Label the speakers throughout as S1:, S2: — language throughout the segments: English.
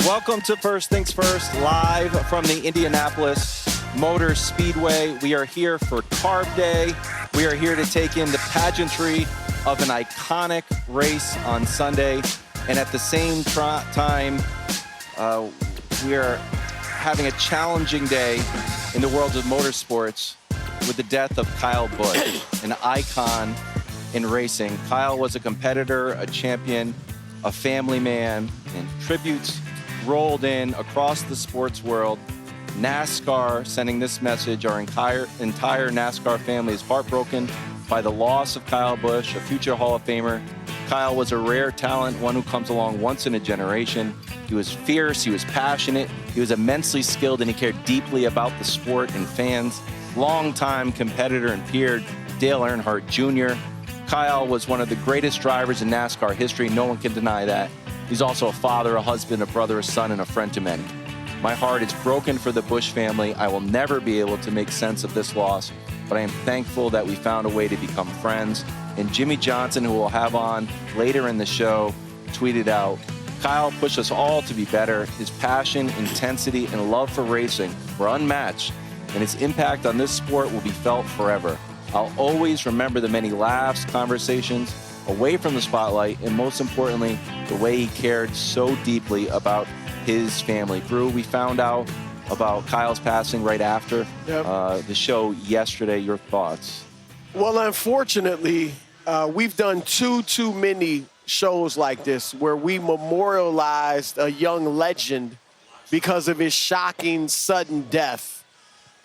S1: Welcome to First Things First, live from the Indianapolis Motor Speedway. We are here for Carb Day. We are here to take in the pageantry of an iconic race on Sunday. And at the same time, we are having a challenging day in the world of motorsports with the death of Kyle Busch, an icon in racing. Kyle was a competitor, a champion, a family man, and tributes rolled in across the sports world. NASCAR sending this message. Our entire NASCAR family is heartbroken by the loss of Kyle Busch, a future Hall of Famer. Kyle was a rare talent, one who comes along once in a generation. He was fierce, he was passionate, he was immensely skilled, and he cared deeply about the sport and fans. Longtime competitor and peer, Dale Earnhardt Jr. Kyle was one of the greatest drivers in NASCAR history. No one can deny that. He's also a father, a husband, a brother, a son, and a friend to many. My heart is broken for the Busch family. I will never be able to make sense of this loss, but I am thankful that we found a way to become friends. And Jimmie Johnson, who we'll have on later in the show, tweeted out, Kyle pushed us all to be better. His passion, intensity, and love for racing were unmatched, and his impact on this sport will be felt forever. I'll always remember the many laughs, conversations away from the spotlight, and most importantly, the way he cared so deeply about his family. Brew, we found out about Kyle's passing right after the show yesterday. Your thoughts?
S2: Well, unfortunately, we've done too many shows like this where we memorialized a young legend because of his shocking, sudden death.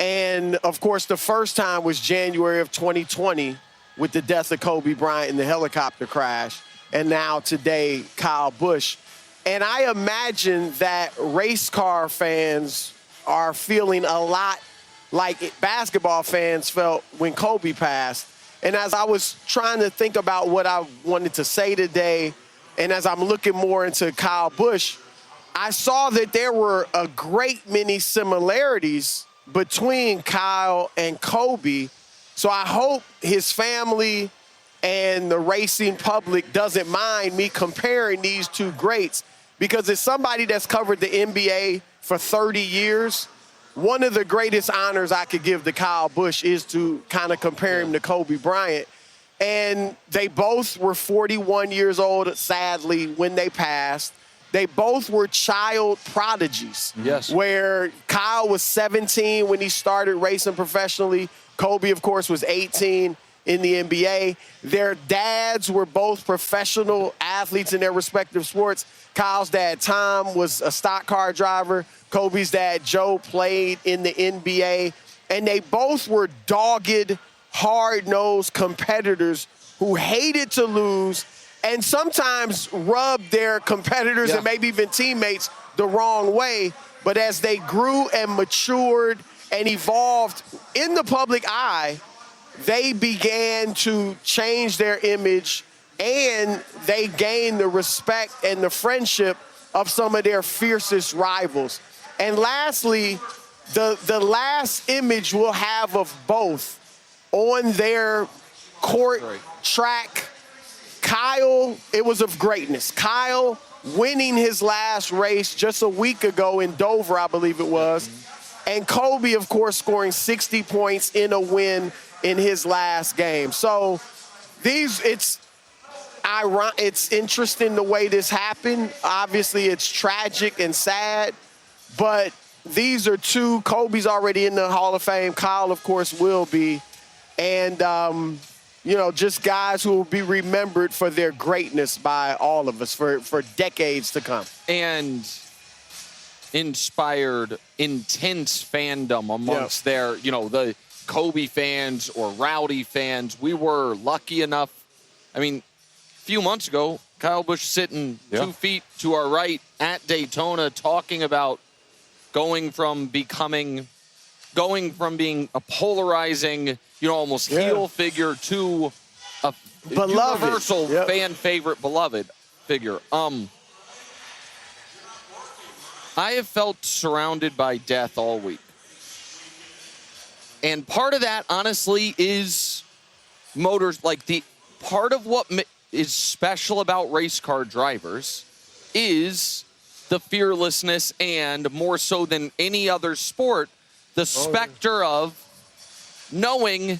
S2: And, of course, the first time was January of 2020 with the death of Kobe Bryant in the helicopter crash. And now today, Kyle Busch. And I imagine that race car fans are feeling a lot like basketball fans felt when Kobe passed. And as I was trying to think about what I wanted to say today, and as I'm looking more into Kyle Busch, I saw that there were a great many similarities between Kyle and Kobe. So I hope his family and the racing public doesn't mind me comparing these two greats, because as somebody that's covered the NBA for 30 years, one of the greatest honors I could give to Kyle Busch is to kind of compare him to Kobe Bryant. And they both were 41 years old, sadly, when they passed. They both were child prodigies.
S1: Yes.
S2: Where Kyle was 17 when he started racing professionally. Kobe, of course, was 18 in the NBA. Their dads were both professional athletes in their respective sports. Kyle's dad, Tom, was a stock car driver. Kobe's dad, Joe, played in the NBA. And they both were dogged, hard-nosed competitors who hated to lose and sometimes rubbed their competitors and maybe even teammates the wrong way. But as they grew and matured and evolved in the public eye, they began to change their image, and they gained the respect and the friendship of some of their fiercest rivals. And lastly, the last image we'll have of both on their court track, Kyle, it was of greatness. Kyle winning his last race just a week ago in Dover, I believe it was. And Kobe, of course, scoring 60 points in a win in his last game. So it's interesting the way this happened. Obviously, it's tragic and sad, but these are two. Kobe's already in the Hall of Fame. Kyle, of course, will be. And, just guys who will be remembered for their greatness by all of us for decades to come.
S3: And inspired intense fandom amongst their, the Kobe fans or Rowdy fans. We were lucky enough. I mean, a few months ago, Kyle Busch sitting 2 feet to our right at Daytona talking about going from being a polarizing, almost heel figure to a
S2: beloved,
S3: universal fan favorite, beloved figure. I have felt surrounded by death all week. And part of that, honestly, is motors. Like, the part of what is special about race car drivers is the fearlessness and, more so than any other sport, the specter of knowing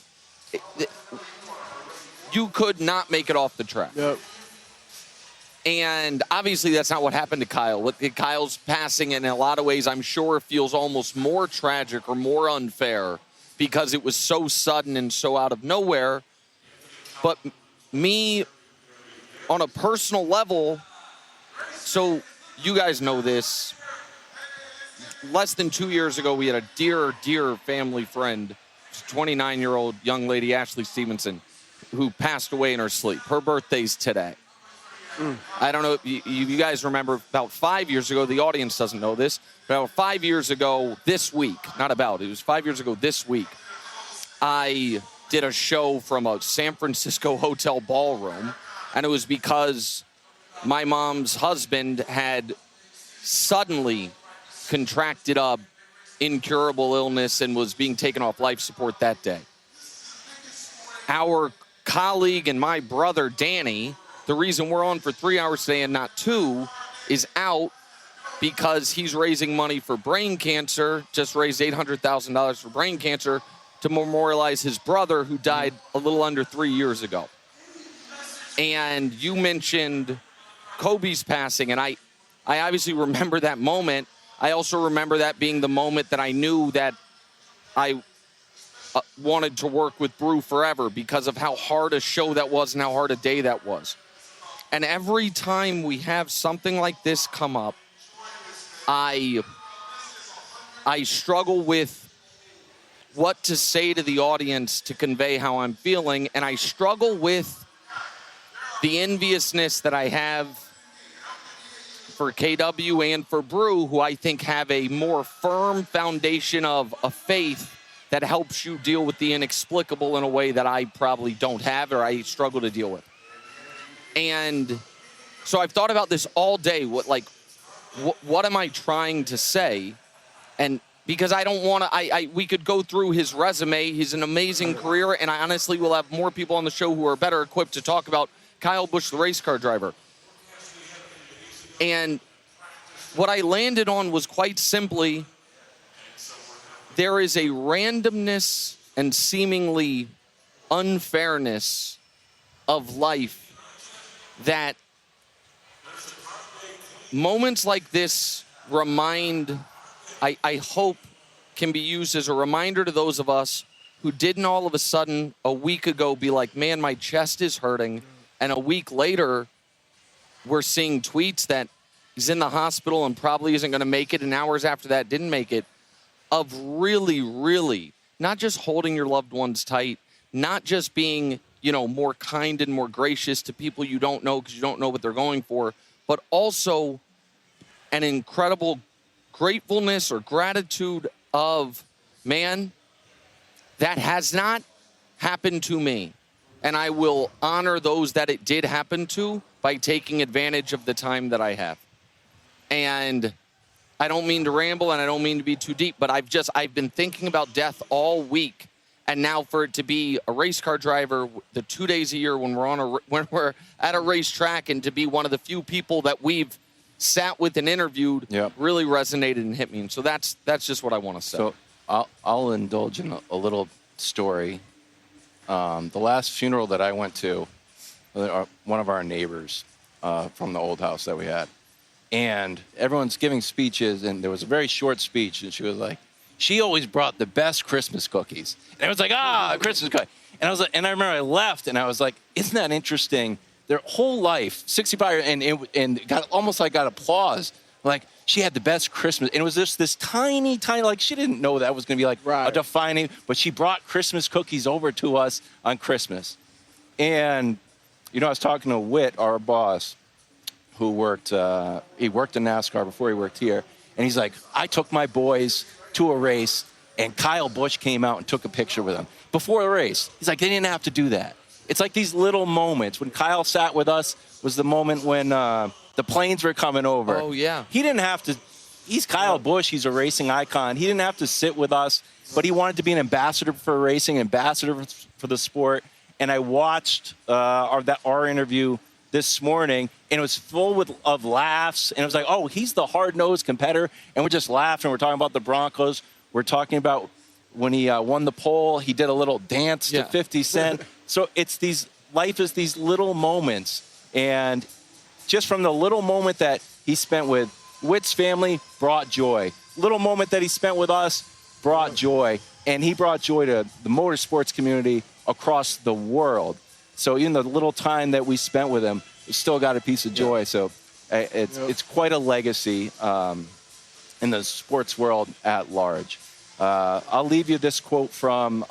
S3: you could not make it off the track.
S2: Yep.
S3: And obviously that's not what happened to Kyle. Kyle's passing in a lot of ways, I'm sure, feels almost more tragic or more unfair because it was so sudden and so out of nowhere. But me, on a personal level, so you guys know this, less than 2 years ago, we had a dear, dear family friend, 29-year-old young lady, Ashley Stevenson, who passed away in her sleep. Her birthday's today. I don't know if you guys remember, about 5 years ago, the audience doesn't know this, but about 5 years ago this week, it was 5 years ago this week, I did a show from a San Francisco hotel ballroom, and it was because my mom's husband had suddenly contracted a incurable illness and was being taken off life support that day. Our colleague and my brother, Danny, the reason we're on for 3 hours today and not 2 is out because he's raising money for brain cancer, just raised $800,000 for brain cancer to memorialize his brother who died a little under 3 years ago. And you mentioned Kobe's passing, and I obviously remember that moment. I also remember that being the moment that I knew that I wanted to work with Brew forever because of how hard a show that was and how hard a day that was. And every time we have something like this come up, I struggle with what to say to the audience to convey how I'm feeling, and I struggle with the enviousness that I have for KW and for Brew, who I think have a more firm foundation of a faith that helps you deal with the inexplicable in a way that I probably don't have or I struggle to deal with. And so I've thought about this all day. What am I trying to say? And because I don't want to, we could go through his resume. He's an amazing career, and I honestly will have more people on the show who are better equipped to talk about Kyle Busch, the race car driver. And what I landed on was quite simply, there is a randomness and seemingly unfairness of life that moments like this remind, I hope, can be used as a reminder to those of us who didn't all of a sudden a week ago be like, man, my chest is hurting. And a week later, we're seeing tweets that he's in the hospital and probably isn't going to make it. And hours after that, didn't make it. Of really, really not just holding your loved ones tight, not just being, more kind and more gracious to people you don't know because you don't know what they're going for, but also an incredible gratefulness or gratitude of, man, that has not happened to me. And I will honor those that it did happen to by taking advantage of the time that I have. And I don't mean to ramble and I don't mean to be too deep, but I've been thinking about death all week. And now for it to be a race car driver, the 2 days a year when we're at a racetrack, and to be one of the few people that we've sat with and interviewed, really resonated and hit me. And so that's just what I want to say.
S4: So I'll indulge in a little story. The last funeral that I went to, one of our neighbors from the old house that we had, and everyone's giving speeches, and there was a very short speech, and she was like, she always brought the best Christmas cookies. And everyone's like, Christmas cookie. And I was like, and I remember I left, and I was like, isn't that interesting? Their whole life, 65, and got almost like got applause. Like, she had the best Christmas. And it was just this tiny, like, she didn't know that was going to be like a defining, but she brought Christmas cookies over to us on Christmas. And, I was talking to Whit, our boss, who he worked in NASCAR before he worked here. And he's like, I took my boys to a race, and Kyle Busch came out and took a picture with him before the race. He's like, they didn't have to do that. It's like these little moments. When Kyle sat with us was the moment when the planes were coming over.
S3: Oh, yeah.
S4: He didn't have to. He's Kyle Busch. He's a racing icon. He didn't have to sit with us, but he wanted to be an ambassador for racing, ambassador for the sport. And I watched our interview
S1: this morning, and it was full of laughs. And it was like, oh, he's the hard-nosed competitor. And we're just laughing. We're talking about the Broncos. We're talking about when he won the poll, he did a little dance to 50 Cent. So life is these little moments. And just from the little moment that he spent with Witt's family, brought joy. Little moment that he spent with us, brought joy. And he brought joy to the motorsports community across the world. So even the little time that we spent with him, we still got a piece of joy. So it's quite a legacy in the sports world at large. I'll leave you this quote from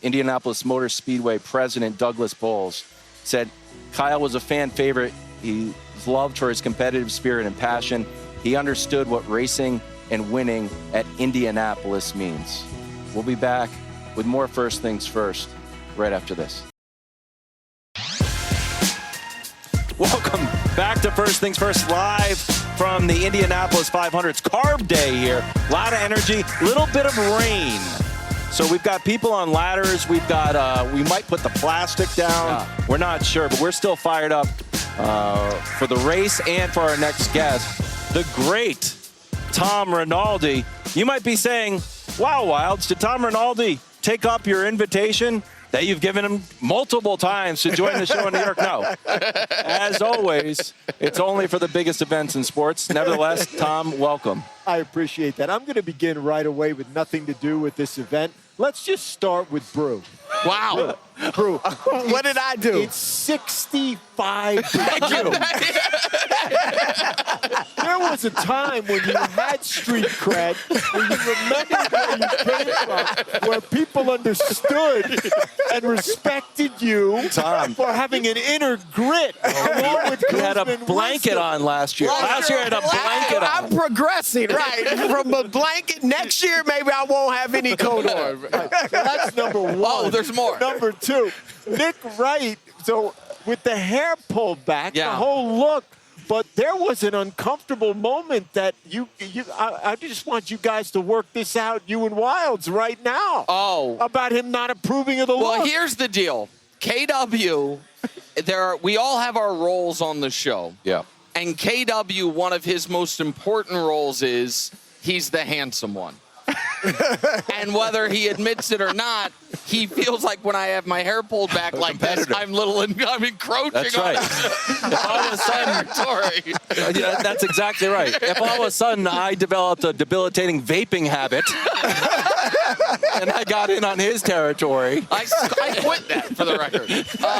S1: Indianapolis Motor Speedway President Douglas Bowles. Said, Kyle was a fan favorite. He was loved for his competitive spirit and passion. He understood what racing and winning at Indianapolis means. We'll be back with more First Things First right after this. Welcome back to First Things First, live from the Indianapolis 500. It's Carb Day here. A lot of energy, little bit of rain. So we've got people on ladders. We've got, we might put the plastic down. We're not sure, but we're still fired up for the race and for our next guest, the great Tom Rinaldi. You might be saying, wow, Wilds, did Tom Rinaldi take up your invitation that you've given him multiple times to join the show in New York? No. As always, it's only for the biggest events in sports. Nevertheless, Tom, welcome.
S5: I appreciate that. I'm going to begin right away with nothing to do with this event. Let's just start with Brew.
S3: Wow.
S5: Brew.
S2: What did I do?
S5: It's 65 degrees. There was a time when you had street cred, when you remembered where you came from, where people understood and respected you for having an inner grit. Along with
S1: You had a blanket on last year. Last year I had a blanket on.
S2: I'm progressing, right? From a blanket. Next year, maybe I won't have any coat on.
S5: Right. So that's number one.
S3: Oh, there's more.
S5: Number two, Nick Wright. So with the hair pulled back, the whole look. But there was an uncomfortable moment that I just want you guys to work this out, you and Wilds, right now.
S3: Oh.
S5: About him not approving of the look.
S3: Well, here's the deal. KW, we all have our roles on the show.
S4: Yeah.
S3: And KW, one of his most important roles is he's the handsome one. And whether he admits it or not, he feels like when I have my hair pulled back like this, I'm encroaching
S1: That's
S3: on
S1: right. If all of a sudden,
S3: territory.
S1: that's exactly right. If all of a sudden I developed a debilitating vaping habit and I got in on his territory,
S3: I quit that, for the record.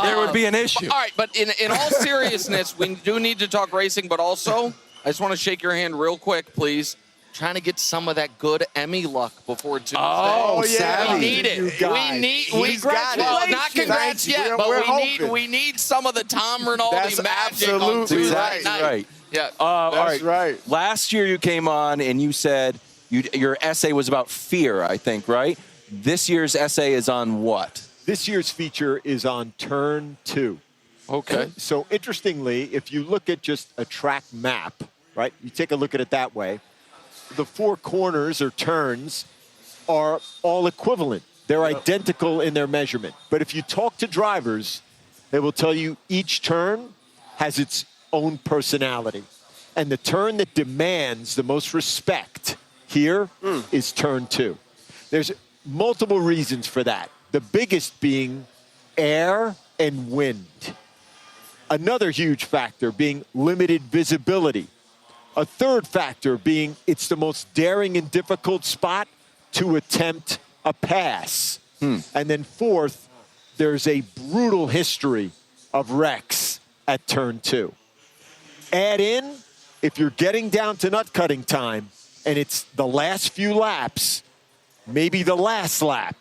S1: there would be an issue.
S3: All right, but in all seriousness, we do need to talk racing, but also, I just want to shake your hand real quick, please. Trying to get some of that good Emmy luck before Tuesday.
S1: Oh,
S2: yeah.
S3: We need it.
S2: He's got it.
S3: Well, not congrats yet, but we need some of the Tom Rinaldi
S2: That's
S3: magic on
S2: absolutely
S3: Tuesday
S2: right.
S3: night.
S1: Right.
S3: Yeah.
S1: All
S2: That's right.
S1: Last year you came on and you said your essay was about fear, I think, right? This year's essay is on what?
S5: This year's feature is on turn 2.
S1: Okay.
S5: So interestingly, if you look at just a track map, right, you take a look at it that way, the 4 corners or turns are all equivalent. They're identical in their measurement. But if you talk to drivers, they will tell you each turn has its own personality. And the turn that demands the most respect here is turn 2. There's multiple reasons for that. The biggest being air and wind. Another huge factor being limited visibility. A third factor being it's the most daring and difficult spot to attempt a pass. And then fourth, there's a brutal history of wrecks at turn 2. Add in, if you're getting down to nut cutting time and it's the last few laps, maybe the last lap,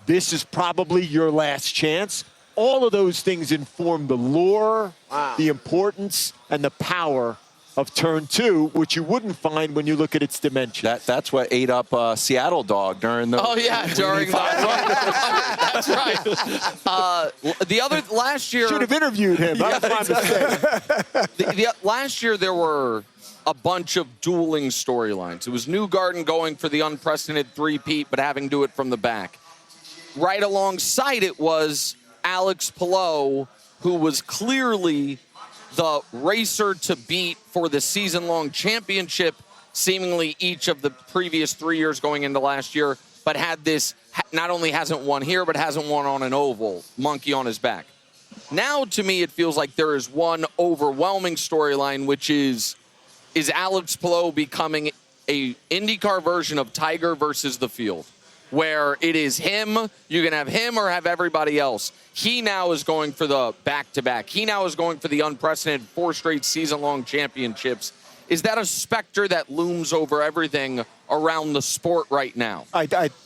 S5: this is probably your last chance. All of those things inform the lure, the importance, and the power of turn 2, which you wouldn't find when you look at its dimensions.
S1: That's what ate up Seattle Dog during the.
S3: Oh yeah, during that. That's right. The other last year.
S5: Should have interviewed him. That was my mistake.
S3: Last year there were a bunch of dueling storylines. It was Newgarden going for the unprecedented three-peat, but having to do it from the back. Right alongside it was Alex Palou, who was clearly the racer to beat for the season-long championship, seemingly each of the previous 3 years going into last year, but had this, not only hasn't won here, but hasn't won on an oval, monkey on his back. Now, to me, it feels like there is one overwhelming storyline, which is Alex Palou becoming a IndyCar version of Tiger versus the field, where it is him, you can have him or have everybody else. He now is going for the back-to-back. He now is going for the unprecedented 4 straight season-long championships. Is that a specter that looms over everything around the sport right now?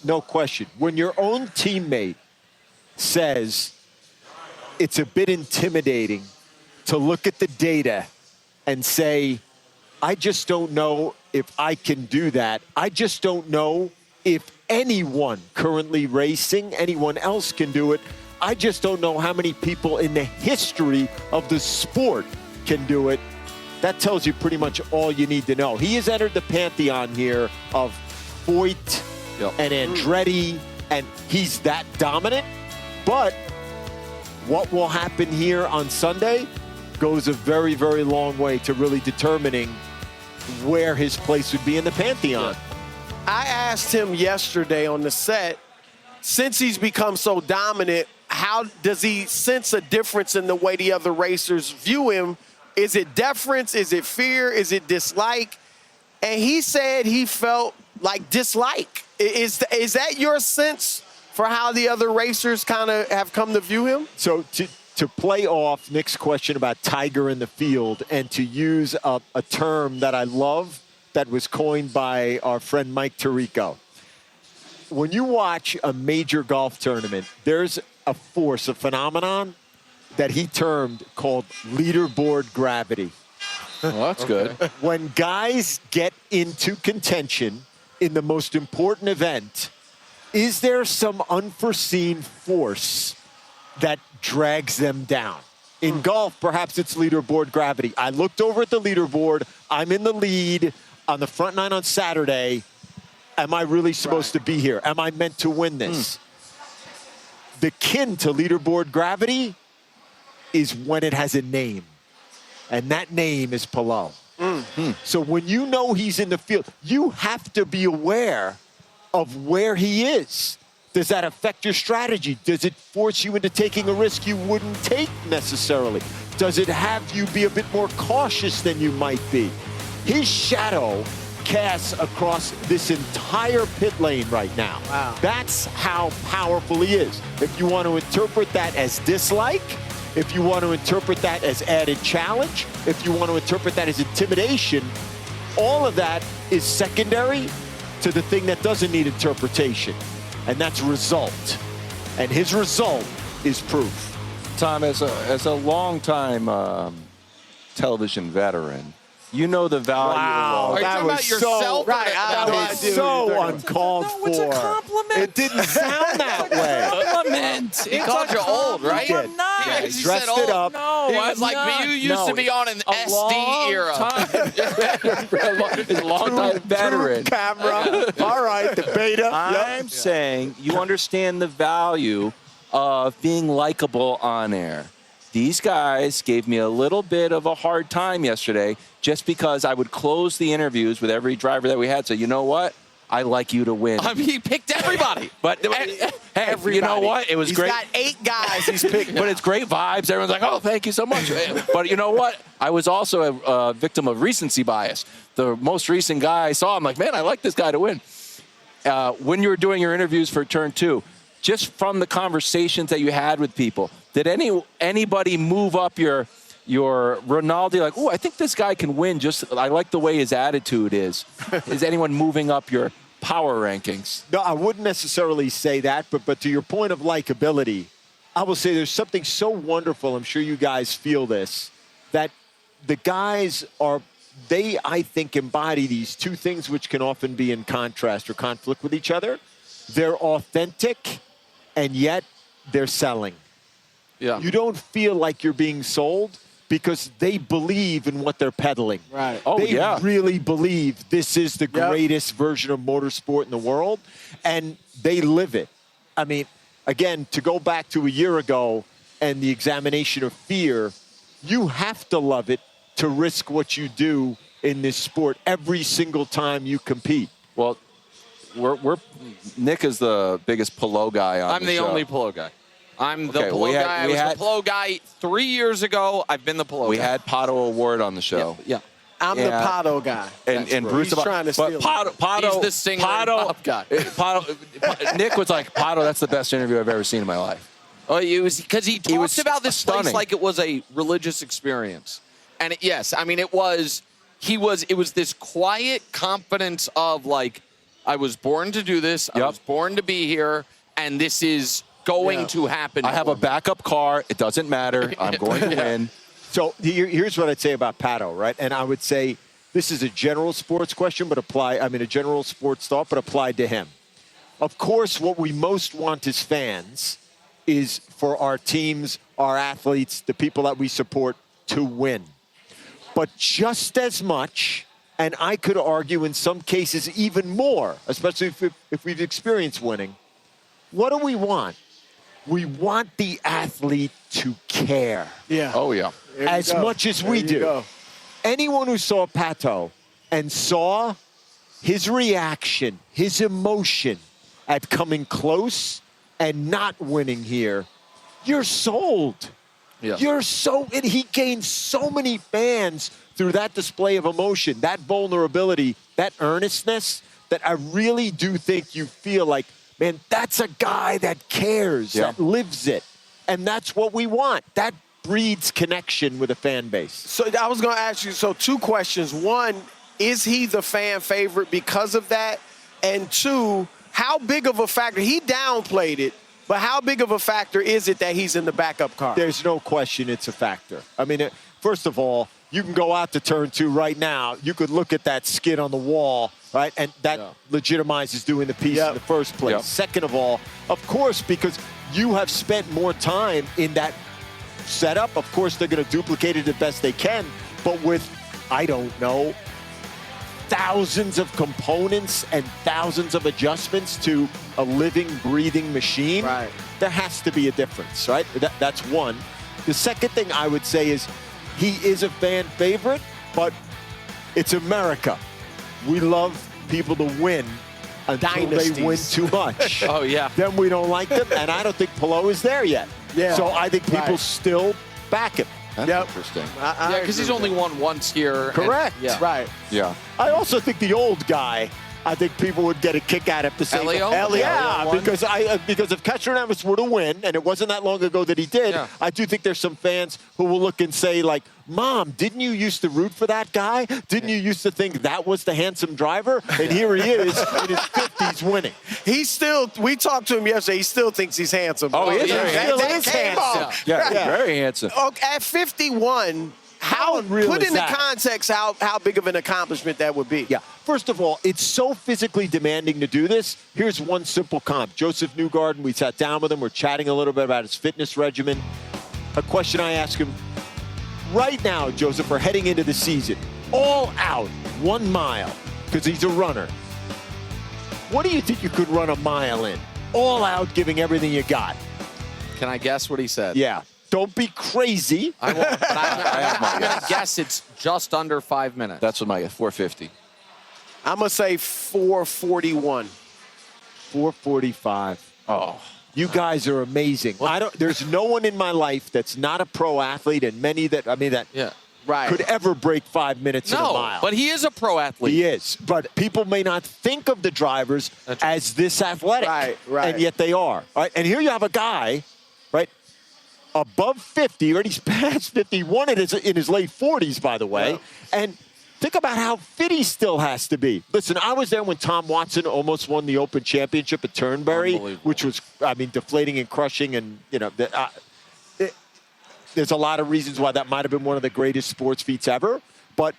S5: No question. When your own teammate says it's a bit intimidating to look at the data and say, I just don't know if I can do that. I just don't know if anyone currently racing, anyone else can do it. I just don't know how many people in the history of the sport can do it. That tells you pretty much all you need to know. He has entered the pantheon here of Voigt and Andretti, and he's that dominant. But what will happen here on Sunday goes a very, very long way to really determining where his place would be in the pantheon.
S2: I asked him yesterday on the set, since he's become so dominant, how does he sense a difference in the way the other racers view him? Is it deference? Is it fear? Is it dislike? And he said he felt like dislike. Is that your sense for how the other racers kind of have come to view him?
S5: So to play off Nick's question about Tiger in the field and to use a term that I love that was coined by our friend Mike Tirico. When you watch a major golf tournament, there's a force, a phenomenon that he termed called leaderboard gravity.
S4: Well, that's good.
S5: When guys get into contention in the most important event, is there some unforeseen force that drags them down? In golf, perhaps it's leaderboard gravity. I looked over at the leaderboard. I'm in the lead on the front nine on Saturday. Am I really supposed to be here? Am I meant to win this? The kin to leaderboard gravity is when it has a name. And that name is Palou. So when you know he's in the field, you have to be aware of where he is. Does that affect your strategy? Does it force you into taking a risk you wouldn't take necessarily? Does it have you be a bit more cautious than you might be? His shadow casts across this entire pit lane right now.
S2: Wow.
S5: That's how powerful he is. If you want to interpret that as dislike, if you want to interpret that as added challenge, if you want to interpret that as intimidation, all of that is secondary to the thing that doesn't need interpretation, and that's result. And his result is proof.
S4: Tom, as a long-time television veteran, you know the value
S5: Wow,
S4: of
S3: Are you
S5: that
S3: talking
S5: was
S3: about yourself?
S2: right,
S5: That was so uncalled for.
S6: It's a compliment.
S5: It didn't sound that way.
S6: Compliment.
S3: He called you old, right?
S5: He did.
S6: I'm not.
S5: Yeah, he
S3: He
S5: dressed
S3: said
S5: it
S3: old.
S5: up.
S6: No,
S3: He was
S6: I'm
S3: like,
S6: not.
S3: but you used to be on an
S6: A
S3: SD
S6: long
S3: era.
S4: a long-time veteran.
S5: Camera. All right, the beta.
S4: I'm saying you understand the value of being likable on air. These guys gave me a little bit of a hard time yesterday just because I would close the interviews with every driver that we had. So, you know what? I like you to win.
S3: I mean, he picked everybody.
S4: But hey, you know what? It was great.
S2: He's got 8 guys he's picked.
S4: But it's great vibes. Everyone's like, oh, thank you so much. But you know what? I was also a victim of recency bias. The most recent guy I saw, I'm like, man, I like this guy to win. When you were doing your interviews for Turn 2, just from the conversations that you had with people, did anybody move up your Rinaldi, like, oh, I think this guy can win. I like the way his attitude is. Is anyone moving up your power rankings?
S5: No, I wouldn't necessarily say that, but to your point of likability, I will say there's something so wonderful, I'm sure you guys feel this, that the guys I think, embody these two things which can often be in contrast or conflict with each other. They're authentic, and yet they're selling.
S3: Yeah.
S5: You don't feel like you're being sold because they believe in what they're peddling.
S2: Right.
S4: Oh,
S5: They
S4: yeah.
S5: really believe this is the greatest version of motorsport in the world, and they live it. I mean, again, to go back to a year ago and the examination of fear, you have to love it to risk what you do in this sport every single time you compete.
S4: Well, Nick is the biggest Pelot guy on
S3: I'm the
S4: show.
S3: only Pelot guy. I'm the
S4: Okay,
S3: Pelot guy. I was the Pelot guy 3 years ago. I've been the Pelot guy.
S4: We had Pato Award on the show.
S3: Yeah.
S2: I'm the Pato guy.
S4: And Bruce
S2: He's trying to steal
S3: He's the singer and pop guy.
S4: Nick was like, Pato, that's the best interview I've ever seen in my life.
S3: Oh, it was because he talked about this place
S4: stunning.
S3: like it was a religious experience. And yes, I mean, it was this quiet confidence of like, I was born to do this. I was born to be here. And this is going to happen.
S4: I have a backup car. It doesn't matter. I'm going to win.
S5: So here's what I'd say about Pato, right? And I would say this is a general sports question, a general sports thought, but applied to him. Of course, what we most want as fans is for our teams, our athletes, the people that we support to win. But just as much, and I could argue in some cases even more, especially if we've experienced winning, what do we want? We want the athlete to care.
S2: Yeah.
S4: Oh, yeah.
S5: As much as we do. Anyone who saw Pato and saw his reaction, his emotion at coming close and not winning here, you're sold.
S3: Yeah.
S5: And he gained so many fans through that display of emotion, that vulnerability, that earnestness, that I really do think you feel like, man, that's a guy that cares, that lives it. And that's what we want. That breeds connection with a fan base.
S2: So I was going to ask you, so two questions. One, is he the fan favorite because of that? And two, how big of a factor, he downplayed it, but how big of a factor is it that he's in the backup car?
S5: There's no question it's a factor. I mean, first of all, you can go out to turn two right now. You could look at that skid on the wall, right? And that legitimizes doing the piece in the first place.
S4: Yep.
S5: Second of all, of course, because you have spent more time in that setup, of course, they're going to duplicate it the best they can. But with, I don't know, thousands of components and thousands of adjustments to a living, breathing machine, there has to be a difference, right? That's one. The second thing I would say is he is a fan favorite, but it's America. We love people to win until they win too much.
S3: Oh, yeah.
S5: Then we don't like them, and I don't think Pelot is there yet.
S2: Yeah.
S5: So I think people still back him.
S4: That's interesting.
S3: Yeah, because he's only won once here.
S5: Correct.
S2: Right.
S4: Yeah.
S5: I also think the old guy, I think people would get a kick out of the same.
S3: Elio?
S5: Yeah, because if Castroneves were to win, and it wasn't that long ago that he did, I do think there's some fans who will look and say, like, Mom, didn't you used to root for that guy? Didn't you used to think that was the handsome driver? And here he is in his 50s winning.
S2: We talked to him yesterday, he still thinks he's handsome.
S4: Oh, he is.
S2: That
S5: He is
S2: came
S5: handsome.
S2: off.
S4: Yeah, very handsome.
S2: Okay, at 51,
S5: unreal
S2: put
S5: is
S2: into
S5: that?
S2: context how big of an accomplishment that would be.
S5: Yeah. First of all, it's so physically demanding to do this. Here's one simple comp. Joseph Newgarden, we sat down with him. We're chatting a little bit about his fitness regimen. A question I ask him, right now, Joseph, we're heading into the season, all out, 1 mile, because he's a runner. What do you think you could run a mile in? All out, giving everything you got.
S3: Can I guess what he said?
S5: Yeah. Don't be crazy.
S3: I won't. But I'm going to guess it's just under 5 minutes.
S4: That's what my 450.
S2: I'm going to say 441.
S5: 445.
S4: Oh.
S5: You guys are amazing. There's no one in my life that's not a pro athlete, and many that could ever break 5 minutes in a mile.
S3: But he is a pro athlete.
S5: He is. But people may not think of the drivers as this athletic.
S2: Right.
S5: And yet they are. All right. And here you have a guy, right, above 50, already past 51 in his late 40s, by the way. Yeah. And think about how fit he still has to be. Listen, I was there when Tom Watson almost won the Open Championship at Turnberry, which was, deflating and crushing. And, there's a lot of reasons why that might have been one of the greatest sports feats ever. But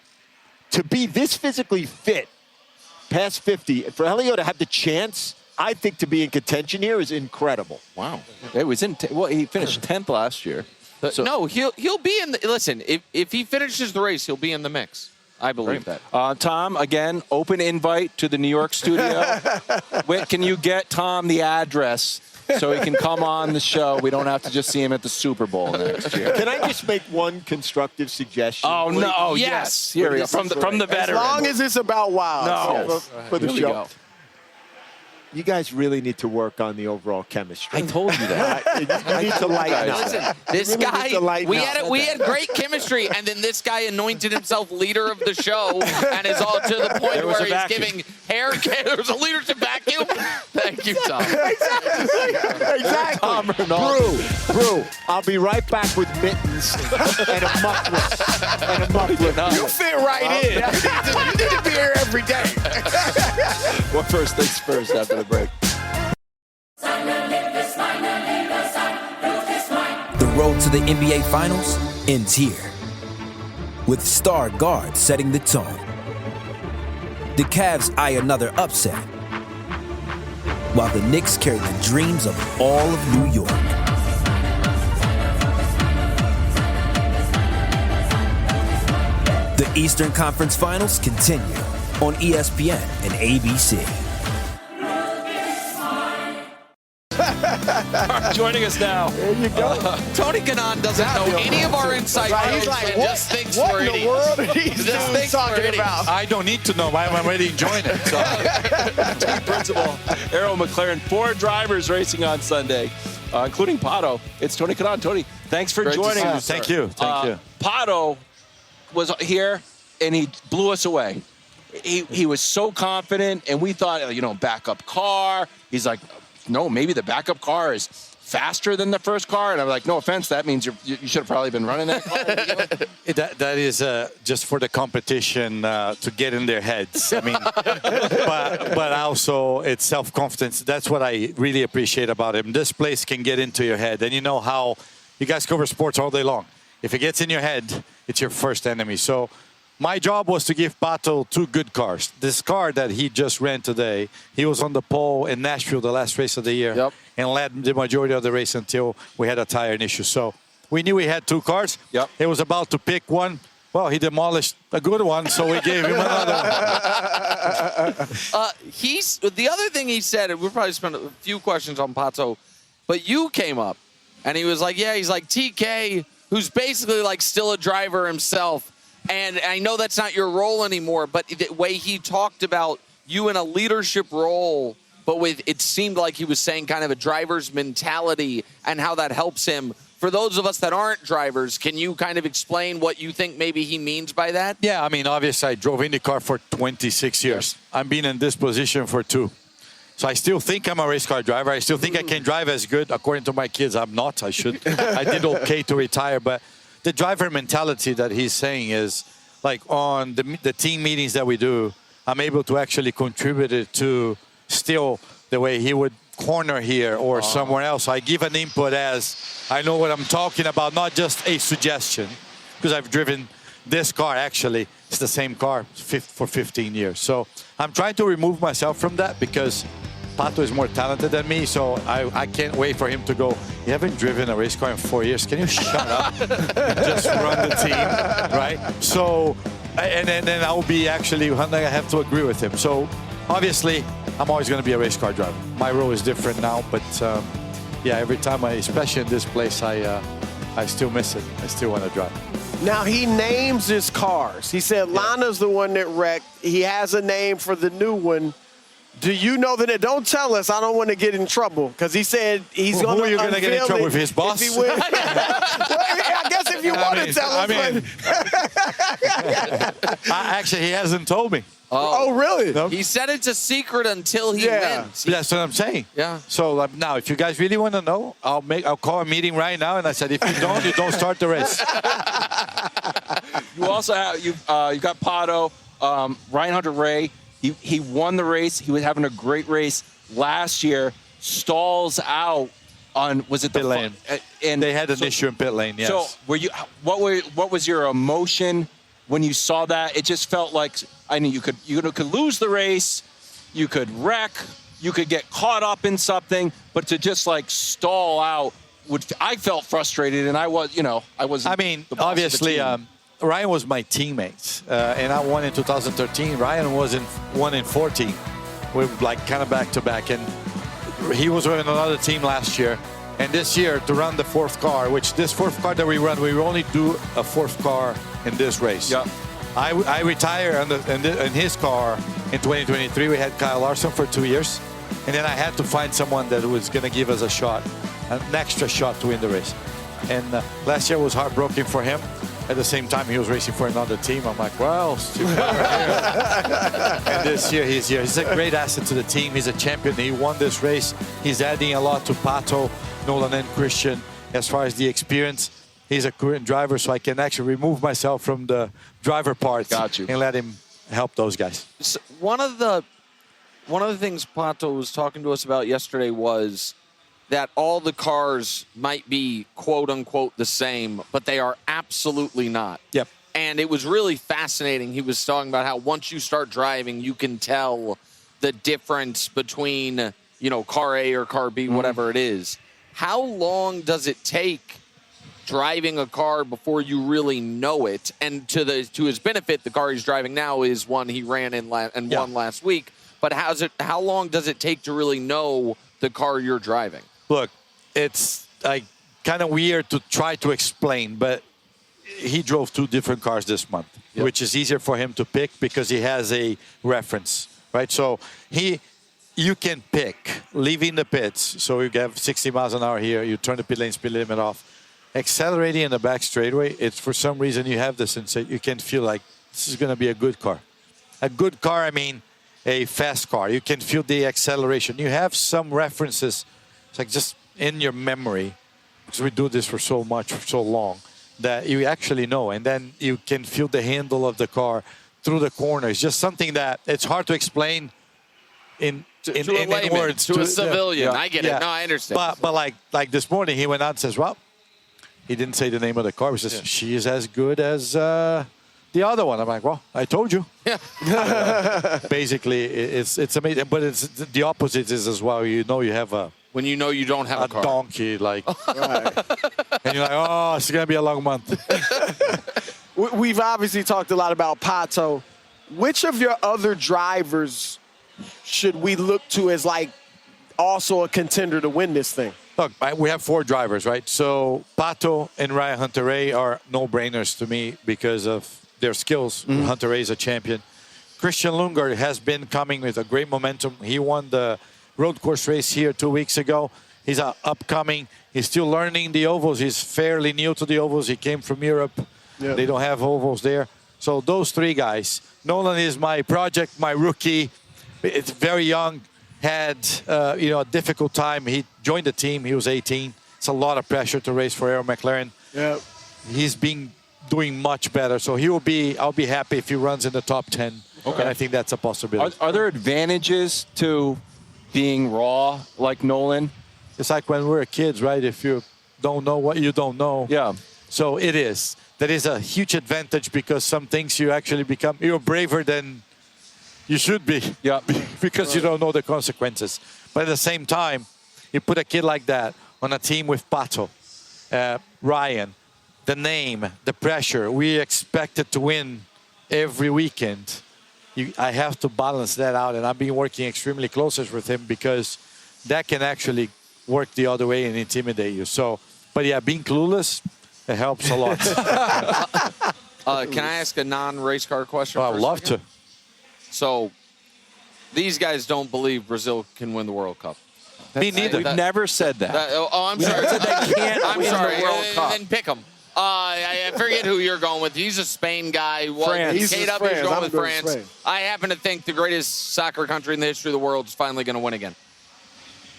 S5: to be this physically fit, past 50, for Elio to have the chance, I think, to be in contention here is incredible.
S4: Wow. It was he finished 10th last year.
S3: So, no, he'll be in the, listen, if he finishes the race, he'll be in the mix. I believe that.
S4: Tom, again, open invite to the New York studio. Can you get Tom the address
S1: so he can come on the show. We don't have to just see him at the Super Bowl next year.
S5: Can I just make one constructive suggestion?
S1: Oh, no. Oh,
S3: Yes.
S1: Here we go. From the
S2: As
S1: veteran.
S2: long as it's about Wild.
S1: No.
S5: for the
S1: Here we
S5: show.
S1: go.
S5: You guys really need to work on the overall chemistry.
S1: I told you that.
S5: You need to lighten up.
S3: Listen, this
S5: really
S3: guy,
S5: need to lighten
S3: we
S5: up.
S3: had great chemistry, and then this guy anointed himself leader of the show, and is all to the point where he's giving hair. There was a leadership vacuum. Thank you, Tom.
S5: Exactly. Brew. I'll be right back with mittens and a muffler.
S2: You fit right in. You need to be here every day.
S1: Well, first things first after the break.
S6: The road to the NBA Finals ends here, with star guard setting the tone. The Cavs eye another upset, while the Knicks carry the dreams of all of New York. The Eastern Conference Finals continue on ESPN and ABC.
S1: Joining us now.
S5: There you go.
S3: Tony Kanaan doesn't know any of our inside
S2: He's
S3: jokes
S2: like,
S3: and just thinks
S2: what
S3: we're
S2: in the
S3: idiots.
S2: world are these
S3: Just
S2: dudes
S3: thinks we're
S2: talking
S3: idiots.
S2: about?
S7: I don't need to know. I'm already enjoying it. So.
S1: Team principal Errol McLaren. 4 drivers racing on Sunday, including Pato. It's Tony Kanaan. Tony, thanks for
S3: Great to
S1: joining
S3: see you,
S1: us.
S7: Thank you. Thank you.
S1: Pato was here, and he blew us away. He was so confident, and we thought, backup car. He's like, no, maybe the backup car is faster than the first car. And I'm like, no offense, that means you should have probably been running that car.
S7: That is just for the competition to get in their heads. I mean, but also it's self-confidence. That's what I really appreciate about him. This place can get into your head. And you know how you guys cover sports all day long. If it gets in your head, it's your first enemy. So my job was to give Pato 2 good cars. This car that he just ran today, he was on the pole in Nashville, the last race of the year,
S1: Yep.
S7: and led the majority of the race until we had a tire issue. So we knew we had 2 cars.
S1: Yep.
S7: He was about to pick one. Well, he demolished a good one, so we gave him another one.
S3: The other thing he said, and we'll probably spend a few questions on Pato, but you came up, and he was like, he's like TK, who's basically like still a driver himself. And I know that's not your role anymore, but the way he talked about you in a leadership role, but with it seemed like he was saying kind of a driver's mentality and how that helps him. For those of us that aren't drivers, can you kind of explain what you think maybe he means by that?
S7: Yeah, I mean, obviously, I drove IndyCar for 26 years. I've been in this position for 2. So I still think I'm a race car driver. I still think I can drive as good. According to my kids, I'm not. I did okay to retire, but the driver mentality that he's saying is, like on the team meetings that we do, I'm able to actually contribute it to still the way he would corner here or somewhere else. I give an input as I know what I'm talking about, not just a suggestion, because I've driven this car actually. It's the same car for 15 years. So I'm trying to remove myself from that because Pato is more talented than me, so I can't wait for him to go, you haven't driven a race car in 4 years. Can you shut up and just run the team, right? So, and then I'll be actually, I have to agree with him. So, obviously, I'm always going to be a race car driver. My role is different now, but every time, especially in this place, I still miss it. I still want to drive.
S2: Now, he names his cars. He said Lana's the one that wrecked. He has a name for the new one. Do you know that? Don't tell us. I don't want to get in trouble because he said he's going to.
S7: Who are you going to get in trouble with? His boss?
S2: If he wins. Well, I guess if you want to tell us.
S7: Actually, he hasn't told me.
S2: Oh, really?
S7: No.
S3: He said it's a secret until he wins.
S7: That's what I'm saying.
S3: Yeah.
S7: So now, if you guys really want to know, I'll call a meeting right now. And I said, if you don't start the race.
S1: You also have you got Pato, Ryan Hunter-Reay. He won the race. He was having a great race last year. Stalls out on
S7: pit lane? And they had an issue in pit lane. Yes.
S1: So what was your emotion when you saw that? It just felt like you could lose the race, you could wreck, you could get caught up in something, but to just like stall out, I felt frustrated, and I was. I mean, the boss
S7: obviously.
S1: of the team.
S7: Ryan was my teammate, and I won in 2013. Ryan won in 14. We were like kind of back to back, and he was with another team last year. And this year, to run the fourth car, which this fourth car that we run, we only do a fourth car in this race.
S1: Yeah.
S7: I retired in his car in 2023. We had Kyle Larson for 2 years. And then I had to find someone that was going to give us a shot, an extra shot to win the race. And last year was heartbroken for him. At the same time, he was racing for another team. I'm like, well, Steve, and this year he's here. He's a great asset to the team. He's a champion. He won this race. He's adding a lot to Pato, Nolan, and Christian as far as the experience. He's a current driver, so I can actually remove myself from the driver part and let him help those guys.
S3: So one of the things Pato was talking to us about yesterday was that all the cars might be quote-unquote the same, but they are absolutely not.
S7: Yep.
S3: And it was really fascinating. He was talking about how once you start driving, you can tell the difference between, car A or car B, whatever it is. How long does it take driving a car before you really know it? And to his benefit, the car he's driving now is one he ran in won last week. But how long does it take to really know the car you're driving?
S7: Look, it's kind of weird to try to explain, but he drove 2 different cars this month, which is easier for him to pick because he has a reference, right? So you can pick leaving the pits. So you have 60 miles an hour here. You turn the pit lane speed limit off. Accelerating in the back straightaway, it's for some reason you have this sensation. You can feel like this is going to be a good car. A good car, I mean a fast car. You can feel the acceleration. You have some references. It's like just in your memory, because we do this for so long, that you actually know. And then you can feel the handle of the car through the corner. It's just something that it's hard to explain in words.
S3: To a civilian. I get it. No, I understand.
S7: But like this morning, he went out and says, well, he didn't say the name of the car. He says, she is as good as the other one. I'm like, well, I told you. Yeah. Basically, it's amazing. But it's the opposite is as well. You have a...
S3: When you know you don't have a car.
S7: Donkey, right. And you're like, oh, it's going to be a long month.
S2: We've obviously talked a lot about Pato. Which of your other drivers should we look to as also a contender to win this thing?
S7: Look, we have 4 drivers, right? So Pato and Ryan Hunter-Reay are no-brainers to me because of their skills. Hunter-Reay is a champion. Christian Lundgaard has been coming with a great momentum. He won the road course race here 2 weeks ago. He's upcoming. He's still learning the ovals. He's fairly new to the ovals. He came from Europe. Yeah. They don't have ovals there. So those 3 guys. Nolan is my project, my rookie. It's very young. Had a difficult time. He joined the team. He was 18. It's a lot of pressure to race for Arrow McLaren.
S2: Yeah.
S7: He's been doing much better. So I'll be happy if he runs in the top 10. Okay. And I think that's a possibility.
S1: Are there advantages to being raw like Nolan?
S7: It's like when we're kids, right? If you don't know what you don't know.
S1: Yeah.
S7: So it is. That is a huge advantage because some things you're braver than you should be.
S1: Yeah.
S7: Because you don't know the consequences. But at the same time, you put a kid like that on a team with Pato, Ryan, the name, the pressure. We expected to win every weekend. I have to balance that out, and I've been working extremely closely with him because that can actually work the other way and intimidate you. So, but yeah, being clueless, it helps a lot.
S3: Can I ask a non-race car question?
S7: I'd love to.
S3: So, these guys don't believe Brazil can win the World Cup.
S7: Me neither.
S1: We've never said that.
S3: I'm sorry.
S1: They can't win the World Cup.
S3: Then pick them. I forget who you're going with. He's a Spain guy.
S2: France.
S3: KW's going with France. I happen to think the greatest soccer country in the history of the world is finally going to win again.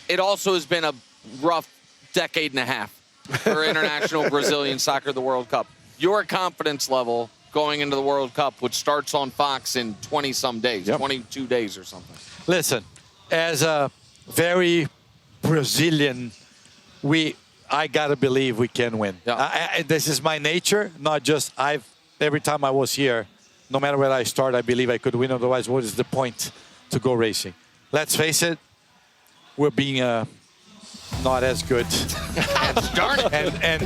S3: It also has been a rough decade and a half for international Brazilian soccer, the World Cup. Your confidence level going into the World Cup, which starts on Fox in 20-some days, 22 days or something.
S7: Listen, as a very Brazilian, I gotta believe we can win. Yeah. This is my nature, not just every time I was here, no matter where I start, I believe I could win. Otherwise, what is the point to go racing? Let's face it, we're being not as good.
S3: Darn it.
S7: and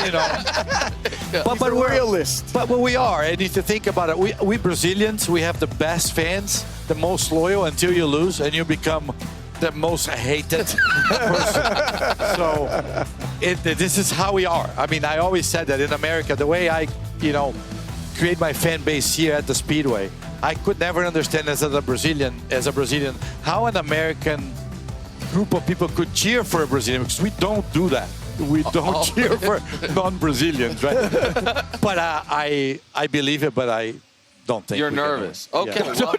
S7: you know,
S2: but we're realists.
S7: But we are. And if you think about it, we Brazilians, we have the best fans, the most loyal until you lose and you become the most hated person. So this is how we are. I mean, I always said that in America, the way I, create my fan base here at the Speedway, I could never understand as a Brazilian, how an American group of people could cheer for a Brazilian, because we don't do that. We don't cheer for non-Brazilians, right? But I believe it, but I don't think
S3: you're nervous. Okay,
S7: Yeah.
S3: well,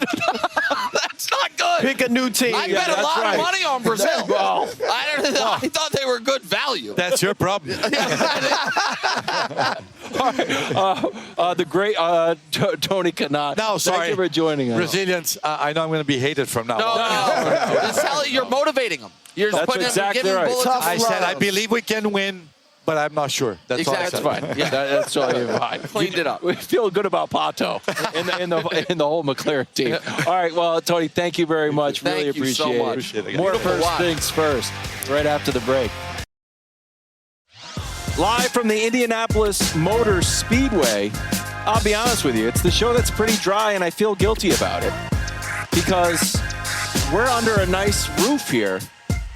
S3: that's not good.
S2: Pick a new team.
S3: I bet a lot of money on Brazil.
S2: Well,
S3: I thought they were good value.
S7: That's your problem.
S1: The great Tony Kanaan.
S7: No, sorry.
S1: Thank you for joining us.
S7: Brazilians, I know I'm going to be hated from now
S3: No,
S7: on.
S3: Just tell you're motivating them. You're
S1: That's
S3: putting
S1: exactly
S3: them, giving
S1: right.
S3: bullets.
S2: Tough
S7: I said I
S2: love.
S7: believe we can win, but I'm not sure. That's all I
S3: Exactly.
S7: said.
S3: That's fine. Yeah,
S1: That's totally fine.
S3: cleaned it up.
S1: We feel good about Pato in the whole McLaren team. All right, well, Tony, thank you very much.
S3: Thank
S1: Really
S3: you
S1: appreciate
S3: so
S1: it.
S3: much.
S7: Appreciate it.
S1: More
S3: Beautiful
S1: first
S3: watch.
S1: things first, right after the break. Live from the Indianapolis Motor Speedway, I'll be honest with you, it's the show that's pretty dry, and I feel guilty about it because we're under a nice roof here,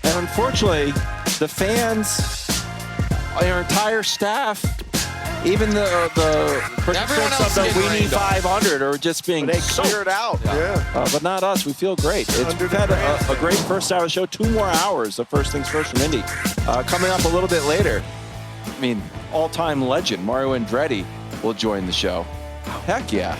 S1: and unfortunately, the fans, our entire staff, even the
S3: Everyone
S1: participants
S3: else
S1: of the
S3: getting
S1: Weenie
S3: rained on.
S1: 500 are just being
S2: they
S1: soaked.
S2: cleared out. Yeah.
S1: But not us. We feel great. We've had a great first hour of the show. 2 more hours of First Things First from Indy. Coming up a little bit later, I mean, all-time legend Mario Andretti will join the show. Heck yeah.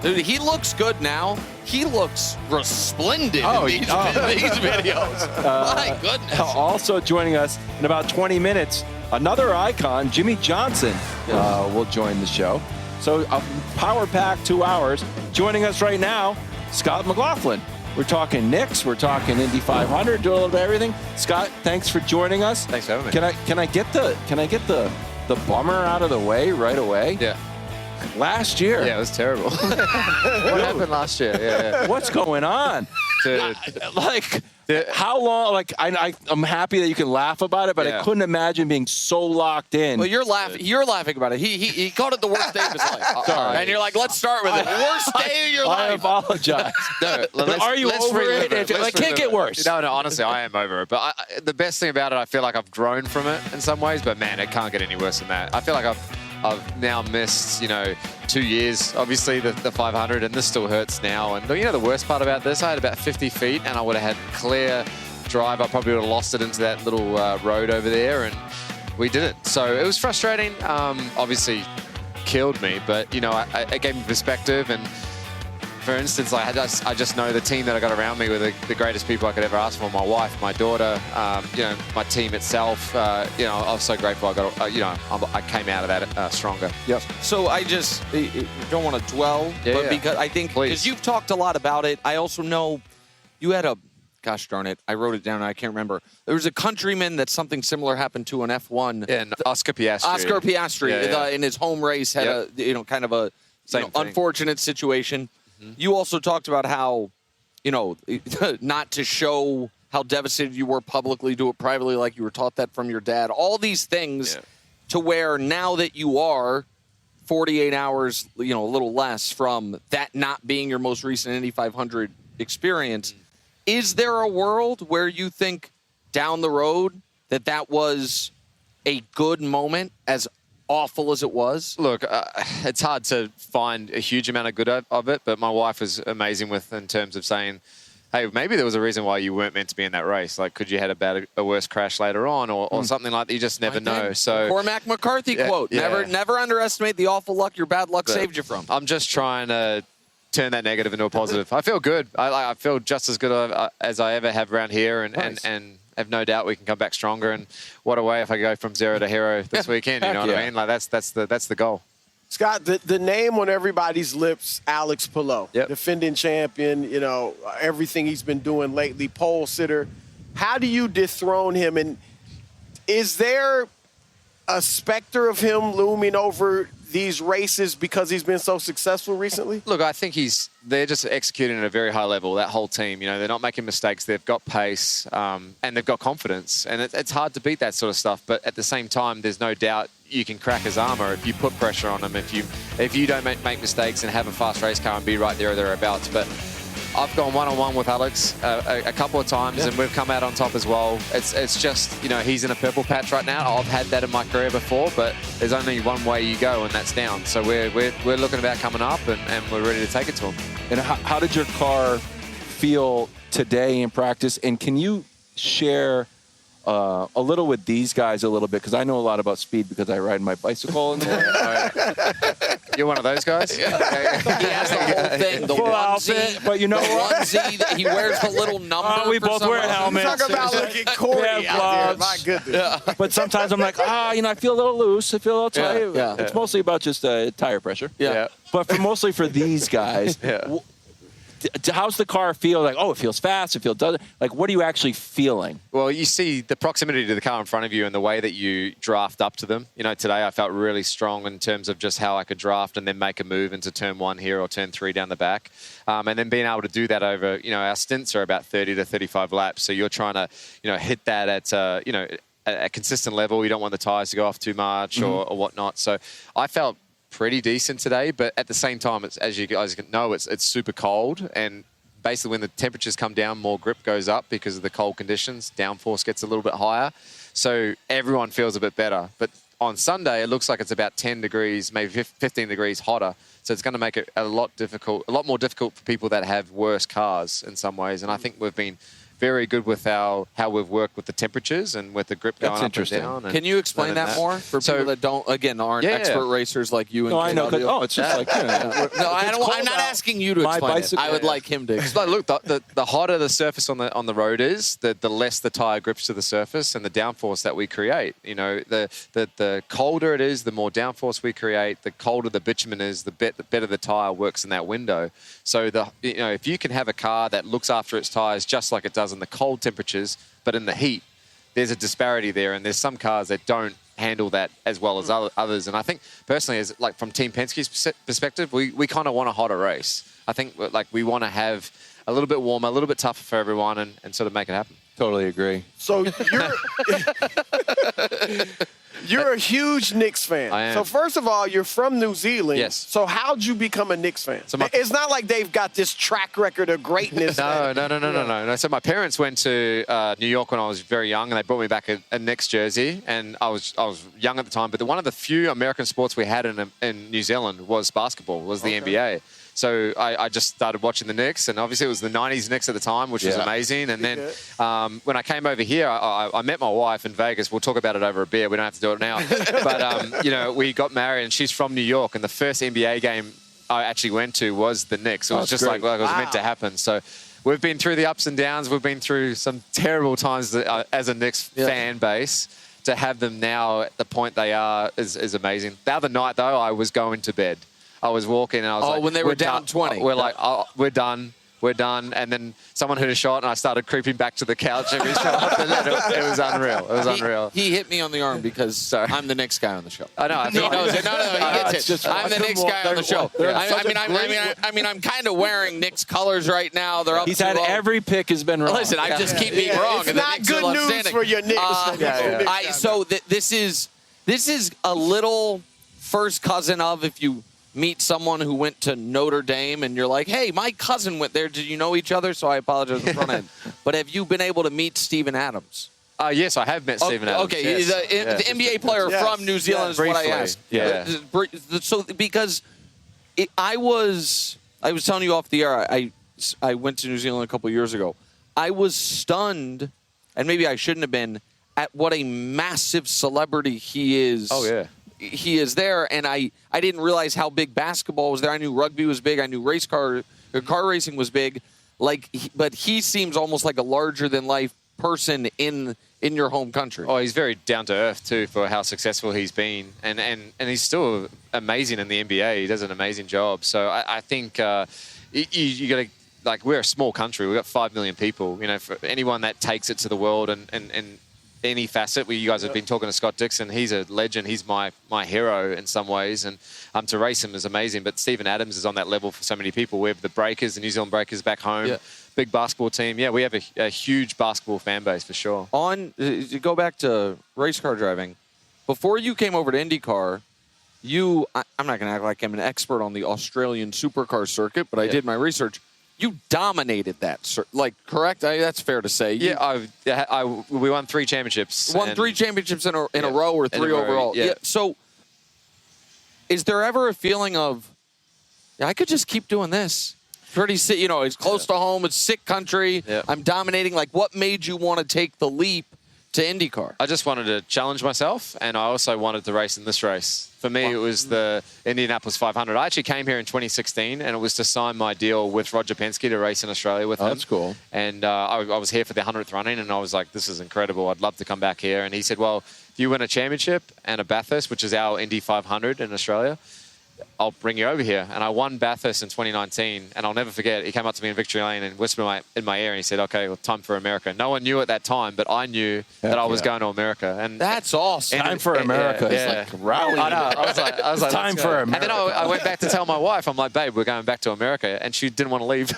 S3: Dude, he looks good now. He looks resplendent in these videos. My goodness.
S1: Also joining us in about 20 minutes, another icon, Jimmie Johnson, will join the show. So a power-packed 2 hours. Joining us right now, Scott McLaughlin. We're talking Knicks. We're talking Indy 500. Do a little bit of everything. Scott, thanks for joining us.
S8: Thanks for having me.
S1: Can I get the bummer out of the way right away?
S8: Yeah.
S1: Last year.
S8: Yeah, it was terrible. What happened last year? Yeah.
S1: What's going on?
S8: Dude,
S1: Like, how long? Like, I'm happy that you can laugh about it, but I
S8: Yeah.
S1: couldn't imagine being so locked in.
S3: Well, you're laughing about it. He called it the worst day of his life.
S1: Sorry.
S3: And you're like, let's start with it. Worst day of your
S1: I
S3: life.
S1: apologize.
S8: no,
S1: Are you over it? It can't get worse.
S8: No, honestly, I am over it. But the best thing about it, I feel like I've grown from it in some ways. But man, it can't get any worse than that. I feel like I've now missed, 2 years, obviously, the 500, and this still hurts now. And the worst part about this, I had about 50 feet, and I would have had clear drive. I probably would have lost it into that little road over there, and we didn't. So it was frustrating. Obviously, killed me, but it gave me perspective. And for instance, I just know the team that I got around me were the greatest people I could ever ask for. My wife, my daughter, my team itself. I was so grateful. I came out of that stronger.
S1: Yep.
S3: So I just don't want to dwell, but because I think because you've talked a lot about it, I also know you had gosh darn it, I wrote it down. I can't remember. There was a countryman that something similar happened to on F1.
S8: Yeah, and Oscar Piastri.
S3: Oscar Piastri in his home race had a kind of a
S8: Same thing.
S3: unfortunate situation. You also talked about how, not to show how devastated you were publicly, do it privately like you were taught that from your dad. All these things to where now that you are 48 hours, a little less from that not being your most recent Indy 500 experience, is there a world where you think down the road that was a good moment, as awful as it was?
S8: Look, it's hard to find a huge amount of good of it, but my wife was amazing in terms of saying, hey, maybe there was a reason why you weren't meant to be in that race. Like, could you had a worse crash later on or something like that? You just never know. So
S3: Cormac McCarthy quote, never underestimate the awful luck your bad luck saved you from.
S8: I'm just trying to turn that negative into a positive. I feel good. I feel just as good as I ever have around here, and have no doubt we can come back stronger. And what a way if I go from zero to hero this weekend. You know what I mean? Like that's the goal.
S2: Scott, the name on everybody's lips, Alex Palou, defending champion, everything he's been doing lately, pole sitter. How do you dethrone him? And is there a specter of him looming over these races because he's been so successful recently?
S8: Look, I think they're just executing at a very high level, that whole team. They're not making mistakes. They've got pace and they've got confidence. And it's hard to beat that sort of stuff. But at the same time, there's no doubt you can crack his armor if you put pressure on him, if you don't make mistakes and have a fast race car and be right there or thereabouts. But I've gone one-on-one with Alex a couple of times, and we've come out on top as well. It's just, he's in a purple patch right now. I've had that in my career before, but there's only one way you go, and that's down. So we're looking about coming up, and we're ready to take it to him.
S1: And how did your car feel today in practice? And can you share a little with these guys a little bit? Because I know a lot about speed because I ride my bicycle in the morning.
S8: You're one of those guys?
S3: He has the whole thing, the
S1: Full
S3: onesie,
S1: outfit, but you know what?
S3: onesie that he wears the little number.
S1: We
S3: for
S1: both
S3: some
S1: wear
S3: reason.
S1: helmets.
S2: Talk about looking Corey out there.
S1: gloves.
S2: My goodness.
S1: But sometimes I'm like, I feel a little loose. I feel a little tight.
S3: Yeah.
S1: It's mostly about just tire pressure.
S3: Yeah.
S1: But mostly for these guys, how's the car feel? Like, it feels fast. It feels like, what are you actually feeling?
S8: Well, you see the proximity to the car in front of you and the way that you draft up to them. Today I felt really strong in terms of just how I could draft and then make a move into turn 1 here or turn 3 down the back. And then being able to do that over, our stints are about 30 to 35 laps. So you're trying to, hit that at, a consistent level. You don't want the tires to go off too much or whatnot. So I felt pretty decent today, but at the same time, as you guys know, it's super cold, and basically when the temperatures come down, more grip goes up because of the cold conditions. Downforce gets a little bit higher, so everyone feels a bit better. But on Sunday, it looks like it's about 10 degrees, maybe 15 degrees hotter, so it's going to make it a lot more difficult for people that have worse cars in some ways. And I think we've been very good with how we've worked with the temperatures and with the grip going up and down.
S3: Can you explain that more for people that aren't expert racers like you? And
S1: I know. It's just like,
S3: no, I'm not asking you to explain it. I would like him to explain.
S8: Look, the hotter the surface on the road is, the less the tire grips to the surface and the downforce that we create. The colder it is, the more downforce we create. The colder the bitumen is, the better the tire works in that window. So if you can have a car that looks after its tires just like it does in the cold temperatures, but in the heat, there's a disparity there, and there's some cars that don't handle that as well as others. And I think personally, as like from Team Penske's perspective, we kind of want a hotter race. I think we want to have a little bit warmer, a little bit tougher for everyone, and sort of make it happen.
S1: Totally agree.
S2: So you're a huge Knicks fan.
S8: I am.
S2: So first of all, you're from New Zealand.
S8: Yes.
S2: So how'd you become a Knicks fan?
S8: So
S2: it's not like they've got this track record of greatness.
S8: No. So my parents went to New York when I was very young, and they brought me back a Knicks jersey, and I was young at the time. But one of the few American sports we had in New Zealand was basketball, was the NBA. So I just started watching the Knicks, and obviously it was the 90s Knicks at the time, which was amazing. And then when I came over here, I met my wife in Vegas. We'll talk about it over a beer. We don't have to do it now. But, we got married, and she's from New York, and the first NBA game I actually went to was the Knicks. It was just like it was meant to happen. So we've been through the ups and downs. We've been through some terrible times as a Knicks fan base. To have them now at the point they are is amazing. The other night, though, I was going to bed. I was walking and I was like...
S3: when they were down 20.
S8: We're like, we're done. We're done. And then someone hit a shot and I started creeping back to the couch every shot. It was unreal. It was unreal.
S3: He hit me on the arm because I'm the Knicks guy on the show.
S8: I know.
S3: He knows it. No, he gets it. I'm the Knicks guy on the show. I'm kind of wearing Knicks colors right now. They're up.
S1: He's had every pick has been wrong.
S3: Listen, I just keep being wrong.
S2: It's not good news for your Knicks.
S3: So this is a little first cousin of, if you meet someone who went to Notre Dame and you're like, hey, my cousin went there. Did you know each other? So I apologize on the front end. But have you been able to meet Steven Adams?
S8: Yes, I have met Steven Adams.
S3: Okay, he's the NBA player from New Zealand is what I asked.
S8: Yeah.
S3: So because I was telling you off the air, I went to New Zealand a couple years ago. I was stunned, and maybe I shouldn't have been, at what a massive celebrity he is.
S8: Oh, yeah.
S3: He is there, and I didn't realize how big basketball was there. I knew rugby was big. I knew car racing was big. But he seems almost like a larger-than-life person in your home country.
S8: Oh, he's very down to earth too for how successful he's been, and he's still amazing in the NBA. He does an amazing job. So I think you got to, we're a small country. We've got 5 million people. For anyone that takes it to the world and any facet. You guys have been talking to Scott Dixon. He's a legend. He's my hero in some ways, and to race him is amazing. But Steven Adams is on that level for so many people. We have the Breakers, the New Zealand Breakers back home. Yeah. Big basketball team. Yeah, we have a huge basketball fan base for sure.
S3: Go back to race car driving. Before you came over to IndyCar, I'm not going to act like I'm an expert on the Australian supercar circuit, but I did my research. you dominated that, like, correct? That's fair to say.
S8: We won 3 championships.
S3: Won 3 championships in a row, or 3 overall.
S8: Yeah.
S3: So, is there ever a feeling of, I could just keep doing this? It's close to home. It's sick country.
S8: Yeah.
S3: I'm dominating. Like, what made you want to take the leap to IndyCar?
S8: I just wanted to challenge myself, and I also wanted to race in this race. For me, it was the Indianapolis 500. I actually came here in 2016, and it was to sign my deal with Roger Penske to race in Australia with him.
S4: That's cool.
S8: And I was here for the 100th running, and I was like, this is incredible. I'd love to come back here. And he said, well, if you win a championship and a Bathurst, which is our Indy 500 in Australia, I'll bring you over here. And I won Bathurst in 2019, and I'll never forget, he came up to me in Victory Lane and whispered in my ear, and he said, okay, well, time for America. No one knew at that time, but I knew that I was going to America. And
S3: that's awesome.
S4: Time for America. It's like rally.
S8: I know. I was like,
S4: time for America.
S8: And then I went back to tell my wife, I'm like, babe, we're going back to America. And she didn't want to leave.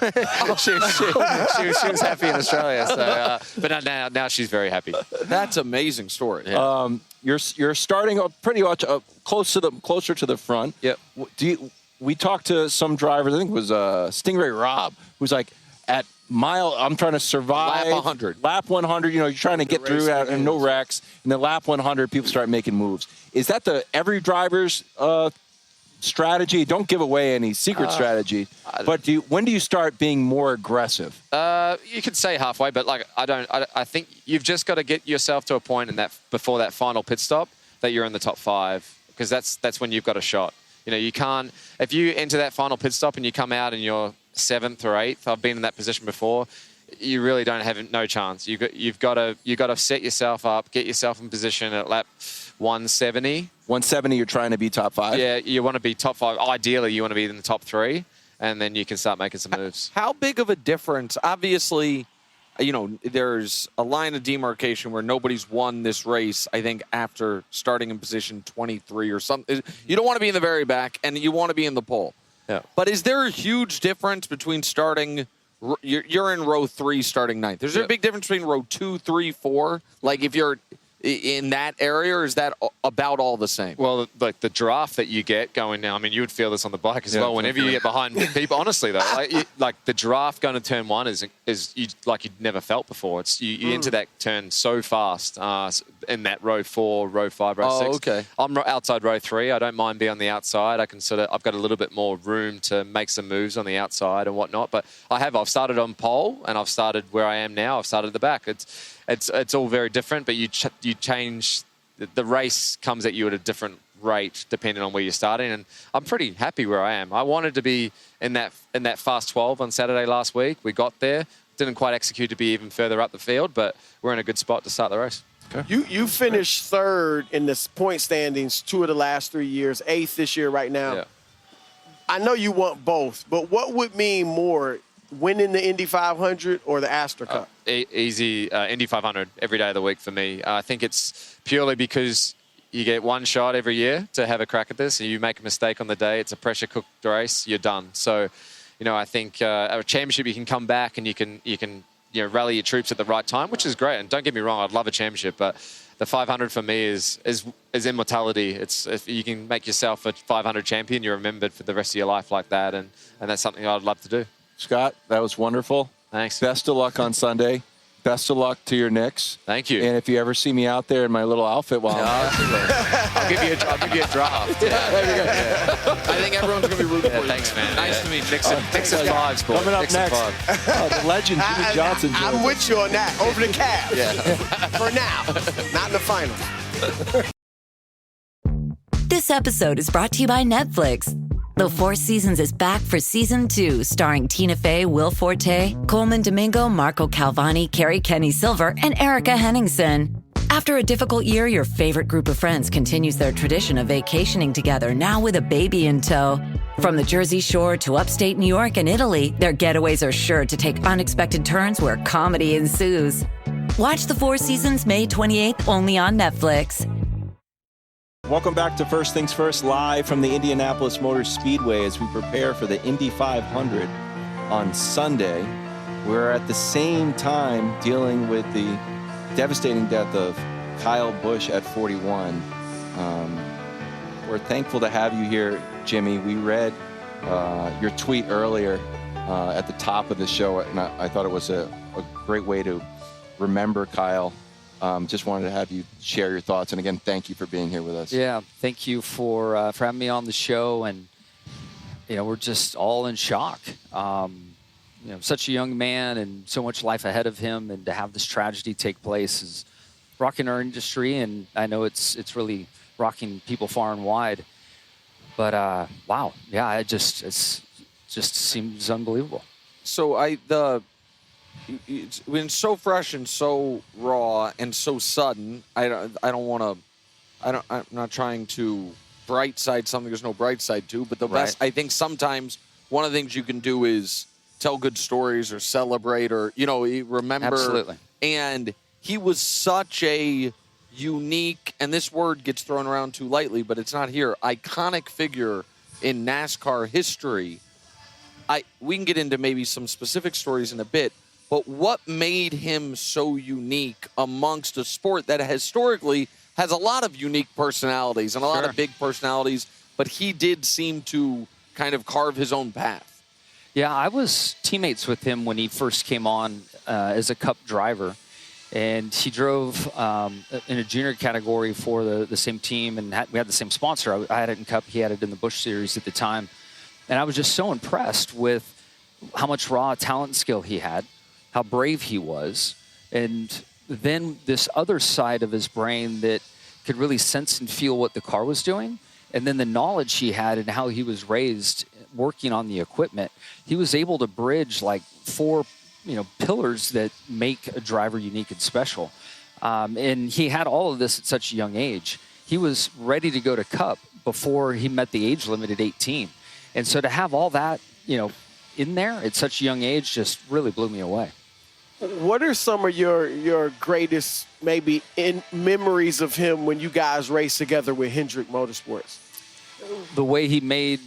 S8: she was happy in Australia. So, but now she's very happy.
S3: That's an amazing story.
S8: Yeah.
S4: You're starting pretty much closer to the front.
S8: Yep.
S4: We talked to some drivers. I think it was Stingray Rob, who's like, at mile, I'm trying to survive.
S3: Lap 100.
S4: Lap 100. You're trying to get through that and no wrecks. And then lap 100, people start making moves. Is that every driver's strategy? Don't give away any secret strategy. But when do you start being more aggressive?
S8: You could say halfway, but I think you've just got to get yourself to a point in that before that final pit stop that you're in the top 5, because that's when you've got a shot. You can't, if you enter that final pit stop and you come out and you're 7th or 8th. I've been in that position before. You really don't have no chance. You've got to set yourself up, get yourself in position at lap 170.
S4: 170, you're trying to be top 5?
S8: Yeah, you want to be top 5. Ideally, you want to be in the top 3, and then you can start making some moves.
S3: How big of a difference? Obviously, there's a line of demarcation where nobody's won this race, I think, after starting in position 23 or something. You don't want to be in the very back, and you want to be in the pole.
S8: Yeah.
S3: But is there a huge difference between starting... You're in row 3 starting 9th. Is there a big difference between row 2, 3, 4? Like, if you're in that area, or is that about all the same?
S8: Well, like the draft that you get going now, I mean, you would feel this on the bike as well. Whenever you get behind people, honestly though, like the draft going to turn 1 is like you'd never felt before. It's you enter that turn so fast in that row 4, row 5, row 6.
S3: Oh, okay.
S8: I'm outside row 3. I don't mind being on the outside. I've got a little bit more room to make some moves on the outside and whatnot. But I've started on pole, and I've started where I am now. I've started at the back. It's all very different, but you change. The race comes at you at a different rate depending on where you're starting, and I'm pretty happy where I am. I wanted to be in that fast 12 on Saturday last week. We got there, didn't quite execute to be even further up the field, but we're in a good spot to start the race.
S2: Okay. You finished 3rd in the point standings 2 of the last 3 years, 8th this year right now.
S8: Yeah.
S2: I know you want both, but what would mean more, winning the Indy 500 or the Astor Cup?
S8: Easy Indy 500 every day of the week for me. I think it's purely because you get one shot every year to have a crack at this. You make a mistake on the day, it's a pressure-cooked race, you're done. So, I think a championship, you can come back and you can rally your troops at the right time, which is great. And don't get me wrong, I'd love a championship, but the 500 for me is immortality. It's if you can make yourself a 500 champion, you're remembered for the rest of your life like that, and that's something I'd love to do.
S4: Scott, that was wonderful.
S8: Thanks.
S4: Best of luck on Sunday. Best of luck to your Knicks.
S8: Thank you.
S4: And if you ever see me out there in my little outfit while
S8: I'll give you a draft. Yeah.
S3: I think everyone's going to be rooting for you.
S8: Thanks, man.
S3: Nice to meet you.
S8: Knicks and 5s, boy.
S4: Coming up
S8: Knicks and
S4: next,
S8: 5.
S4: the legend Jimmie Johnson.
S2: I'm with you on that. Over the Cavs. Yeah. For now. Not in the finals.
S9: This episode is brought to you by Netflix. The Four Seasons is back for season 2, starring Tina Fey, Will Forte, Coleman Domingo, Marco Calvani, Carrie Kenny Silver, and Erica Henningsen. After a difficult year, your favorite group of friends continues their tradition of vacationing together, now with a baby in tow. From the Jersey Shore to upstate New York and Italy, their getaways are sure to take unexpected turns where comedy ensues. Watch The Four Seasons May 28th, only on Netflix.
S1: Welcome back to First Things First, live from the Indianapolis Motor Speedway as we prepare for the Indy 500 on Sunday. We're at the same time dealing with the devastating death of Kyle Busch at 41. We're thankful to have you here, Jimmy. We read your tweet earlier
S4: at the top of the show, and I thought it was a great way to remember Kyle. Just wanted to have you share your thoughts, and again, thank you for being here with us.
S10: Yeah, thank you for having me on the show, and we're just all in shock. Such a young man and so much life ahead of him, and to have this tragedy take place is rocking our industry, and I know it's really rocking people far and wide. But wow, yeah, it just seems unbelievable. So
S3: it's been so fresh and so raw and so sudden. I'm not trying to bright side something there's no bright side to, but the best, I think sometimes one of the things you can do is tell good stories or celebrate or, remember.
S10: Absolutely.
S3: And he was such a unique, and this word gets thrown around too lightly, but it's not here, iconic figure in NASCAR history. We can get into maybe some specific stories in a bit, but what made him so unique amongst a sport that historically has a lot of unique personalities and a lot of big personalities, but he did seem to kind of carve his own path?
S10: Yeah, I was teammates with him when he first came on as a Cup driver, and he drove in a junior category for the same team, and we had the same sponsor. I had it in Cup, he had it in the Busch Series at the time, and I was just so impressed with how much raw talent and skill he had, how brave he was, and then this other side of his brain that could really sense and feel what the car was doing, and then the knowledge he had and how he was raised working on the equipment. He was able to bridge like 4 pillars that make a driver unique and special. And he had all of this at such a young age. He was ready to go to Cup before he met the age limit at 18. And so to have all that, in there at such a young age just really blew me away.
S2: What are some of your greatest maybe memories of him when you guys raced together with Hendrick Motorsports?
S10: The way he made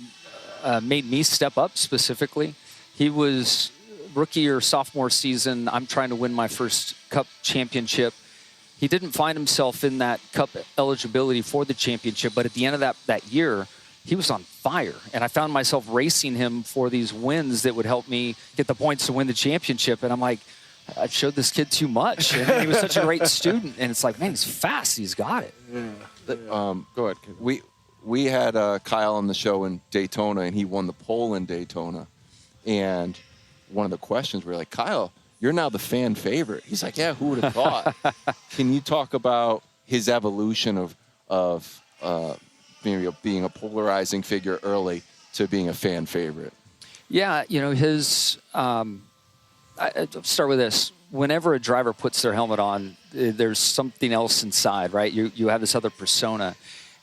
S10: me step up specifically. He was rookie or sophomore season. I'm trying to win my first Cup championship. He didn't find himself in that Cup eligibility for the championship, but at the end of that year, he was on fire. And I found myself racing him for these wins that would help me get the points to win the championship. And I'm like, I showed this kid too much. And he was such a great student. And it's like, man, he's fast. He's got it.
S3: Go ahead.
S4: We had Kyle on the show in Daytona, and he won the pole in Daytona. And one of the questions, we were like, Kyle, you're now the fan favorite. He's like, yeah, who would have thought? Can you talk about his evolution of being a polarizing figure early to being a fan favorite?
S10: Yeah, his I'll start with this. Whenever a driver puts their helmet on, there's something else inside, right? You have this other persona.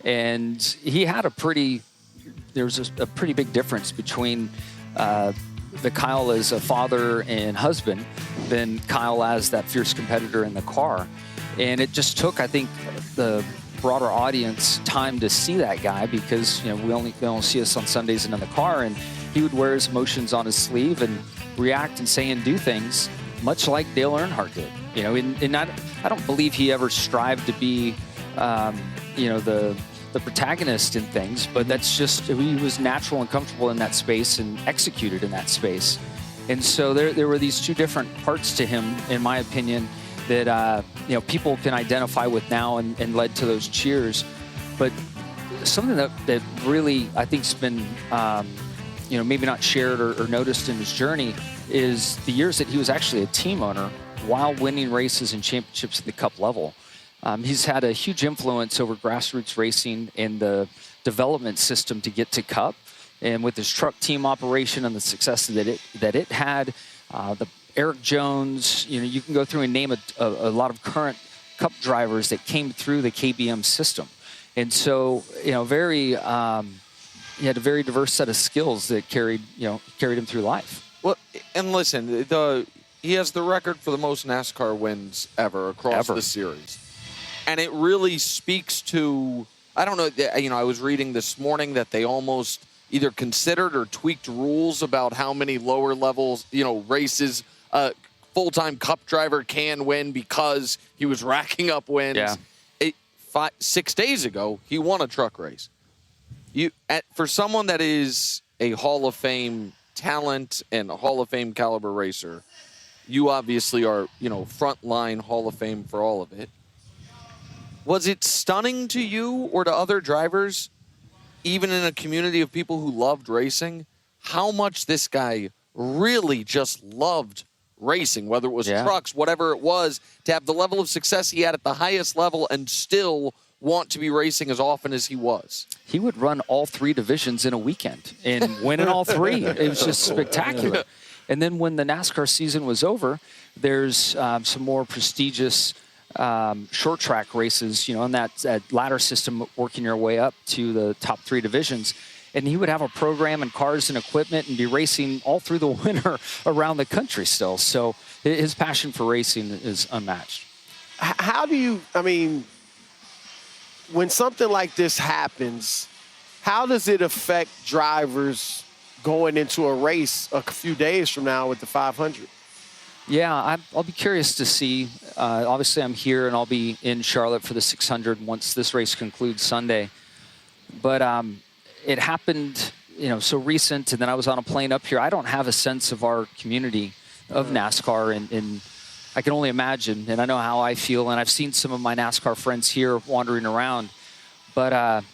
S10: And he had a pretty big difference between the Kyle as a father and husband than Kyle as that fierce competitor in the car. And it just took, I think, the broader audience time to see that guy because, they only see us on Sundays and in the car. And he would wear his emotions on his sleeve and react and say and do things much like Dale Earnhardt did. And I don't believe he ever strived to be, the protagonist in things, but that's just, he was natural and comfortable in that space and executed in that space. And so there were these two different parts to him, in my opinion, that, people can identify with now and led to those cheers. But something that really, I think, has been, maybe not shared or noticed in his journey is the years that he was actually a team owner while winning races and championships at the Cup level. He's had a huge influence over grassroots racing and the development system to get to Cup. And with his truck team operation and the success that it had, the Eric Jones, you can go through and name a lot of current Cup drivers that came through the KBM system. And so, he had a very diverse set of skills that carried him through life.
S3: Well, and listen, he has the record for the most NASCAR wins ever across the series. And it really speaks to, I don't know, I was reading this morning that they almost either considered or tweaked rules about how many lower levels, races a full-time Cup driver can win because he was racking up wins. Yeah. 6 days ago, he won a truck race. For someone that is a Hall of Fame talent and a Hall of Fame caliber racer. You obviously are, frontline Hall of Fame for all of it. Was it stunning to you or to other drivers, even in a community of people who loved racing, how much this guy really just loved racing, whether it was trucks, whatever it was, to have the level of success he had at the highest level and still want to be racing as often as he was?
S10: He would run all 3 divisions in a weekend and win in all 3. It was just spectacular. And then when the NASCAR season was over, there's some more prestigious short track races, in that ladder system, working your way up to the top 3 divisions. And he would have a program and cars and equipment and be racing all through the winter around the country still. So his passion for racing is unmatched.
S2: How do you, when something like this happens, how does it affect drivers going into a race a few days from now with the 500?
S10: Yeah, I'll be curious to see. Obviously, I'm here, and I'll be in Charlotte for the 600 once this race concludes Sunday. But it happened, so recent, and then I was on a plane up here. I don't have a sense of our community of NASCAR, and I can only imagine, and I know how I feel, and I've seen some of my NASCAR friends here wandering around. But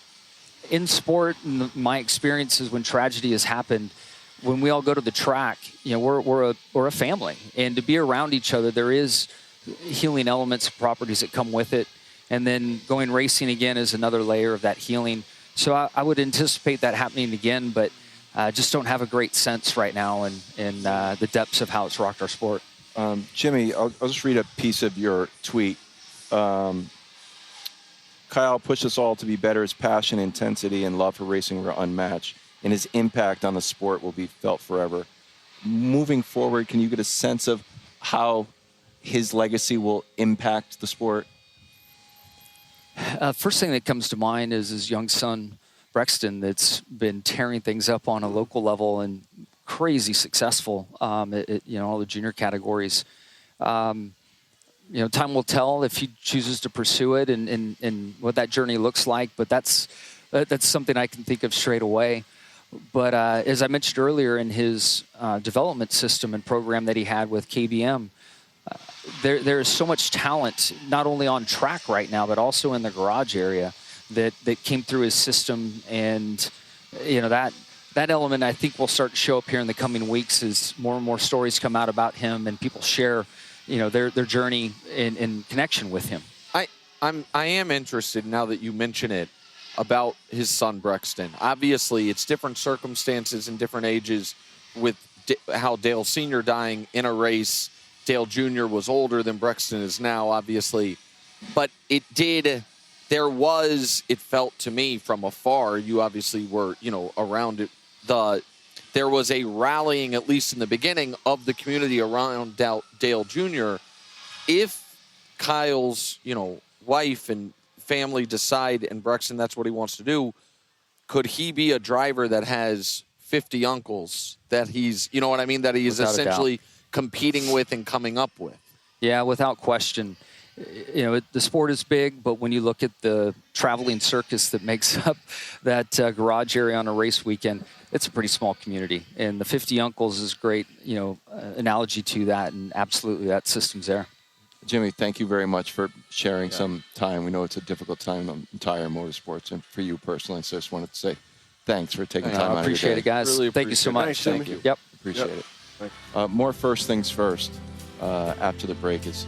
S10: in sport, and my experiences when tragedy has happened, when we all go to the track, we're a family, and to be around each other, there is healing elements, properties that come with it, and then going racing again is another layer of that healing. So I would anticipate that happening again, but just don't have a great sense right now in the depths of how it's rocked our sport.
S1: Jimmie, I'll just read a piece of your tweet. Kyle pushed us all to be better. His passion, intensity, and love for racing were unmatched, and his impact on the sport will be felt forever. Moving forward, can you get a sense of how his legacy will impact the sport?
S10: First thing that comes to mind is his young son, Brexton, that's been tearing things up on a local level and crazy successful at all the junior categories. Time will tell if he chooses to pursue it and what that journey looks like, but that's something I can think of straight away. But as I mentioned earlier, in his development system and program that he had with KBM, there is so much talent, not only on track right now, but also in the garage area that came through his system. And, that element, I think, will start to show up here in the coming weeks as more and more stories come out about him and people share, their journey in connection with him.
S3: I am interested, now that you mention it, about his son Brexton. Obviously, it's different circumstances and different ages with how Dale Sr. dying in a race. Dale Jr. was older than Brexton is now, obviously. But it felt to me from afar, you obviously were, around it, there was a rallying, at least in the beginning, of the community around Dale Jr. If Kyle's, wife and family decide, and Brexton, that's what he wants to do, could he be a driver that has 50 uncles that he's, that he is
S10: Without
S3: essentially competing with and coming up with?
S10: Yeah, without question. The sport is big, but when you look at the traveling circus that makes up that garage area on a race weekend, it's a pretty small community. And the 50 uncles is a great, analogy to that, and absolutely that system's there.
S1: Jimmie, thank you very much for sharing some time. We know it's a difficult time in the entire motorsports and for you personally, so I just wanted to say thanks for taking time out of your day.
S10: Appreciate it, guys.
S3: Really
S10: Thank you so much.
S2: Thanks,
S1: Thank you.
S10: Yep.
S1: Appreciate it. More first things first after the break is...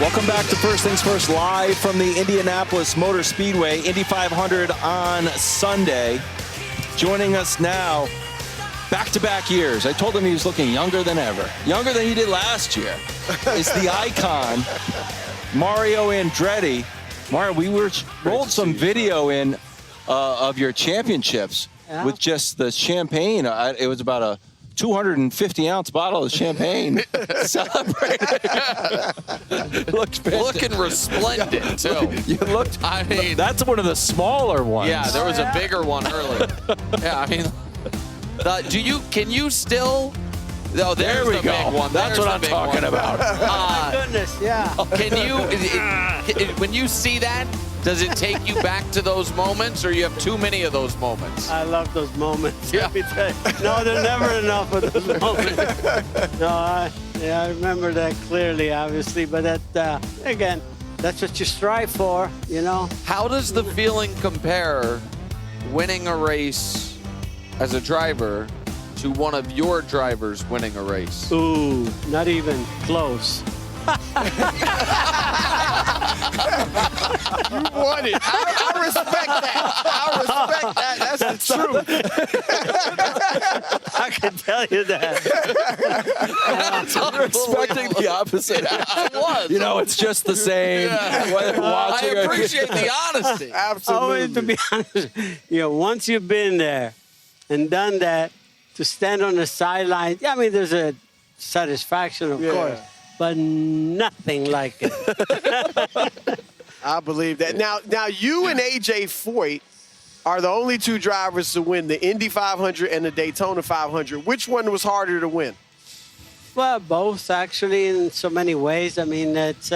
S1: Welcome back to First Things First, live from the Indianapolis Motor Speedway, Indy 500 on Sunday. Joining us now, back-to-back years. I told him he was looking younger than ever, younger than he did last year. Is the icon, Mario Andretti. Mario, we rolled some video in of your championships with just the champagne. It was about a 250-ounce bottle of champagne celebrating.
S3: Looking resplendent, too.
S1: You looked, that's one of the smaller ones.
S3: Yeah, there was a bigger one earlier. Yeah, can you still Oh,
S7: There we
S3: the
S7: go.
S3: big one.
S7: That's
S3: There's
S7: what I'm
S3: the big
S7: talking
S3: one.
S7: about.
S11: Goodness, yeah.
S3: Can you, when you see that, does it take you back to those moments, or you have too many of those moments?
S11: I love those moments.
S3: Yeah.
S11: Let me tell you. No, there's never enough of those moments. No, I remember that clearly, obviously. But that, again, that's what you strive for, you know.
S3: How does the feeling compare winning a race as a driver to one of your drivers winning a race?
S11: Ooh, not even close.
S2: You won it. I respect that. I respect that. That's the truth.
S11: I can tell you that.
S1: Respecting the opposite.
S3: It was.
S1: You know, it's just the same.
S3: I appreciate the honesty.
S11: Always, to be honest, you know, once you've been there and done that, to stand on the sideline, I mean, there's a satisfaction, of course, but nothing like it.
S2: I believe that. Now you and AJ Foyt are the only two drivers to win the Indy 500 and the Daytona 500. Which one was harder to win?
S11: Well, both, actually, in so many ways. I mean, it's,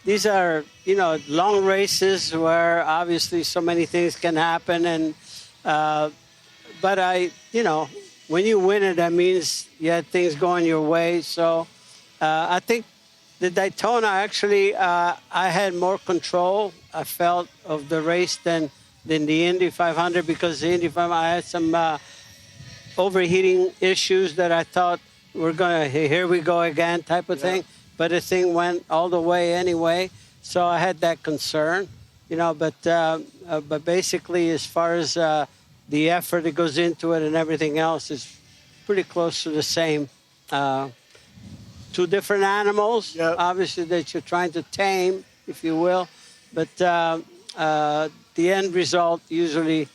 S11: these are, you know, long races where obviously so many things can happen. And but you know, when you win it, that means you had things going your way. So I think the Daytona, actually, I had more control, I felt, of the race than the Indy 500, because the Indy 500, I had some overheating issues that I thought we're going to, here we go again type of thing. But the thing went all the way anyway. So I had that concern, you know, but basically, as far as the effort that goes into it and everything else is pretty close to the same. Two different animals, obviously, that you're trying to tame, if you will. But the end result usually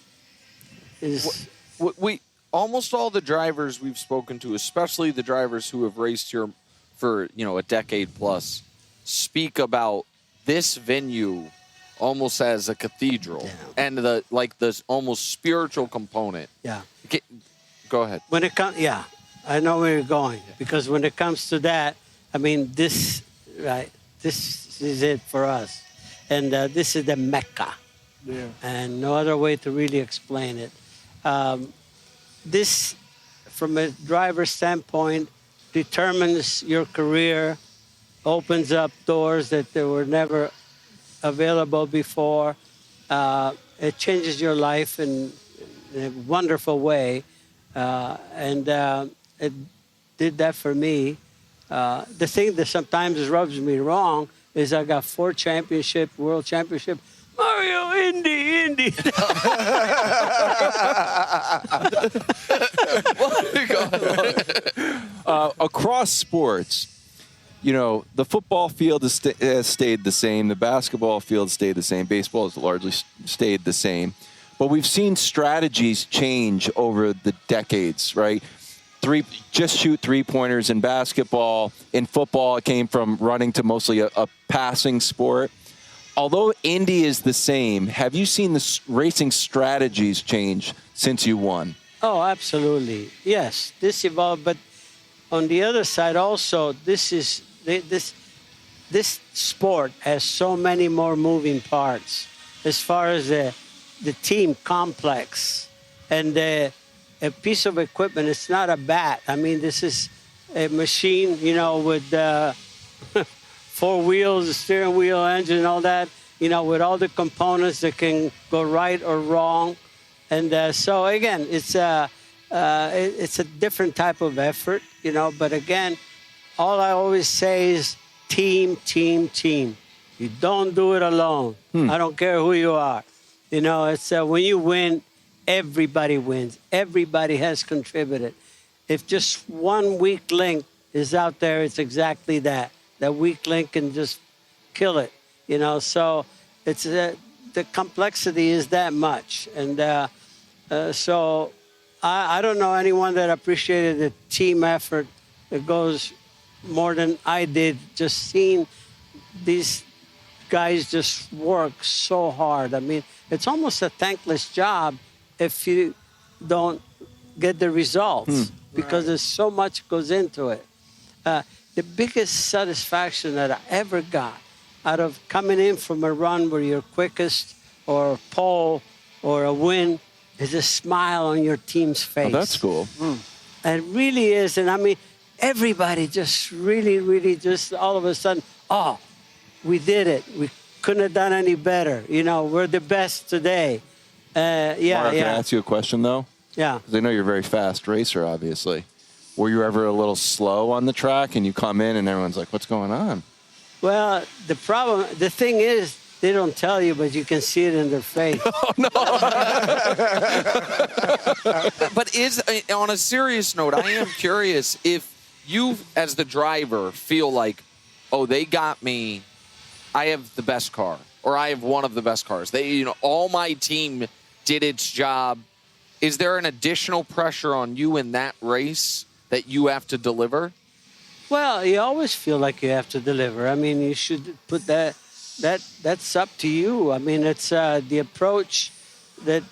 S11: is...
S3: We almost all the drivers we've spoken to, especially the drivers who have raced here for, you know, a decade plus, speak about this venue almost as a cathedral, and the almost spiritual component.
S11: Yeah.
S3: Go ahead.
S11: When it comes, I know where you're going, because when it comes to that, I mean, this is it for us, and this is the Mecca, and no other way to really explain it. This, from a driver's standpoint, determines your career, opens up doors that they were never available before. It changes your life in a wonderful way, and it did that for me. The thing that sometimes rubs me wrong is I got 4 championship, world championship. Mario, Indy.
S1: Across sports, you know, the football field has stayed the same. The basketball field stayed the same. Baseball has largely stayed the same. But we've seen strategies change over the decades, right? Just shoot three-pointers in basketball. In football, it came from running to mostly a passing sport. Although Indy is the same, have you seen the racing strategies change since you won?
S11: Oh, absolutely. Yes, this evolved. But on the other side also, this sport has so many more moving parts as far as the team complex. And a piece of equipment, it's not a bat. I mean, this is a machine, you know, with 4 wheels, a steering wheel, engine, all that, you know, with all the components that can go right or wrong. And so, again, it's a different type of effort, you know. But, again, all I always say is team, team, team. You don't do it alone. I don't care who you are. You know, it's when you win, everybody wins. Everybody has contributed. If just one weak link is out there, it's exactly that. That weak link can just kill it, you know. So it's the complexity is that much. And so I don't know anyone that appreciated the team effort that goes more than I did, just seeing these guys just work so hard. I mean, it's almost a thankless job if you don't get the results. because there's so much goes into it. The biggest satisfaction that I ever got out of coming in from a run where you're quickest or a pole or a win is a smile on your team's face.
S1: Oh, that's cool.
S11: It really is. And I mean, everybody just really just all of a sudden, oh, we did it. We couldn't have done any better. You know, we're the best today.
S1: Mario, can I ask you a question, though?
S11: Yeah.
S1: Because I know you're a very fast racer, obviously. Were you ever a little slow on the track and you come in and everyone's like, what's going on?
S11: Well, the thing is, they don't tell you, but you can see it in their face.
S1: Oh, no.
S3: But on a serious note, I am curious if you, as the driver, feel like, oh, they got me. I have the best car, or I have one of the best cars. All my team did its job. Is there an additional pressure on you in that race that you have to deliver?
S11: Well, you always feel like you have to deliver. I mean, you should put that's up to you. I mean, it's the approach that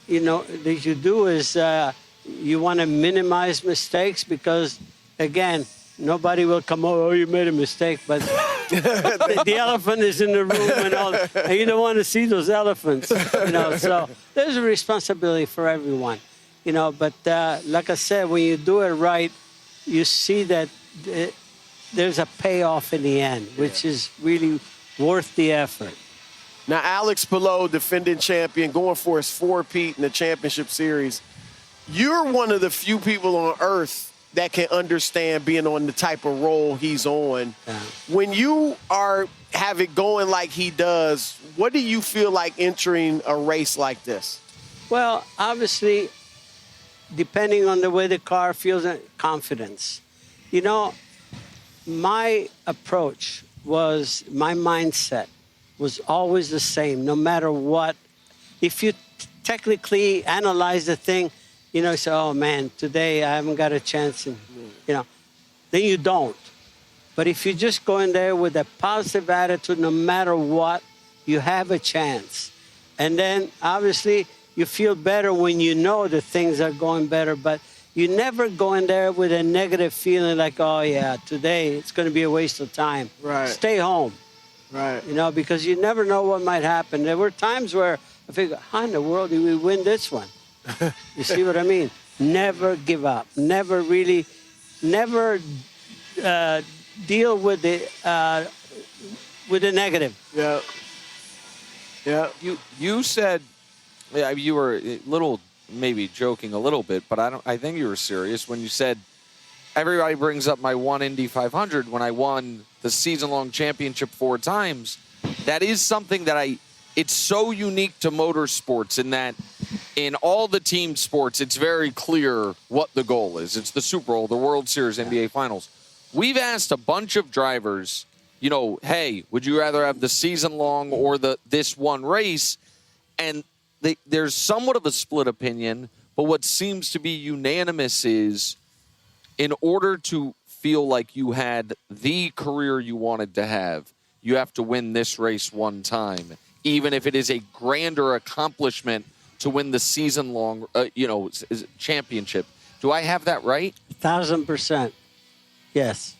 S11: you do is you want to minimize mistakes because, again, nobody will come over, oh, you made a mistake, but the elephant is in the room and you don't want to see those elephants, so there's a responsibility for everyone, but like I said, when you do it right, you see that there's a payoff in the end, which is really worth the effort.
S2: Now, Alex Palou, defending champion, going for his 4-peat in the championship series. You're one of the few people on earth that can understand being on the type of role he's on.
S11: Yeah.
S2: When you have it going like he does, what do you feel like entering a race like this?
S11: Well, obviously, depending on the way the car feels, confidence. My approach my mindset was always the same, no matter what. If you technically analyze the thing, say, oh, man, today I haven't got a chance, and, then you don't. But if you just go in there with a positive attitude, no matter what, you have a chance. And then, obviously, you feel better when you know that things are going better, but you never go in there with a negative feeling like, oh, yeah, today it's going to be a waste of time.
S2: Right.
S11: Stay home.
S2: Right.
S11: Because you never know what might happen. There were times where I figured, how in the world did we win this one? You see what I mean? Never give up. Never deal with the negative.
S2: Yeah. Yeah.
S3: You said you were a little maybe joking a little bit, but I think you were serious when you said everybody brings up my one Indy 500 when I won the season-long championship 4 times. That is something that it's so unique to motorsports in that in all the team sports, it's very clear what the goal is. It's the Super Bowl, the World Series, NBA Finals. We've asked a bunch of drivers, hey, would you rather have the season-long or this one race? And there's somewhat of a split opinion, but what seems to be unanimous is in order to feel like you had the career you wanted to have, you have to win this race one time, even if it is a grander accomplishment to win the season-long, championship. Do I have that right?
S11: 1,000%. Yes.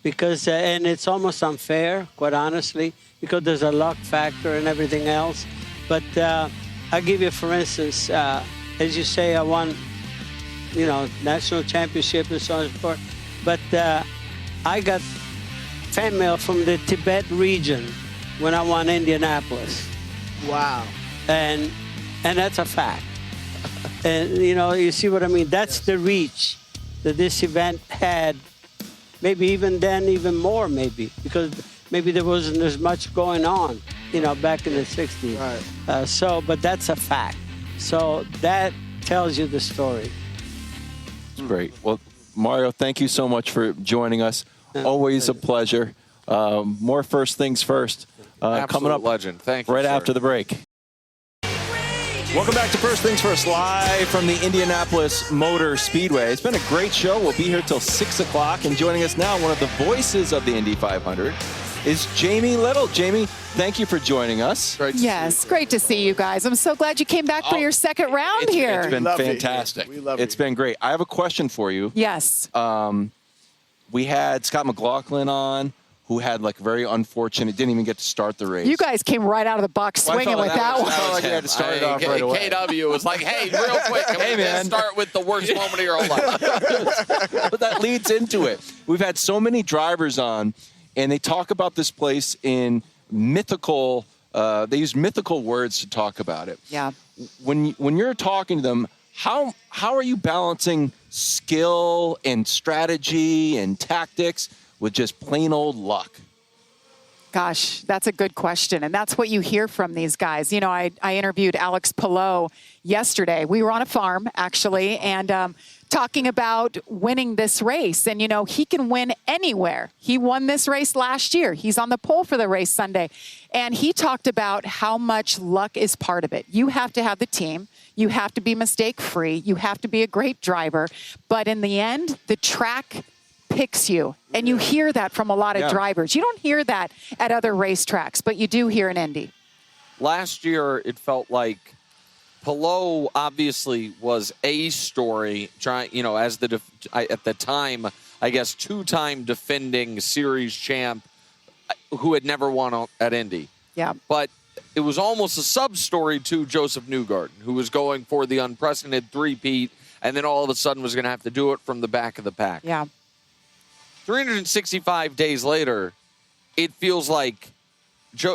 S11: Because, and it's almost unfair, quite honestly, because there's a luck factor and everything else. But I'll give you, for instance, as you say, I won, national championship and so on and so forth. But I got fan mail from the Tibet region when I won Indianapolis.
S2: Wow.
S11: And that's a fact. And, you see what I mean? That's the reach that this event had. Maybe even then, even more, maybe, because maybe there wasn't as much going on, back in the 60s.
S2: Right.
S11: But that's a fact. So that tells you the story.
S1: Great. Well, Mario, thank you so much for joining us. Always a pleasure. More first things first. Coming up,
S3: legend. Thank you,
S1: right
S3: sir.
S1: after the break. Welcome back to First Things First, live from the Indianapolis Motor Speedway. It's been a great show. We'll be here till 6 o'clock. And joining us now, one of the voices of the Indy 500, is Jamie Little. Jamie, thank you for joining us.
S12: Yes, great to see you guys. I'm so glad you came back for your second round here.
S1: It's been fantastic.
S2: We love
S1: it's been great. I have a question for you.
S12: Yes.
S1: We had Scott McLaughlin on, who had like very unfortunate, didn't even get to start the race.
S12: You guys came right out of the box swinging with that one.
S1: I felt like you had to start it off right away.
S3: KW was like, hey, real quick, can we just start with the worst moment of your whole life?
S1: But that leads into it. We've had so many drivers on, and they talk about this place in mythical, they use mythical words to talk about it.
S12: Yeah.
S1: When you're talking to them, how are you balancing skill and strategy and tactics with just plain old luck?
S12: Gosh, that's a good question. And that's what you hear from these guys. You know, I interviewed Alex Palou yesterday. We were on a farm, actually, and talking about winning this race. And, you know, he can win anywhere. He won this race last year. He's on the pole for the race Sunday. And he talked about how much luck is part of it. You have to have the team. You have to be mistake-free. You have to be a great driver. But in the end, the track picks you. And you hear that from a lot of drivers. You don't hear that at other racetracks, but you do here in Indy.
S3: Last year, it felt like Palou obviously was a story, trying, you know, as at the time, I guess, two-time defending series champ who had never won at Indy.
S12: Yeah.
S3: But it was almost a sub-story to Joseph Newgarden, who was going for the unprecedented three-peat, and then all of a sudden was going to have to do it from the back of the pack.
S12: Yeah.
S3: 365 days later, it feels like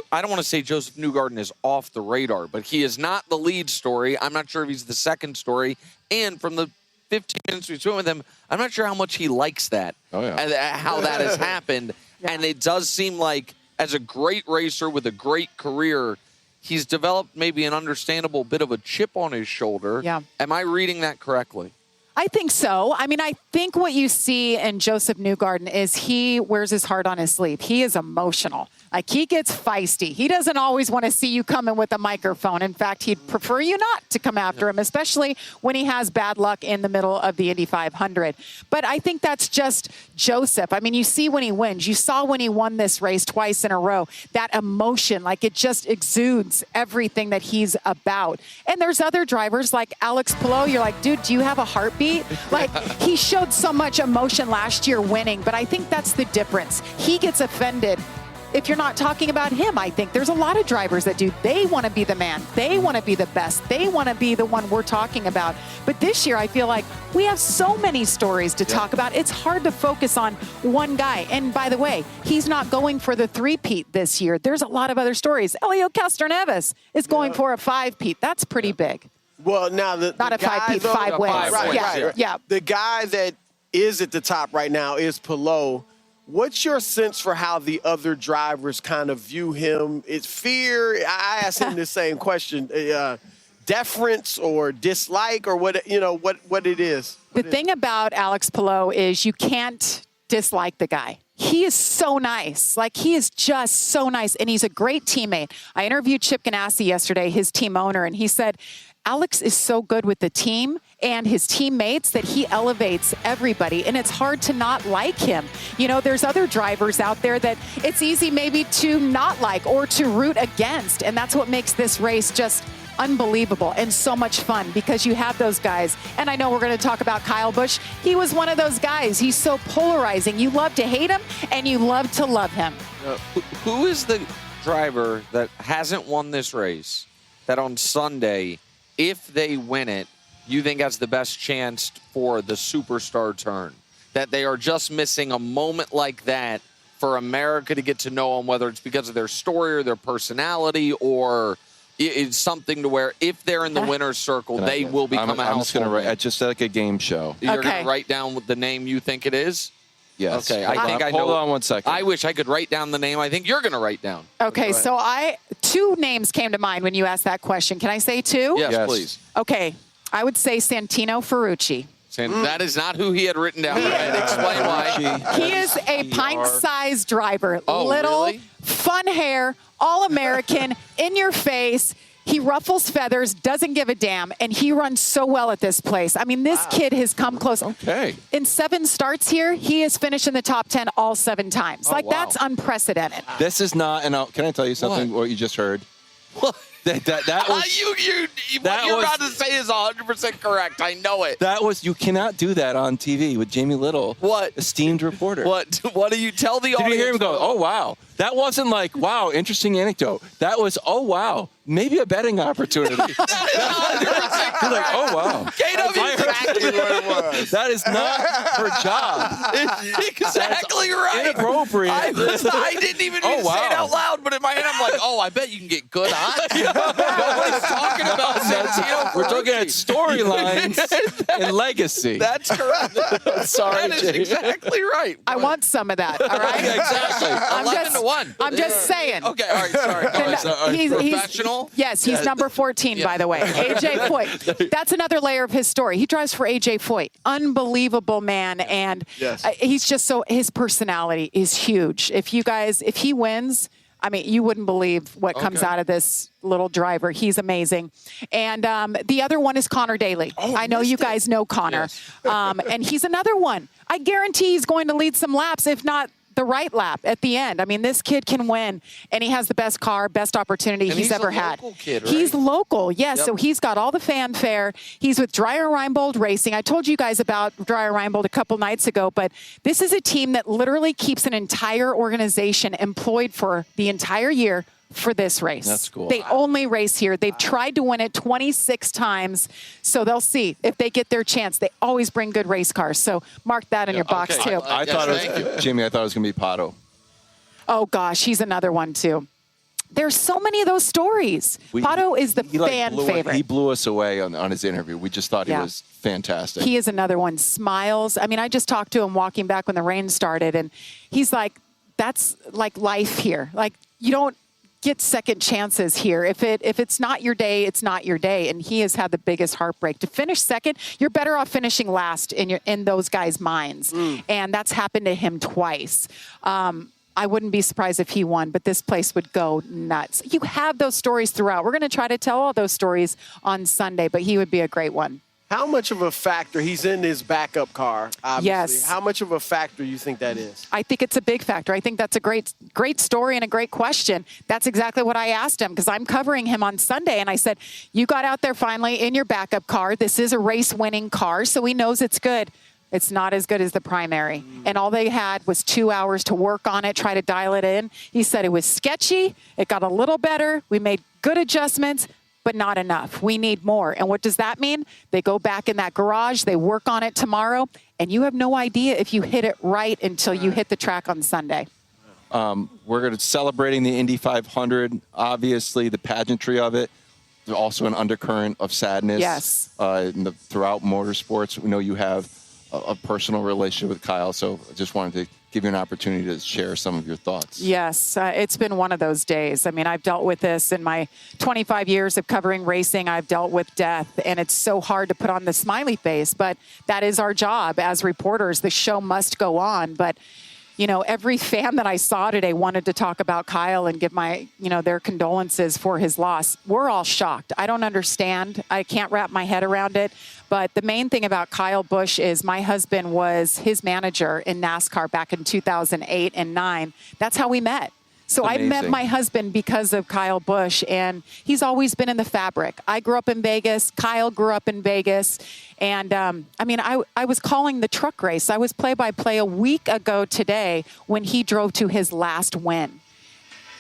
S3: I don't want to say Joseph Newgarden is off the radar, but he is not the lead story. I'm not sure if he's the second story. And from the 15 minutes we spent with him, I'm not sure how much he likes that, and how that has happened. Yeah. And it does seem like, as a great racer with a great career, he's developed maybe an understandable bit of a chip on his shoulder.
S12: Yeah.
S3: Am I reading that correctly?
S12: I think so. I mean, I think what you see in Joseph Newgarden is he wears his heart on his sleeve. He is emotional. Like, he gets feisty. He doesn't always want to see you coming with a microphone. In fact, he'd prefer you not to come after him, especially when he has bad luck in the middle of the Indy 500. But I think that's just Joseph. I mean, you see when he wins. You saw when he won this race twice in a row, that emotion, like, it just exudes everything that he's about. And there's other drivers like Alex Palou. You're like, dude, do you have a heartbeat? Like, he showed so much emotion last year winning, but I think that's the difference. He gets offended if you're not talking about him. I think there's a lot of drivers that do. They want to be the man. They want to be the best. They want to be the one we're talking about. But this year, I feel like we have so many stories to talk about. It's hard to focus on one guy. And by the way, he's not going for the three-peat this year. There's a lot of other stories. Elio Castroneves is going for a five-peat. That's pretty big.
S2: Well, now
S12: not a five-peat, 5 wins.
S2: Yeah. The guy that is at the top right now is Palou. What's your sense for how the other drivers kind of view him? Is fear? I asked him the same question. Deference or dislike, or what? You know what it is.
S12: The thing about Alex Palou is you can't dislike the guy. He is so nice. Like, he is just so nice, and he's a great teammate. I interviewed Chip Ganassi yesterday, his team owner, and he said Alex is so good with the team and his teammates that he elevates everybody, and it's hard to not like him. You know, there's other drivers out there that it's easy maybe to not like or to root against, and that's what makes this race just unbelievable and so much fun, because you have those guys. And I know we're going to talk about Kyle Busch. He was one of those guys. He's so polarizing. You love to hate him and you love to love him.
S3: Who is the driver that hasn't won this race that on Sunday, if they win it, you think has the best chance for the superstar turn? That they are just missing a moment like that for America to get to know them, whether it's because of their story or their personality, or it's something to where if they're in the winner's circle, they will become a household.
S1: I'm just going to write, just like a game show.
S3: You're going to write down the name you think it is?
S1: Yes.
S3: Okay. I think I know.
S1: Hold on one second.
S3: I wish I could write down the name I think you're going to write down.
S12: Okay, so two names came to mind when you asked that question. Can I say two?
S3: Yes, please.
S12: Okay, I would say Santino Ferrucci.
S3: That is not who he had written down. Explain why.
S12: He is a pint-sized driver.
S3: Oh,
S12: little,
S3: really?
S12: fun hair, all-American, in your face. He ruffles feathers, doesn't give a damn, and he runs so well at this place. I mean, this kid has come close.
S1: Okay.
S12: In 7 starts here, he has finished in the top 10 all 7 times.
S1: Oh, wow.
S12: That's unprecedented.
S1: This is not, and can I tell you something, what you just heard?
S3: What?
S1: That was,
S3: what you're about to say is 100% correct. I know it.
S1: that was, you cannot do that on TV with Jamie Little.
S3: What?
S1: Esteemed reporter.
S3: What do you tell the
S1: Did
S3: audience?
S1: you hear him go, oh, wow. That wasn't like, wow, interesting anecdote. That was, oh, wow, maybe a betting opportunity.
S3: That is 100%
S1: You're like, oh, wow.
S3: KW,
S2: Exactly what it was.
S1: That is not her job.
S3: exactly right.
S1: Inappropriate.
S3: I didn't even mean to say it out loud, but in my head, I'm like, oh, I bet you can get good odds. Nobody's talking about Santino.
S1: We're looking at storylines and legacy.
S3: That's correct.
S1: Sorry,
S3: That is
S1: Jay.
S3: exactly right.
S12: I want some of that, all right?
S1: Yeah, exactly.
S3: 11 to 1.
S12: I'm just saying.
S3: Okay, all right, sorry.
S12: He's
S3: Professional?
S12: Yes, he's number 14, by the way. AJ Foyt. That's another layer of his story. He drives for AJ Foyt. Unbelievable man. And he's just so, his personality is huge. If he wins, I mean, you wouldn't believe what comes out of this little driver. He's amazing. And the other one is Connor Daly. I know you guys know Connor.
S1: Yes.
S12: And he's another one. I guarantee he's going to lead some laps, if not the right lap at the end. I mean, this kid can win, and he has the best car, best opportunity he's ever had.
S3: Kid, right?
S12: He's local, yes. Yep. So he's got all the fanfare. He's with Dreyer Reinbold Racing. I told you guys about Dreyer Reinbold a couple nights ago, but this is a team that literally keeps an entire organization employed for the entire year for this race.
S1: That's cool.
S12: They only race here. They've tried to win it 26 times, so they'll see if they get their chance. They always bring good race cars, so mark that in your box, too.
S1: I thought it was, Jimmy, I thought it was going to be Pato.
S12: Oh, gosh, he's another one, too. There's so many of those stories. Pato is the fan favorite.
S1: He blew us away on his interview. We just thought he was fantastic.
S12: He is another one. Smiles. I mean, I just talked to him walking back when the rain started, and he's like, that's like life here. Like, you don't get second chances here. If it's not your day, it's not your day. And he has had the biggest heartbreak. To finish second, you're better off finishing last in those guys' minds. And that's happened to him twice. I wouldn't be surprised if he won, but this place would go nuts. You have those stories throughout. We're going to try to tell all those stories on Sunday, but he would be a great one.
S2: How much of a factor, he's in his backup car, obviously.
S12: Yes.
S2: How much of a factor you think that is?
S12: I think it's a big factor. I think that's a great story and a great question. That's exactly what I asked him, because I'm covering him on Sunday, and I said, you got out there finally in your backup car. This is a race-winning car, so he knows it's good. It's not as good as the primary. And all they had was 2 hours to work on it, try to dial it in. He said it was sketchy. It got a little better. We made good adjustments, but not enough. We need more. And what does that mean? They go back in that garage, they work on it tomorrow, and you have no idea if you hit it right until you hit the track on Sunday.
S1: We're going to celebrating the Indy 500, obviously the pageantry of it. There's also an undercurrent of sadness.
S12: Yes.
S1: Throughout motorsports. We know you have a personal relationship with Kyle, so I just wanted to give you an opportunity to share some of your thoughts.
S12: Yes, it's been one of those days. I mean, I've dealt with this in my 25 years of covering racing. I've dealt with death, and it's so hard to put on the smiley face, but that is our job as reporters. The show must go on, but you know, every fan that I saw today wanted to talk about Kyle and give their condolences for his loss. We're all shocked. I don't understand. I can't wrap my head around it. But the main thing about Kyle Busch is my husband was his manager in NASCAR back in 2008 and 9. That's how we met. So I met my husband because of Kyle Busch, and he's always been in the fabric. I grew up in Vegas. Kyle grew up in Vegas. And, I was calling the truck race. I was play-by-play a week ago today when he drove to his last win.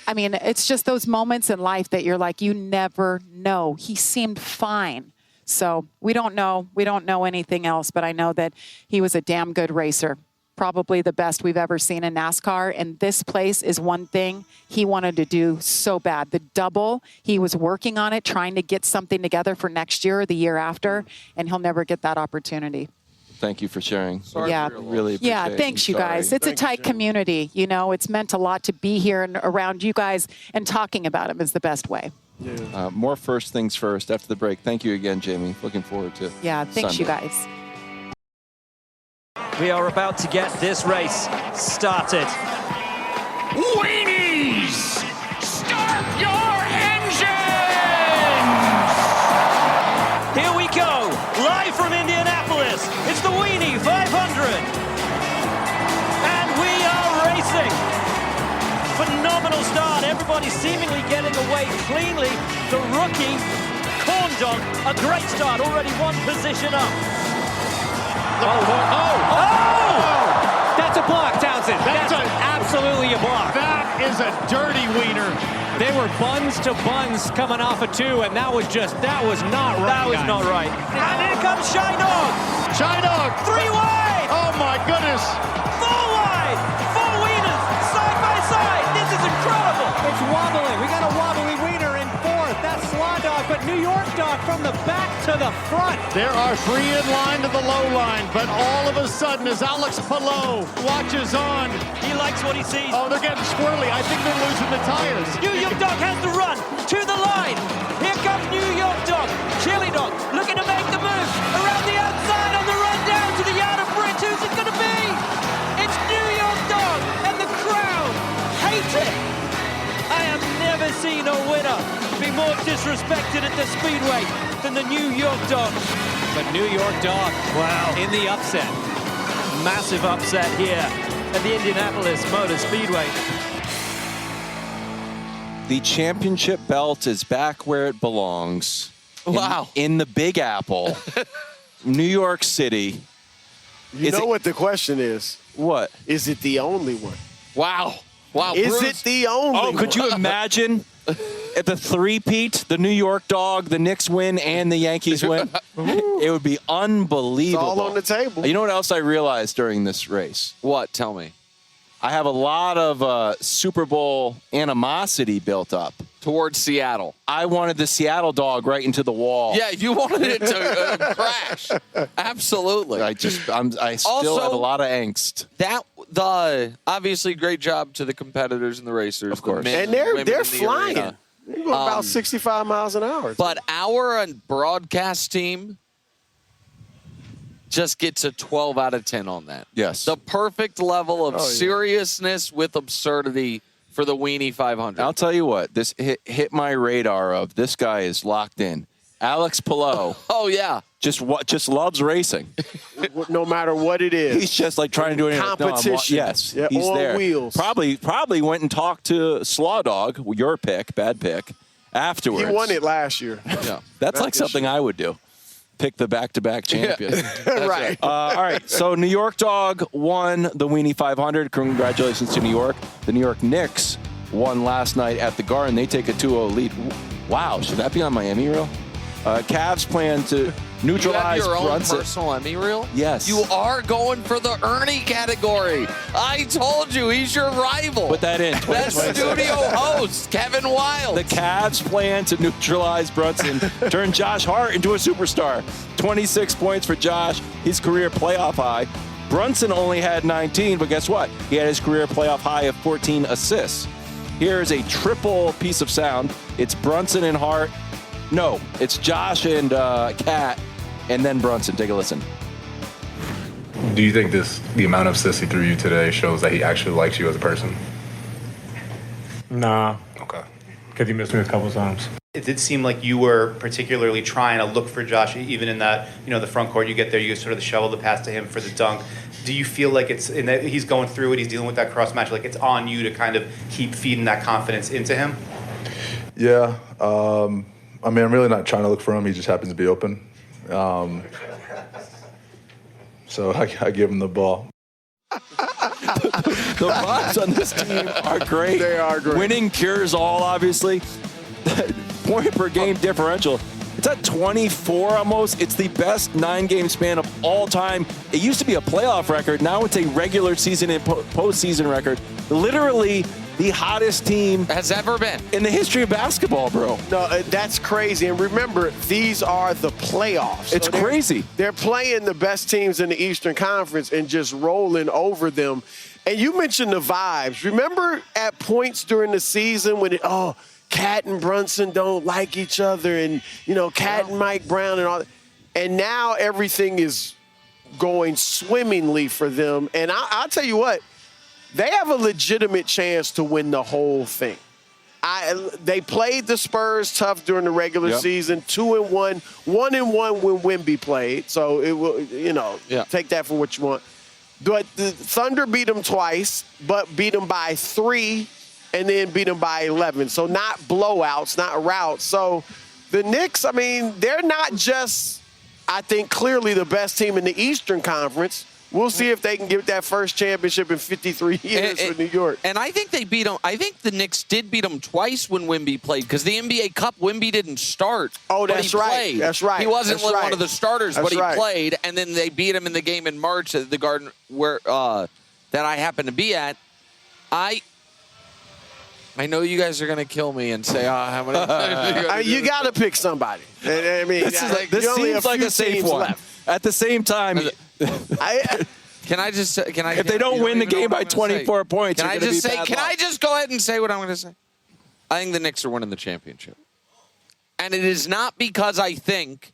S12: I mean, it's just those moments in life that you're like, you never know. He seemed fine. So we don't know. We don't know anything else, but I know that he was a damn good racer. Probably the best we've ever seen in NASCAR. And this place is one thing he wanted to do so bad. The double, he was working on it, trying to get something together for next year or the year after, and he'll never get that opportunity.
S1: Thank you for sharing.
S12: Yeah.
S1: Really appreciate it.
S12: Yeah, thanks, you guys. It's a tight community. You know, it's meant a lot to be here and around you guys, and talking about him is the best way.
S1: More first things first after the break. Thank you again, Jamie. Looking forward to
S12: thanks,
S1: Sunday.
S12: you guys.
S13: We are about to get this race started.
S14: Weenies! Start your engine!
S13: everybody seemingly getting away cleanly. The rookie, Corn Dog, a great start, already one position up.
S14: That's a block, Townsend. That's absolutely a block.
S15: That is a dirty wiener.
S14: They were buns to buns coming off of 2, and that was not right.
S13: That was
S14: guys.
S13: not right. And here comes Shy Dog.
S15: Shy Dog.
S13: 3 wide.
S15: Oh, my goodness.
S13: 4 wide. 4 wieners side by side. This is incredible.
S14: It's wobbling. We got a wobbly wiener in 4th. That's Slaw Dog, but New York Dog from the back to the front.
S15: There are 3 in line to the low line, but all of a sudden, as Alex Palou watches on.
S13: He likes what he sees.
S15: Oh, they're getting squirrely. I think they're losing the tires.
S13: New York Dog has to run to the line. Here comes New York Dog. Chili Dog looking to make the move. Around the outside on the run down to the yard of bridge. Who's it going to be? It's New York Dog, and the crowd hate it. I have never seen a winner be more disrespected at the Speedway than the New York Dog.
S14: But New York Dog, wow, in the upset.
S13: Massive upset here at the Indianapolis Motor Speedway.
S1: The championship belt is back where it belongs.
S3: Wow.
S1: In the Big Apple, New York City.
S2: You know what the question is?
S1: What?
S2: Is it the only one?
S3: Wow. Wow.
S2: Is
S3: Bruce.
S2: it the only one?
S1: Oh, could you imagine at the three-peat, the New York Dog, the Knicks win, and the Yankees win? It would be unbelievable.
S2: It's all on the table.
S1: You know what else I realized during this race?
S3: What? Tell me.
S1: I have a lot of Super Bowl animosity built up.
S3: Towards Seattle.
S1: I wanted the Seattle Dog right into the wall.
S3: Yeah, you wanted it to crash. Absolutely.
S1: I still
S3: Also,
S1: have a lot of angst.
S3: Obviously great job to the competitors and the racers.
S1: Of course.
S2: And they're flying. They're going about 65 miles an hour.
S3: But our broadcast team just gets a 12 out of 10 on that.
S1: Yes.
S3: The perfect level of seriousness with absurdity for the Weenie 500.
S1: I'll tell you what, this hit my radar of this guy is locked in. Alex Palou.
S3: Oh, yeah.
S1: Just loves racing.
S2: No matter what it is.
S1: He's just like trying to do anything.
S2: Competition.
S1: Yes,
S2: Yeah,
S1: he's
S2: on
S1: there.
S2: wheels.
S1: Probably went and talked to Slaw Dog, your pick, bad pick, afterwards.
S2: He won it last year.
S1: Yeah, that's like something I would do. Pick the back-to-back champion.
S2: Right.
S1: All right. So New York Dog won the Weenie 500. Congratulations to New York. The New York Knicks won last night at the Garden. They take a 2-0 lead. Wow. Should that be on my Emmy reel? Cavs plan to neutralize
S3: you have your own
S1: Brunson.
S3: personal Emmy reel?
S1: Yes.
S3: You are going for the Ernie category. I told you, he's your rival.
S1: Put that in.
S3: That's studio host, Kevin Wild.
S1: The Cavs plan to neutralize Brunson, turn Josh Hart into a superstar. 26 points for Josh, his career playoff high. Brunson only had 19, but guess what? He had his career playoff high of 14 assists. Here is a triple piece of sound. It's Brunson and Hart. No, it's Josh and Cat, and then Brunson. Take a listen.
S16: Do you think the amount of assists he threw you today shows that he actually likes you as a person?
S17: Nah.
S16: Okay.
S17: Because he missed me a couple times.
S18: It did seem like you were particularly trying to look for Josh, even in that, the front court. You get there, you sort of shovel the pass to him for the dunk. Do you feel like it's in that he's going through it, he's dealing with that cross match, like it's on you to kind of keep feeding that confidence into him?
S16: Yeah. I'm really not trying to look for him. He just happens to be open. So I give him the ball.
S1: The vibes on this team are great.
S2: They are great.
S1: Winning cures all, obviously. Point per game differential. It's at 24 almost. It's the best 9-game span of all time. It used to be a playoff record. Now it's a regular season and postseason record. Literally the hottest team
S3: has ever been
S1: in the history of basketball, bro.
S2: No, that's crazy. And remember, these are the playoffs.
S1: It's crazy.
S2: They're playing the best teams in the Eastern Conference and just rolling over them. And you mentioned the vibes. Remember at points during the season when Cat and Brunson don't like each other, and Cat and Mike Brown and all that. And now everything is going swimmingly for them. And I'll tell you what, they have a legitimate chance to win the whole thing. They played the Spurs tough during the regular season, 2-1, 1-1 when Wemby played. So it will, take that for what you want. But the Thunder beat them twice, but beat them by 3 and then beat them by 11. So not blowouts, not routes. So the Knicks, I mean, they're not just, I think, clearly the best team in the Eastern Conference. We'll see if they can get that first championship in 53 years for New York.
S3: And I think they beat them. I think the Knicks did beat them twice when Wemby played, because the NBA Cup, Wemby didn't start.
S2: Oh, that's right.
S3: Played.
S2: That's right.
S3: He wasn't
S2: That's
S3: one of the starters,
S2: That's
S3: but he
S2: right.
S3: played. And then they beat him in the game in March at the Garden where that I happened to be at. I know you guys are going to kill me and say, how many
S2: you got to pick somebody. I mean,
S1: this
S2: seems
S1: like a safe one.
S2: Left.
S1: At the same time,
S3: can I just
S1: if they don't win the game by 24 points,
S3: can I just say? Can I just go ahead and say what I'm going to say? I think the Knicks are winning the championship, and it is not because I think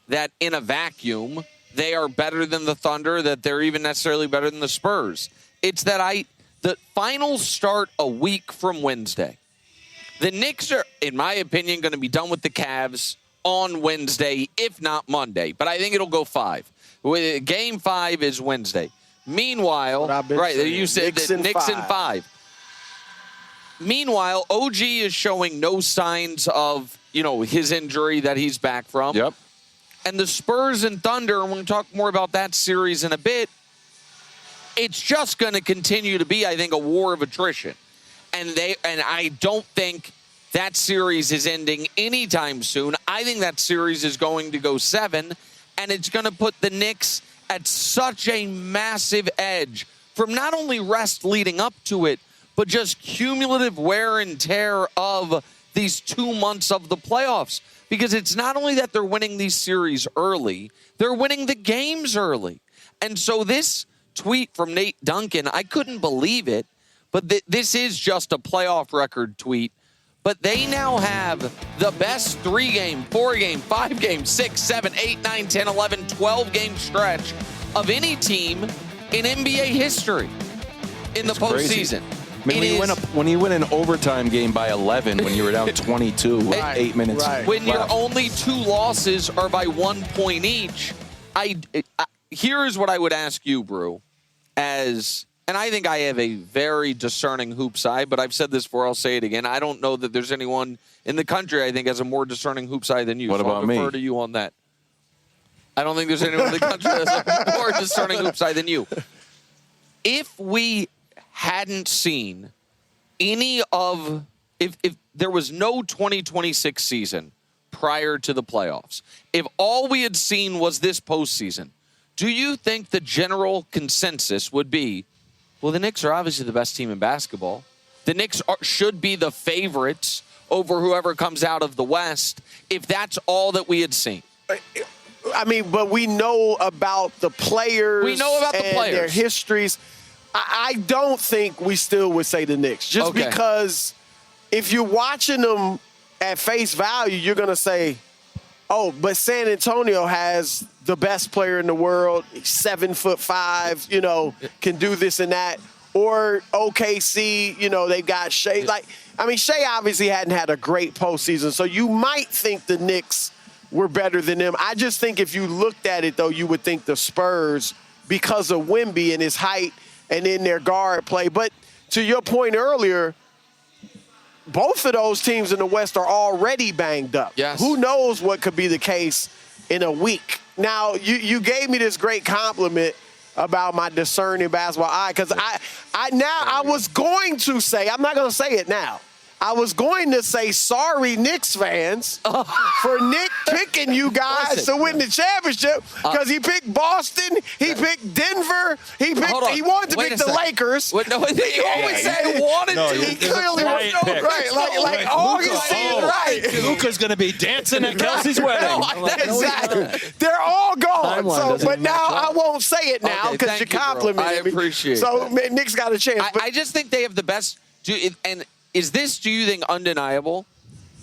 S3: that in a vacuum they are better than the Thunder, that they're even necessarily better than the Spurs. It's that the finals start a week from Wednesday. The Knicks are, in my opinion, going to be done with the Cavs on Wednesday, if not Monday. But I think it'll go 5. Game 5 is Wednesday. Meanwhile, right, you said Knicks in 5. Meanwhile, OG is showing no signs of, his injury that he's back from.
S1: Yep.
S3: And the Spurs and Thunder, and we're going to talk more about that series in a bit, it's just going to continue to be, I think, a war of attrition. And I don't think that series is ending anytime soon. I think that series is going to go 7, and it's going to put the Knicks at such a massive edge from not only rest leading up to it, but just cumulative wear and tear of these 2 months of the playoffs. Because it's not only that they're winning these series early, they're winning the games early. And so this tweet from Nate Duncan, I couldn't believe it, but this is just a playoff record tweet. But they now have the best 3-game, 4-game, 5-game, 6, 7, 8, 9, 10, 11, 12-game stretch of any team in NBA history in the postseason.
S1: I mean, when you win an overtime game by 11, when you were down 22 with 8 minutes
S3: when your only 2 losses are by 1 point each, here is what I would ask you, Brew, and I think I have a very discerning hoops eye, but I've said this before, I'll say it again. I don't know that there's anyone in the country I think has a more discerning hoops eye than you.
S1: What about me?
S3: I'll defer to you on that. I don't think there's anyone in the country that has a more discerning hoops eye than you. If we hadn't seen any of, if there was no 2026 season prior to the playoffs, if all we had seen was this postseason, do you think the general consensus would be, well, the Knicks are obviously the best team in basketball. The Knicks should be the favorites over whoever comes out of the West, if that's all that we had seen?
S2: I mean, but we know about the players.
S3: We know about the players.
S2: Their histories. I don't think we still would say the Knicks. Just because if you're watching them at face value, you're going to say, oh, but San Antonio has the best player in the world, 7'5", can do this and that. Or OKC, they've got Shea. Shea obviously hadn't had a great postseason, so you might think the Knicks were better than them. I just think if you looked at it, though, you would think the Spurs, because of Wemby and his height and in their guard play. But to your point earlier, both of those teams in the West are already banged up.
S3: Yes.
S2: Who knows what could be the case in a week? Now, you gave me this great compliment about my discerning basketball eye, because I was going to say, I'm not going to say it now. I was going to say sorry, Knicks fans, for Nick picking you guys to win the championship, because he picked Boston, he picked Denver, he wanted to pick the Lakers.
S3: You always said he wanted to.
S2: He clearly was right. All he's saying right.
S19: Luka's going to be dancing at Kelsey's wedding.
S2: Exactly. They're all gone. But now I won't say it now because you complimented me.
S3: I appreciate
S2: so
S3: that.
S2: Nick's got a chance.
S3: I just think they have the best. And is this, do you think, undeniable?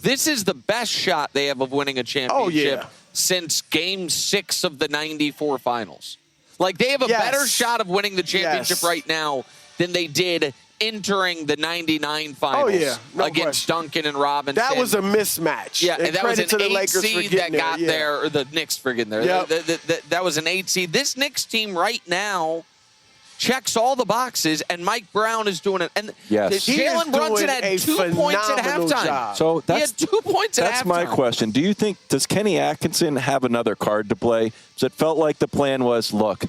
S3: This is the best shot they have of winning a championship since Game 6 of the 94 finals. Like, they have a better shot of winning the championship right now than they did entering the 99 finals against Duncan and Robinson.
S2: That was a mismatch.
S3: Yeah, and that was an
S2: to the
S3: 8
S2: Lakers
S3: seed that got there, or the Knicks for getting there.
S2: Yep.
S3: That was an 8 seed. This Knicks team right now checks all the boxes, and Mike Brown is doing it. And
S1: Yes.
S3: Jalen Brunson had 2 points at halftime.
S1: So
S3: he had 2 points at halftime.
S1: That's my question. Do you think, does Kenny Atkinson have another card to play? So it felt like the plan was, look,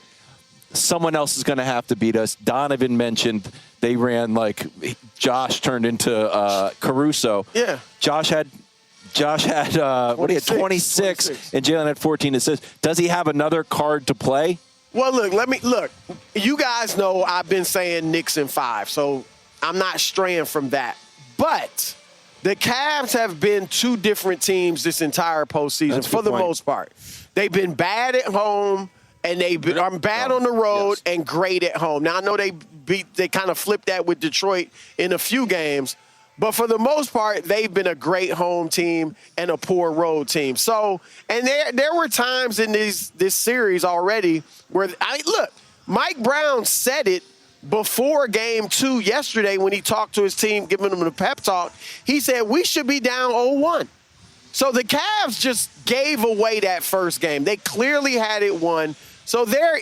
S1: someone else is going to have to beat us. Donovan mentioned they ran like Josh turned into Caruso.
S2: Yeah.
S1: Josh had what he had 26 and Jalen had 14 assists. Does he have another card to play?
S2: Well, look. You guys know I've been saying Knicks in 5, so I'm not straying from that. But the Cavs have been two different teams this entire postseason for the most part. They've been bad at home, and they've been bad on the road and great at home. Now, I know they kind of flipped that with Detroit in a few games, but for the most part, they've been a great home team and a poor road team. So, and there were times in this series already where, look, Mike Brown said it before Game 2 yesterday when he talked to his team, giving them the pep talk. He said, we should be down 0-1. So the Cavs just gave away that first game. They clearly had it won. So there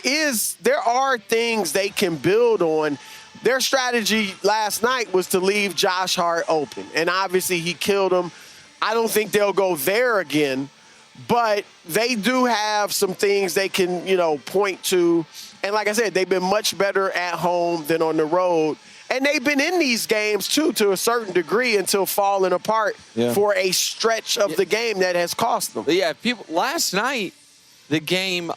S2: are things they can build on. Their strategy last night was to leave Josh Hart open, and obviously he killed him. I don't think they'll go there again, but they do have some things they can, point to. And like I said, they've been much better at home than on the road. And they've been in these games, too, to a certain degree until falling apart for a stretch of the game that has cost them.
S3: Yeah, last night, the game,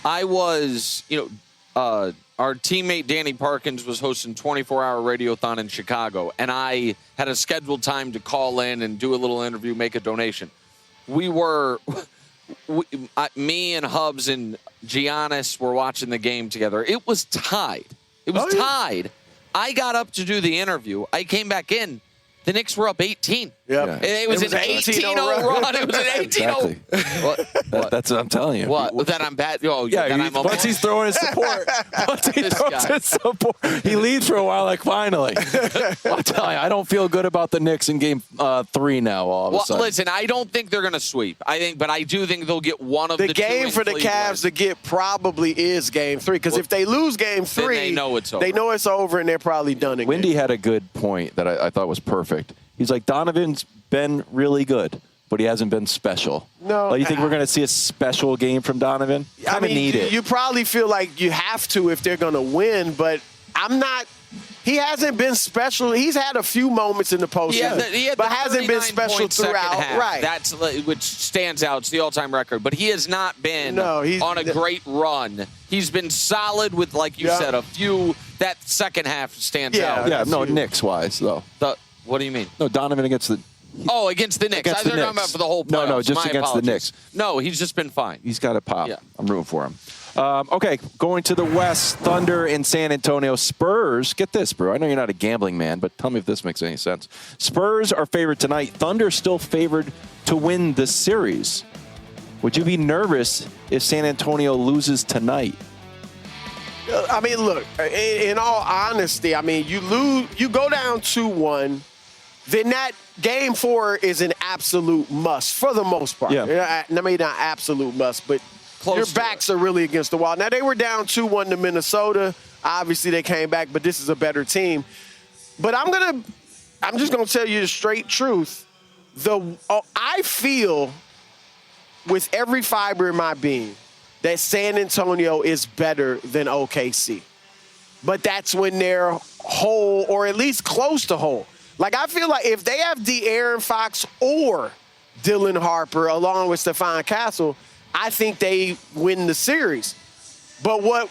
S3: I was, our teammate Danny Parkins was hosting 24-hour Radiothon in Chicago, and I had a scheduled time to call in and do a little interview, make a donation. Me and Hubs and Giannis were watching the game together. It was tied. Tied. I got up to do the interview. I came back in. The Knicks were up 18.
S2: Yep.
S3: It was an 18-0 run. It was an 18-0.
S1: Exactly. That's what I'm telling you.
S3: What? That I'm bad? Oh,
S1: yeah. Once he's throwing his support, he leads for a while. Like finally, I'll tell you, I don't feel good about the Knicks in Game 3 now. All of a sudden,
S3: listen, I don't think they're going to sweep. But I do think they'll get one of the two.
S2: The game for the Cavs to get probably is Game 3 because if they lose Game 3,
S3: then they know it's over.
S2: They know it's over, and they're probably done again.
S1: Windy had a good point that I thought was perfect. He's like, Donovan's been really good, but he hasn't been special.
S2: No.
S1: Like, you think we're going to see a special game from Donovan? I mean, need it.
S2: You probably feel like you have to if they're going to win, but I'm not. He hasn't been special. He's had a few moments in the postseason, but hasn't been special throughout. Right.
S3: That's which stands out. It's the all-time record. But he has not been on a great run. He's been solid with, like you said, a few. That second half stands out.
S1: Yeah, no, Knicks-wise, though.
S3: What do you mean?
S1: No, Donovan against the...
S3: Oh, against the Knicks. I thought you were talking about for the whole playoffs.
S1: No, just against the Knicks.
S3: No, he's just been fine.
S1: He's got a pop. Yeah. I'm rooting for him. Okay, going to the West, Thunder in San Antonio. Spurs, get this, bro. I know you're not a gambling man, but tell me if this makes any sense. Spurs are favored tonight. Thunder still favored to win the series. Would you be nervous if San Antonio loses tonight?
S2: I mean, look, in all honesty, I mean, you go down 2-1, then that Game 4 is an absolute must for the most part.
S1: Yeah.
S2: I mean, not absolute must, but your backs are really against the wall. Now, they were down 2-1 to Minnesota. Obviously, they came back, but this is a better team. But I'm just going to tell you the straight truth. I feel with every fiber in my being that San Antonio is better than OKC. But that's when they're whole, or at least close to whole. Like, I feel like if they have De'Aaron Fox or Dylan Harper along with Stephon Castle, I think they win the series. But what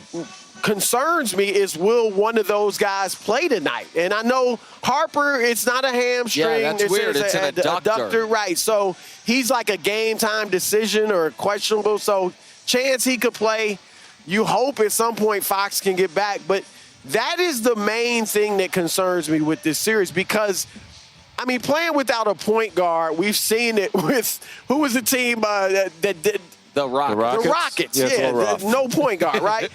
S2: concerns me is, will one of those guys play tonight? And I know Harper, it's not a hamstring.
S3: Yeah, that's weird. It's an adductor.
S2: Right. So he's like a game-time decision or questionable. So chance he could play. You hope at some point Fox can get back. But that is the main thing that concerns me with this series because, I mean, playing without a point guard, we've seen it with – who was the team that did –
S3: the Rockets.
S2: The Rockets, yeah. No point guard, right?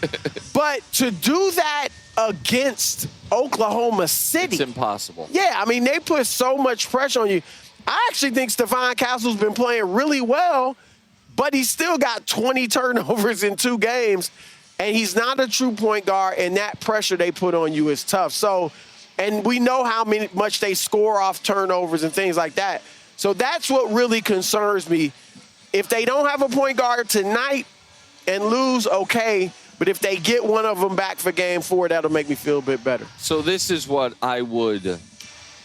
S2: But to do that against Oklahoma City.
S3: It's impossible.
S2: Yeah, I mean, they put so much pressure on you. I actually think Stephon Castle's been playing really well, but he's still got 20 turnovers in 2 games. And he's not a true point guard, and that pressure they put on you is tough. So, and we know how much they score off turnovers and things like that. So that's what really concerns me. If they don't have a point guard tonight and lose, okay. But if they get one of them back for game 4, that'll make me feel a bit better.
S3: So this is what I would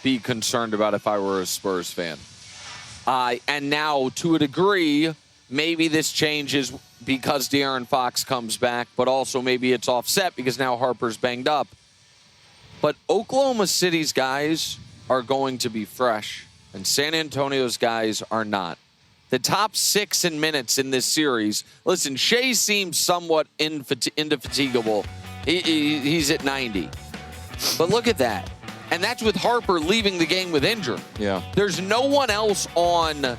S3: be concerned about if I were a Spurs fan. And now, to a degree, maybe this changes because De'Aaron Fox comes back, but also maybe it's offset because now Harper's banged up. But Oklahoma City's guys are going to be fresh, and San Antonio's guys are not. The top 6 in minutes in this series, listen, Shea seems somewhat indefatigable. He's at 90. But look at that. And that's with Harper leaving the game with injury.
S4: Yeah.
S3: There's no one on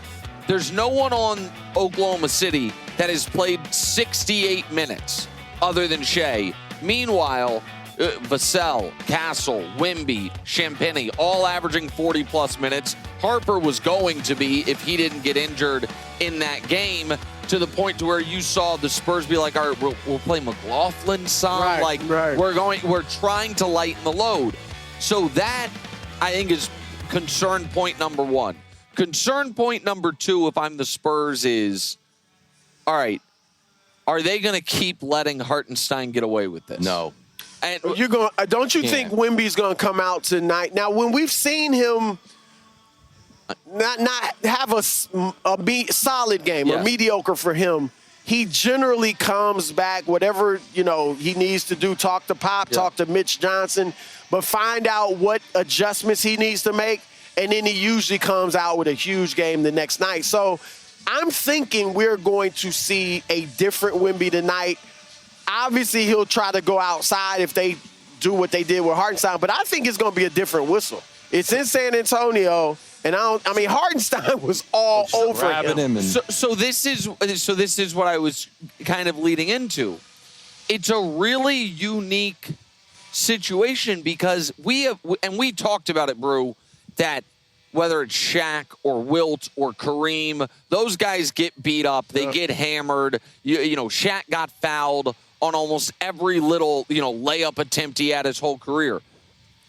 S3: Oklahoma City that has played 68 minutes other than Shea. Meanwhile, Vassell, Castle, Wemby, Champagnie, all averaging 40-plus minutes. Harper was going to be, if he didn't get injured in that game, to the point to where you saw the Spurs be like, all right, we'll play McLaughlin some. We're trying to lighten the load. So that, I think, is concern point number 1. Concern point number 2, if I'm the Spurs, is, all right, are they going to keep letting Hartenstein get away with this?
S4: No.
S2: And don't you think Wemby's going to come out tonight? Now, when we've seen him not have a solid game, or mediocre for him, he generally comes back, whatever, he needs to do, talk to Pop, talk to Mitch Johnson, but find out what adjustments he needs to make, and then he usually comes out with a huge game the next night. So I'm thinking we're going to see a different Wemby tonight. Obviously, he'll try to go outside if they do what they did with Hartenstein, but I think it's going to be a different whistle. It's in San Antonio, and Hartenstein was all over him.
S3: So this is what I was kind of leading into. It's a really unique situation because we talked about it, Brew, that whether it's Shaq or Wilt or Kareem, those guys get beat up, they get hammered. Shaq got fouled on almost every little, layup attempt he had his whole career.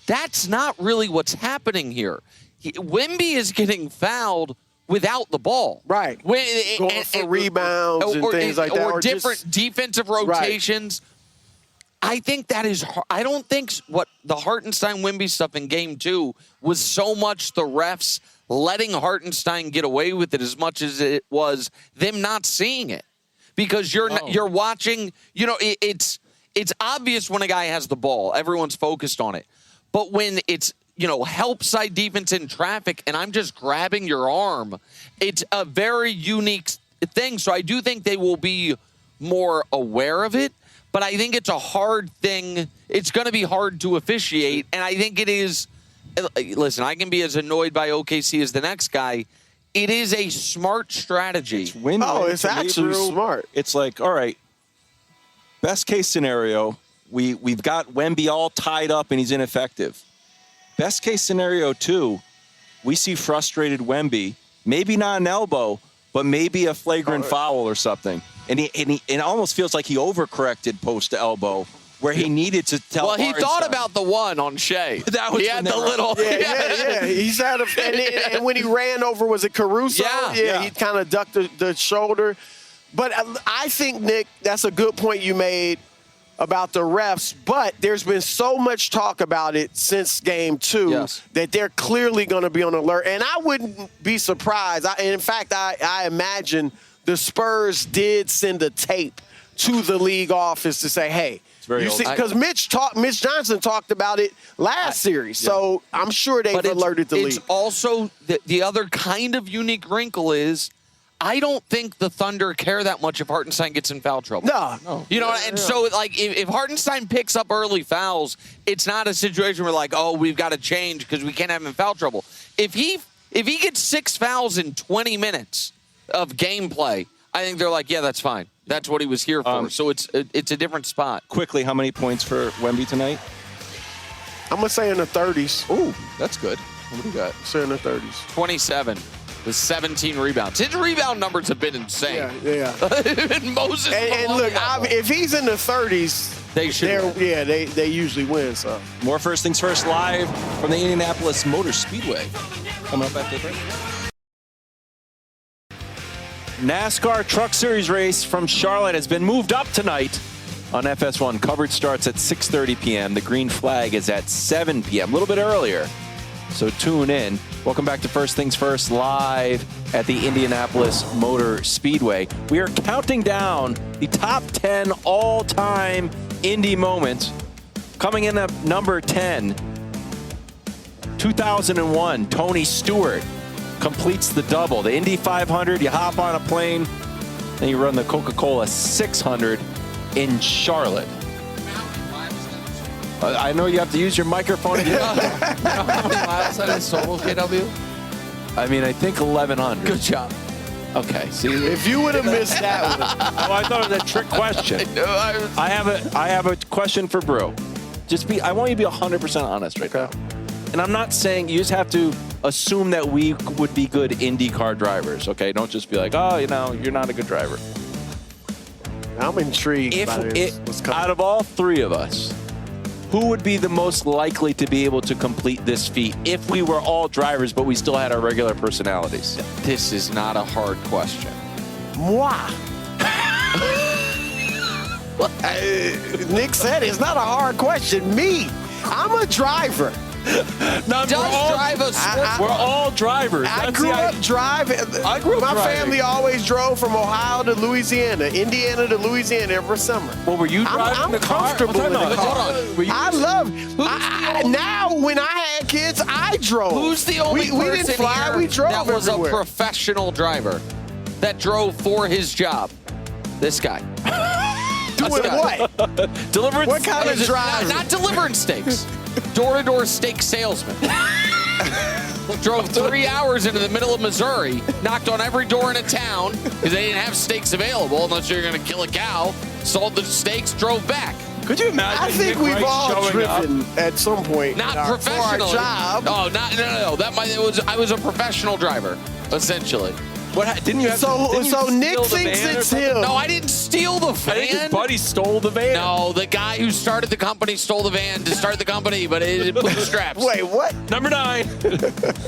S3: That's not really what's happening here. Wemby is getting fouled without the ball.
S2: Right. Going for rebounds and things like that.
S3: Or different defensive rotations. Right. I think that is – I don't think what the Hartenstein-Wemby stuff in Game 2 was so much the refs letting Hartenstein get away with it as much as it was them not seeing it. Because you're watching – it's obvious when a guy has the ball. Everyone's focused on it. But when it's – help side defense in traffic, and I'm just grabbing your arm. It's a very unique thing. So I do think they will be more aware of it, but I think it's a hard thing. It's going to be hard to officiate, and I think it is. Listen, I can be as annoyed by OKC as the next guy. It is a smart strategy.
S1: It's win-win.
S2: It's actually smart.
S1: It's like, all right, best case scenario, we've got Wemby all tied up and he's ineffective. Best case scenario, too, we see frustrated Wemby, maybe not an elbow, but maybe a flagrant foul or something. And it almost feels like he overcorrected post elbow where he needed to tell
S3: Well, he thought about the one on Shea.
S1: That was
S3: he had the little.
S2: Yeah. He's had and when he ran over, was it Caruso? Yeah. He kind of ducked the shoulder. But I think, Nick, that's a good point you made about the refs, but there's been so much talk about it since Game 2 that they're clearly going to be on alert. And I wouldn't be surprised. In fact, I imagine the Spurs did send a tape to the league office to say, hey, you see, because Mitch Johnson talked about it last series, so I'm sure they've alerted the league.
S3: It's also the other kind of unique wrinkle is I don't think the Thunder care that much if Hartenstein gets in foul trouble.
S2: No.
S3: So, if Hartenstein picks up early fouls, it's not a situation where, we've got to change because we can't have him in foul trouble. If he gets 6 fouls in 20 minutes of gameplay, I think they're like, yeah, that's fine. That's what he was here for. So it's a different spot.
S1: Quickly, how many points for Wemby tonight?
S2: I'm going to say in the 30s.
S1: Ooh, that's good. What do you got?
S2: Say in the 30s.
S3: 27. with 17 rebounds. His rebound numbers have been insane.
S2: Yeah.
S3: And Moses
S2: And look, if he's in the 30s,
S3: they should.
S2: They usually win. So
S1: More First Things First live from the Indianapolis Motor Speedway. Coming up after the break. NASCAR Truck Series race from Charlotte has been moved up tonight on FS1. Coverage starts at 6:30 p.m. The green flag is at 7 p.m., a little bit earlier. So tune in. Welcome back to First Things First live at the Indianapolis Motor Speedway. We are counting down the top 10 all-time Indy moments. Coming in at number 10, 2001, Tony Stewart completes the double. The Indy 500, you hop on a plane, and you run the Coca-Cola 600 in Charlotte. I know you have to use your microphone.
S3: You know how many miles that is total, KW?
S1: I mean, I think 1,100.
S3: Good job.
S1: Okay. See,
S2: if you would have missed that one.
S1: Oh, I thought it was a trick question. I have a question for Brew. I want you to be 100% honest right now. And I'm not saying you just have to assume that we would be good IndyCar drivers, okay? Don't just be like, oh, you're not a good driver.
S2: I'm intrigued by this.
S1: Out of all three of us, who would be the most likely to be able to complete this feat if we were all drivers but we still had our regular personalities?
S3: This is not a hard question.
S2: Moi. Nick said it's not a hard question. Me. I'm a driver.
S3: We're
S1: all drivers.
S2: I grew up driving. My family always drove from Ohio to Louisiana, Indiana to Louisiana every summer.
S1: Well, were you driving
S2: I'm
S1: the car?
S2: comfortable in the car.
S3: Hold on.
S2: I love. Now, when I had kids, I drove.
S3: Who's the only
S2: we
S3: person
S2: didn't fly?
S3: here
S2: We drove
S3: that was
S2: everywhere.
S3: a professional driver that drove for his job? This guy.
S2: Doing what?
S1: Delivering.
S2: What kind of driver?
S3: Not delivering steaks. Door-to-door steak salesman. Drove 3 hours into the middle of Missouri, knocked on every door in a town because they didn't have steaks available unless you're going to kill a cow. Sold the steaks, drove back.
S1: Could you imagine?
S2: I think we've all driven at some point.
S3: Not
S2: for our
S3: professionally.
S2: job.
S3: Oh, no. I was a professional driver, essentially.
S1: Didn't you have
S2: So Nick thinks it's him.
S3: No, I didn't steal the van.
S1: I think his buddy stole the van.
S3: No, the guy who started the company stole the van to start the company, but it bootstraps.
S2: Wait, what?
S1: Number 9.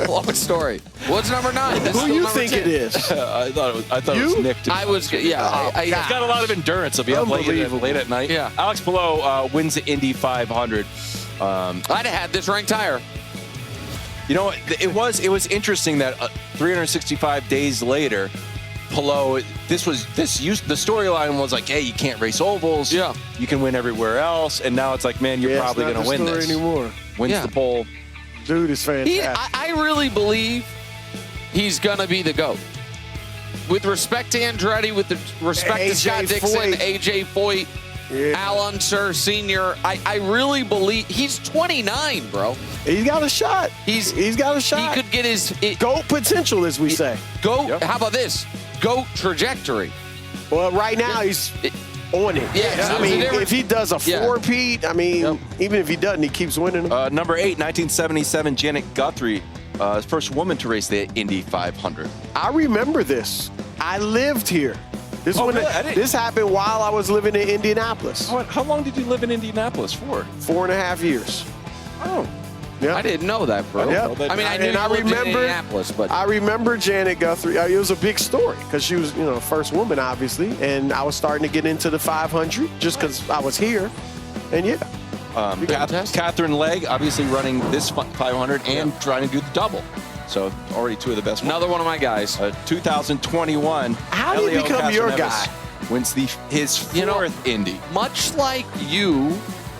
S3: Long story. What's number 9? That's
S2: Who
S3: still
S2: you
S3: number
S2: think
S3: 10.
S2: it is?
S1: I thought it was Nick.
S3: I was, yeah.
S1: He's got a lot of endurance. He'll be up late at night.
S3: Yeah.
S1: Alex Palou wins the Indy 500.
S3: I'd have had this ranked higher.
S1: You know, it was interesting that 365 days later, Palou, the storyline was like, hey, you can't race ovals.
S3: Yeah.
S1: You can win everywhere else. And now it's like, man, you're probably going to win this.
S2: Anymore.
S1: Wins the pole.
S2: Dude is fantastic.
S3: I really believe he's going to be the GOAT. With respect to Andretti, with the respect to Scott Dixon, AJ Foyt, Al Unser Sr., I really believe he's 29, bro.
S2: He's got a shot. He's got a shot.
S3: He could get his
S2: GOAT potential, as we say.
S3: GOAT. Yep. How about this? GOAT trajectory.
S2: Well, right now he's on it.
S3: Yeah,
S2: I mean, if he does a four-peat, I mean, even if he doesn't, he keeps winning.
S1: Number 8, 1977, Janet Guthrie, first woman to race the Indy 500.
S2: I remember this. I lived here. This happened while I was living in Indianapolis.
S1: How long did you live in Indianapolis for?
S2: 4.5 years.
S1: Oh.
S2: Yeah.
S3: I didn't know that, bro.
S2: Yeah.
S3: I mean, I knew you lived in Indianapolis, but
S2: I remember Janet Guthrie. It was a big story because she was, first woman, obviously, and I was starting to get into the 500 just because I was here, and
S1: Catherine Legg, obviously running this 500 and trying to do the double. So already two of the best.
S3: Another one of my guys.
S1: 2021.
S2: How did he become your guy?
S1: Wins his fourth Indy.
S3: Much like you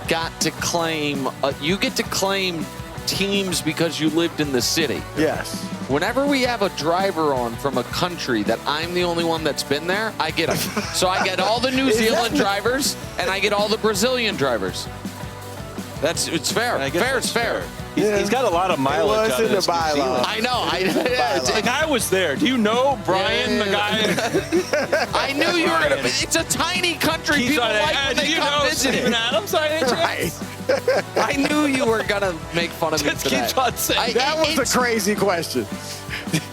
S3: got to claim, you get to claim teams because you lived in the city.
S2: Yes.
S3: Whenever we have a driver on from a country that I'm the only one that's been there, I get them. So I get all the New Zealand drivers and I get all the Brazilian drivers. It's fair. Fair is fair.
S1: He's got a lot of mileage out of this.
S8: I know.
S1: Like, I was there. Do you know Brian, the guy?
S8: I knew you were going to. It's a tiny country.
S1: He's
S8: People
S1: on it.
S8: like when they
S1: Do you
S8: come
S1: know
S8: visit
S1: Steven
S8: it.
S1: Adams?
S8: Right. I knew you were going to make fun of me
S1: Just
S8: for
S1: keep
S8: that.
S1: on saying
S2: That was a crazy question.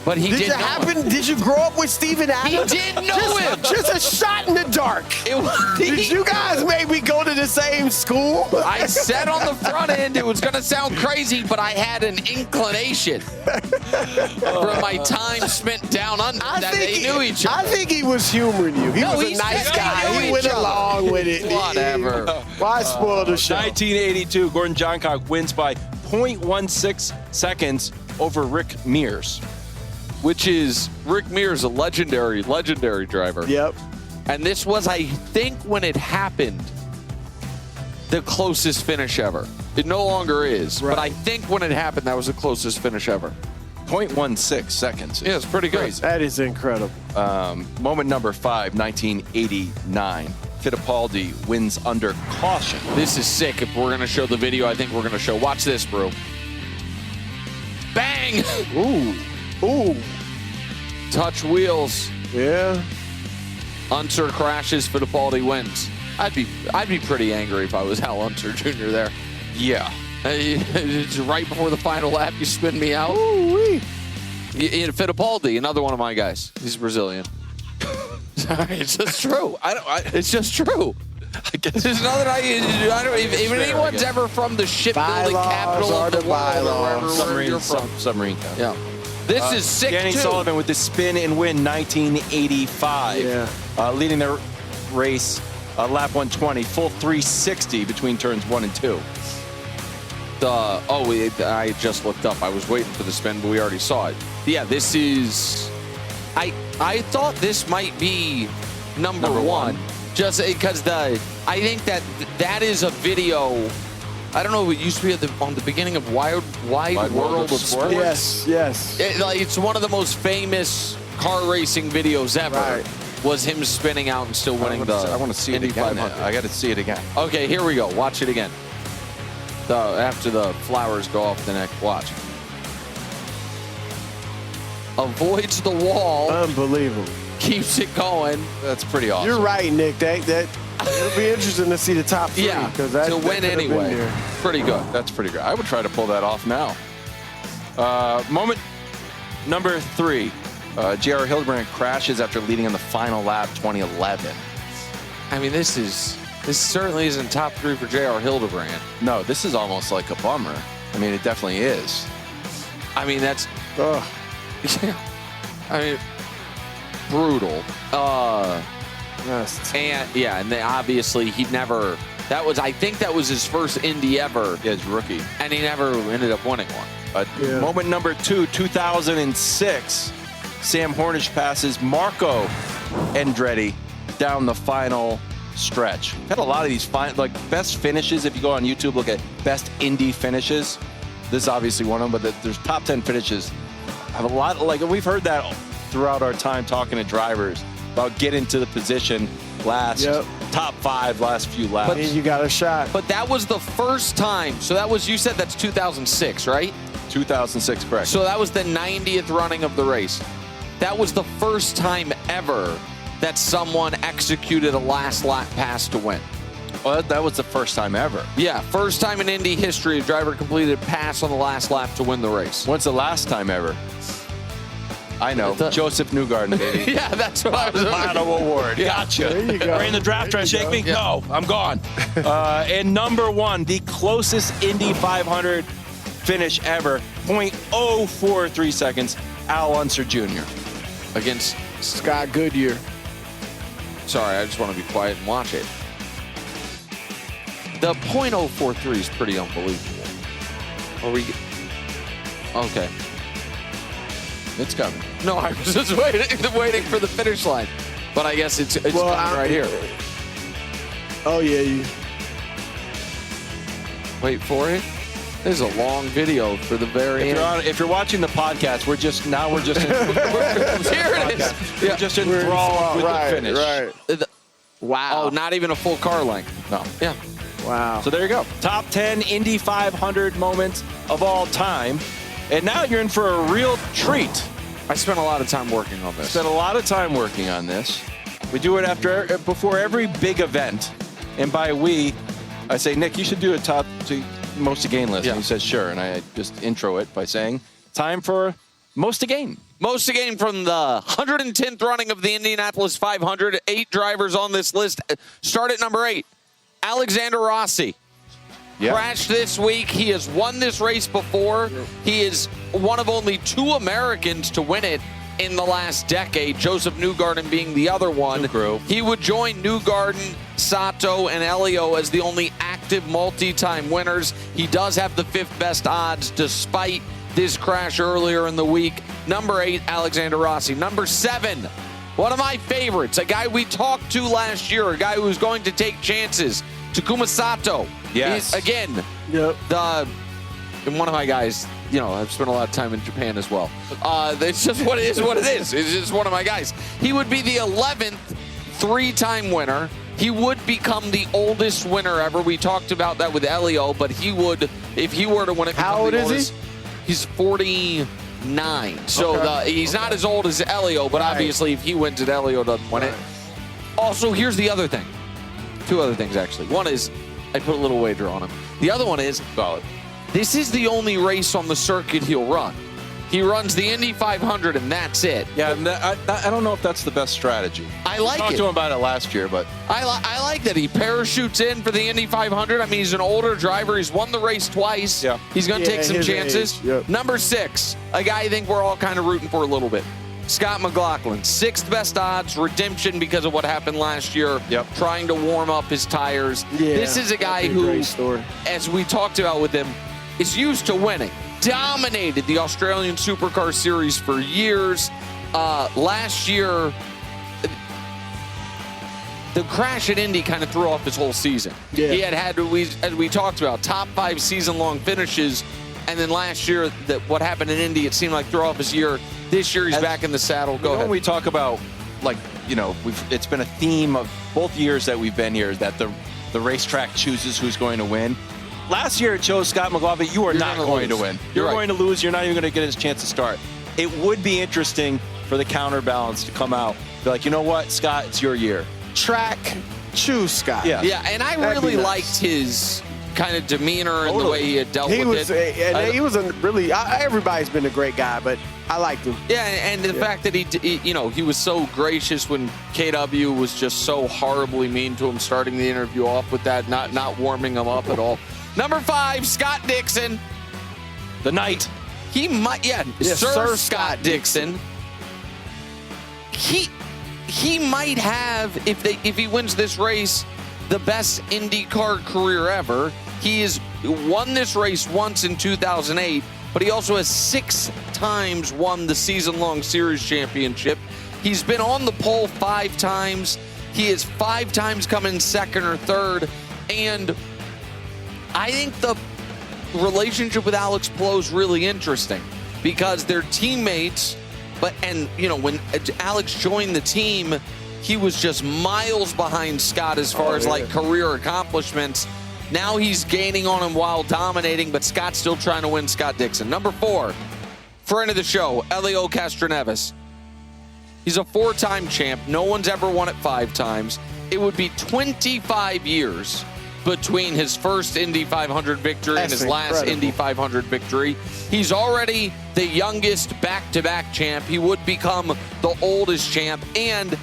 S8: But he
S2: Did
S8: did
S2: it happen? Did you grow up with Steven Adams?
S8: He did know him.
S2: Just a shot in the dark. Did you guys maybe go to the same school?
S8: I said on the front end it was going to sound crazy, but I had an inclination from my time spent down under that they knew each other.
S2: I think he was humoring you. He was a nice guy. He went along with it.
S8: Whatever.
S2: Why spoil the show?
S1: 1982, Gordon Johncock wins by 0.16 seconds over Rick Mears.
S3: Which is, Rick Mears, a legendary driver.
S2: Yep.
S3: And this was, I think, when it happened, the closest finish ever. It no longer is, but I think when it happened, that was the closest finish ever.
S1: 0.16 seconds.
S3: Yeah, it's pretty good.
S2: That is incredible.
S1: Moment number 5, 1989. Fittipaldi wins under caution.
S3: This is sick. If we're going to show the video, I think we're going to show. Watch this, bro. Bang!
S2: Ooh.
S3: Touch wheels.
S2: Yeah.
S3: Unser crashes. Fittipaldi wins. I'd be pretty angry if I was Hal Unser Jr. there.
S1: Yeah.
S3: It's right before the final lap. You spin me out.
S2: Ooh-wee.
S3: Fittipaldi, another one of my guys. He's Brazilian. Sorry, it's just true. It's just true. I guess there's nothing I don't. If anyone's ever from the shipbuilding capital of the world, or wherever you're from,
S1: submarine.
S3: Yeah. This is sick
S1: Danny
S3: too.
S1: Sullivan with the spin and win, 1985.
S2: Yeah.
S1: Leading the race, lap 120, full 360 between turns 1 and 2.
S3: I just looked up. I was waiting for the spin, but we already saw it. Yeah, this is. I thought this might be number one, just because I think that is a video. I don't know. It used to be on the beginning of Wide World of Sports.
S2: Yes.
S3: It's one of the most famous car racing videos ever.
S2: Right.
S3: Was him spinning out and still winning
S1: I want to see it
S3: Indy
S1: again.
S3: 500.
S1: I got to see it again.
S3: Okay, here we go. Watch it again. After the flowers go off the neck, watch. Avoids the wall.
S2: Unbelievable.
S3: Keeps it going.
S1: That's pretty awesome.
S2: You're right, Nick. That it'll be interesting to see the top 3.
S3: Yeah,
S2: that,
S3: to win anyway. Pretty good.
S1: That's pretty good. I would try to pull that off now. Moment number 3. J.R. Hildebrand crashes after leading in the final lap, 2011.
S3: I mean, this certainly isn't top 3 for J.R. Hildebrand.
S1: No, this is almost like a bummer. I mean, it definitely is.
S3: I mean, that's. I mean, brutal. And they, obviously he never. I think that was his first Indy ever.
S1: Yeah, his rookie.
S3: And he never ended up winning one.
S1: Moment number 2, 2006. Sam Hornish passes Marco Andretti down the final stretch. We've had a lot of these best finishes. If you go on YouTube, look at best Indy finishes. This is obviously one of them, but there's top 10 finishes. Have a lot, we've heard that throughout our time talking to drivers about getting to the position last, top 5 last few laps.
S2: But you got a shot.
S3: But that was the first time. So that was, you said that's 2006, right?
S1: 2006, correct.
S3: So that was the 90th running of the race. That was the first time ever that someone executed a last lap pass to win.
S1: Well, that was the first time ever.
S3: Yeah, first time in Indy history a driver completed a pass on the last lap to win the race.
S1: When's the last time ever? I know. Joseph Newgarden, baby.
S3: Yeah, that's what I was
S1: Final award.
S3: Yeah.
S1: Gotcha.
S2: There you go.
S1: Are you in the draft trying to shake me? Yeah. No, I'm gone. And number 1, the closest Indy 500 finish ever, 0.043 seconds, Al Unser Jr.
S3: against
S2: Scott Goodyear.
S3: Sorry, I just want to be quiet and watch it. The .043 is pretty unbelievable. Okay.
S1: It's coming.
S3: No, I was just waiting for the finish line. But I guess it's coming right here.
S2: Oh, yeah.
S3: Wait for it. There's a long video for the very end.
S1: If you're watching the podcast, we're just
S3: here it is.
S1: We're just enthralled with the finish.
S2: Right.
S3: Wow. Oh, not even a full car length.
S1: No.
S3: Yeah.
S2: Wow.
S1: So there you go. Top 10 Indy 500 moments of all time. And now you're in for a real treat.
S3: I spent a lot of time working on this.
S1: Spent a lot of time working on this. We do it before every big event. And by we, I say, Nick, you should do a top most to gain list.
S3: Yeah.
S1: And he says, sure. And I just intro it by saying, time for most to gain.
S3: Most to gain from the 110th running of the Indianapolis 500. 8 drivers on this list. Start at number 8. Alexander Rossi.
S1: Yeah.
S3: Crashed this week. He has won this race before. He is one of only 2 Americans to win it in the last decade, Joseph Newgarden being the other one. He would join Newgarden, Sato, and Elio as the only active multi-time winners. He does have the 5th best odds despite this crash earlier in the week. Number 8, Alexander Rossi. Number 7, one of my favorites, a guy we talked to last year, a guy who was going to take chances, Takuma Sato.
S1: Yes.
S3: Again, and one of my guys, you know, I've spent a lot of time in Japan as well. It's just what it is, what it is. It's just one of my guys. He would be the 11th 3-time winner. He would become the oldest winner ever. We talked about that with Elio, but he would, if he were to win it,
S2: how old is he?
S3: He's 49. So he's not as old as Elio, but obviously if he wins it, Elio doesn't win it. Also, here's the other thing. 2 other things, actually. One is I put a little wager on him. The other one is this is the only race on the circuit he'll run. He runs the Indy 500, and that's it.
S1: Yeah, I don't know if that's the best strategy.
S3: I like it.
S1: I talked to him about it last year, but
S3: I like that he parachutes in for the Indy 500. I mean, he's an older driver. He's won the race twice. Yeah. He's going to take some chances. Number 6, a guy I think we're all kind of rooting for a little bit. Scott McLaughlin, 6th best odds, redemption because of what happened last year, trying to warm up his tires. This is a guy who, as we talked about with him, is used to winning. Dominated the Australian Supercar Series for years. Last year, the crash at Indy kind of threw off his whole season. He had as we talked about, top 5 season-long finishes. And then last year, what happened in Indy, it seemed like threw off his year. This year, he's back in the saddle. Go ahead.
S1: When we talk about, like, you know, it's been a theme of both years that we've been here that the racetrack chooses who's going to win. Last year, it chose Scott McLaughlin. You're not going to win. You're going to lose. You're not even going to get his chance to start. It would be interesting for the counterbalance to come out. Be like, you know what, Scott, it's your year.
S2: Track, choose Scott.
S3: Yeah, and I really liked his kind of demeanor and the way he had dealt with it.
S2: He was a really, everybody's been a great guy, but I liked him.
S3: Yeah, and the fact that he was so gracious when KW was just so horribly mean to him, starting the interview off with that, not warming him up at all. Number 5, Scott Dixon.
S1: The Knight.
S3: He might, Sir Scott Dixon. He might have, if he wins this race, the best IndyCar career ever. He has won this race once in 2008, but he also has 6 times won the season-long series championship. He's been on the pole 5 times. He has 5 times come in 2nd or 3rd, and I think the relationship with Alex Palou is really interesting because they're teammates. When Alex joined the team, he was just miles behind Scott as far as career accomplishments. Now he's gaining on him while dominating, but Scott's still trying to win. Scott Dixon. Number 4, friend of the show, Elio Castroneves. He's a 4-time champ. No one's ever won it 5 times. It would be 25 years between his first Indy 500 victory and his last Indy 500 victory. He's already the youngest back-to-back champ. He would become the oldest champ, and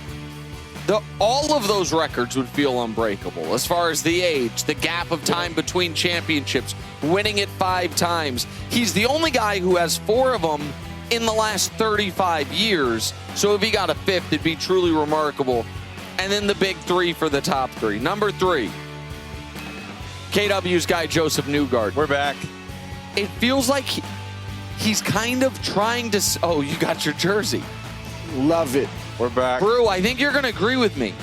S3: all of those records would feel unbreakable as far as the age, the gap of time between championships, winning it 5 times. He's the only guy who has 4 of them in the last 35 years. So if he got a 5th, it'd be truly remarkable. And then the big 3 for the top 3. Number 3, KW's guy, Joseph Newgarden.
S1: We're back.
S3: It feels like he's kind of trying to... Oh, you got your jersey.
S2: Love it.
S1: We're back.
S3: Brew, I think you're going to agree with me.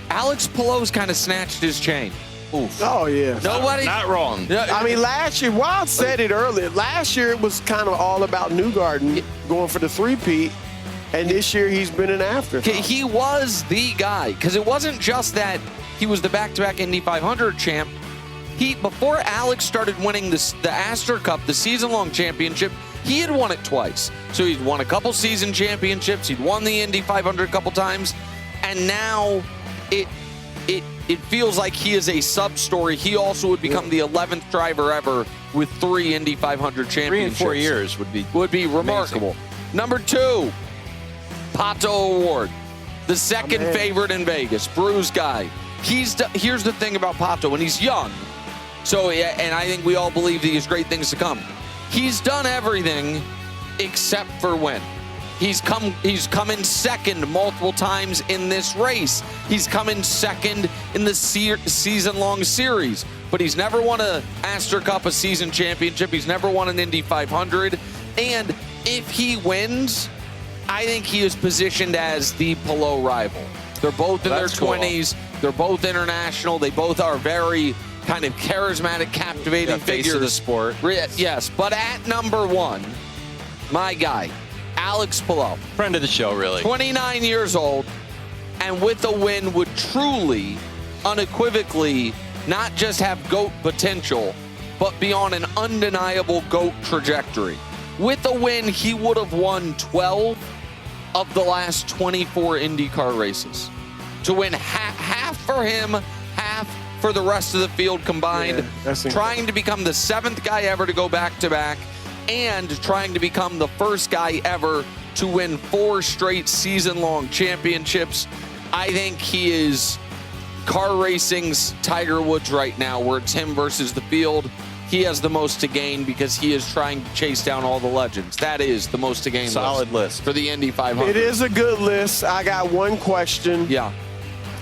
S3: Alex Palou's kind of snatched his chain.
S1: Oof.
S2: Oh, yeah.
S3: Nobody...
S1: Not wrong.
S2: I mean, last year, Wild said it earlier, last year it was kind of all about Newgarden going for the 3-peat, and this year he's been an afterthought.
S3: He was the guy, because it wasn't just that he was the back-to-back Indy 500 champ. Before Alex started winning the Astor Cup, the season-long championship, he had won it twice. So he'd won a couple season championships. He'd won the Indy 500 a couple times. And now it feels like he is a sub-story. He also would become the 11th driver ever with 3 Indy 500 championships.
S4: 3 and 4 years would be
S3: remarkable.
S4: amazing.
S3: Number 2, Pato Award, the second favorite in Vegas, Bruce guy. Here's the thing about Pato, and he's young. So, and I think we all believe that he has great things to come. He's done everything except for win. He's come in second multiple times in this race. He's come in second in the season-long series, but he's never won a Astor Cup, a season championship. He's never won an Indy 500. And if he wins, I think he is positioned as the Palou rival. They're both in their 20s. They're both international. They both are very kind of charismatic, captivating figures.
S4: Face of the sport.
S3: Yes, but at number 1, my guy, Alex Palou.
S4: Friend of the show, really.
S3: 29 years old, and with a win would truly, unequivocally, not just have GOAT potential, but be on an undeniable GOAT trajectory. With a win, he would have won 12 of the last 24 IndyCar races. To win half for him, half for the rest of the field combined, trying to become the 7th guy ever to go back-to-back, and trying to become the first guy ever to win 4 straight season-long championships. I think he is car racing's Tiger Woods right now, where it's him versus the field. He has the most to gain because he is trying to chase down all the legends. That is the most to gain
S4: solid list
S3: for the Indy 500.
S2: It is a good list. I got one question.
S3: Yeah.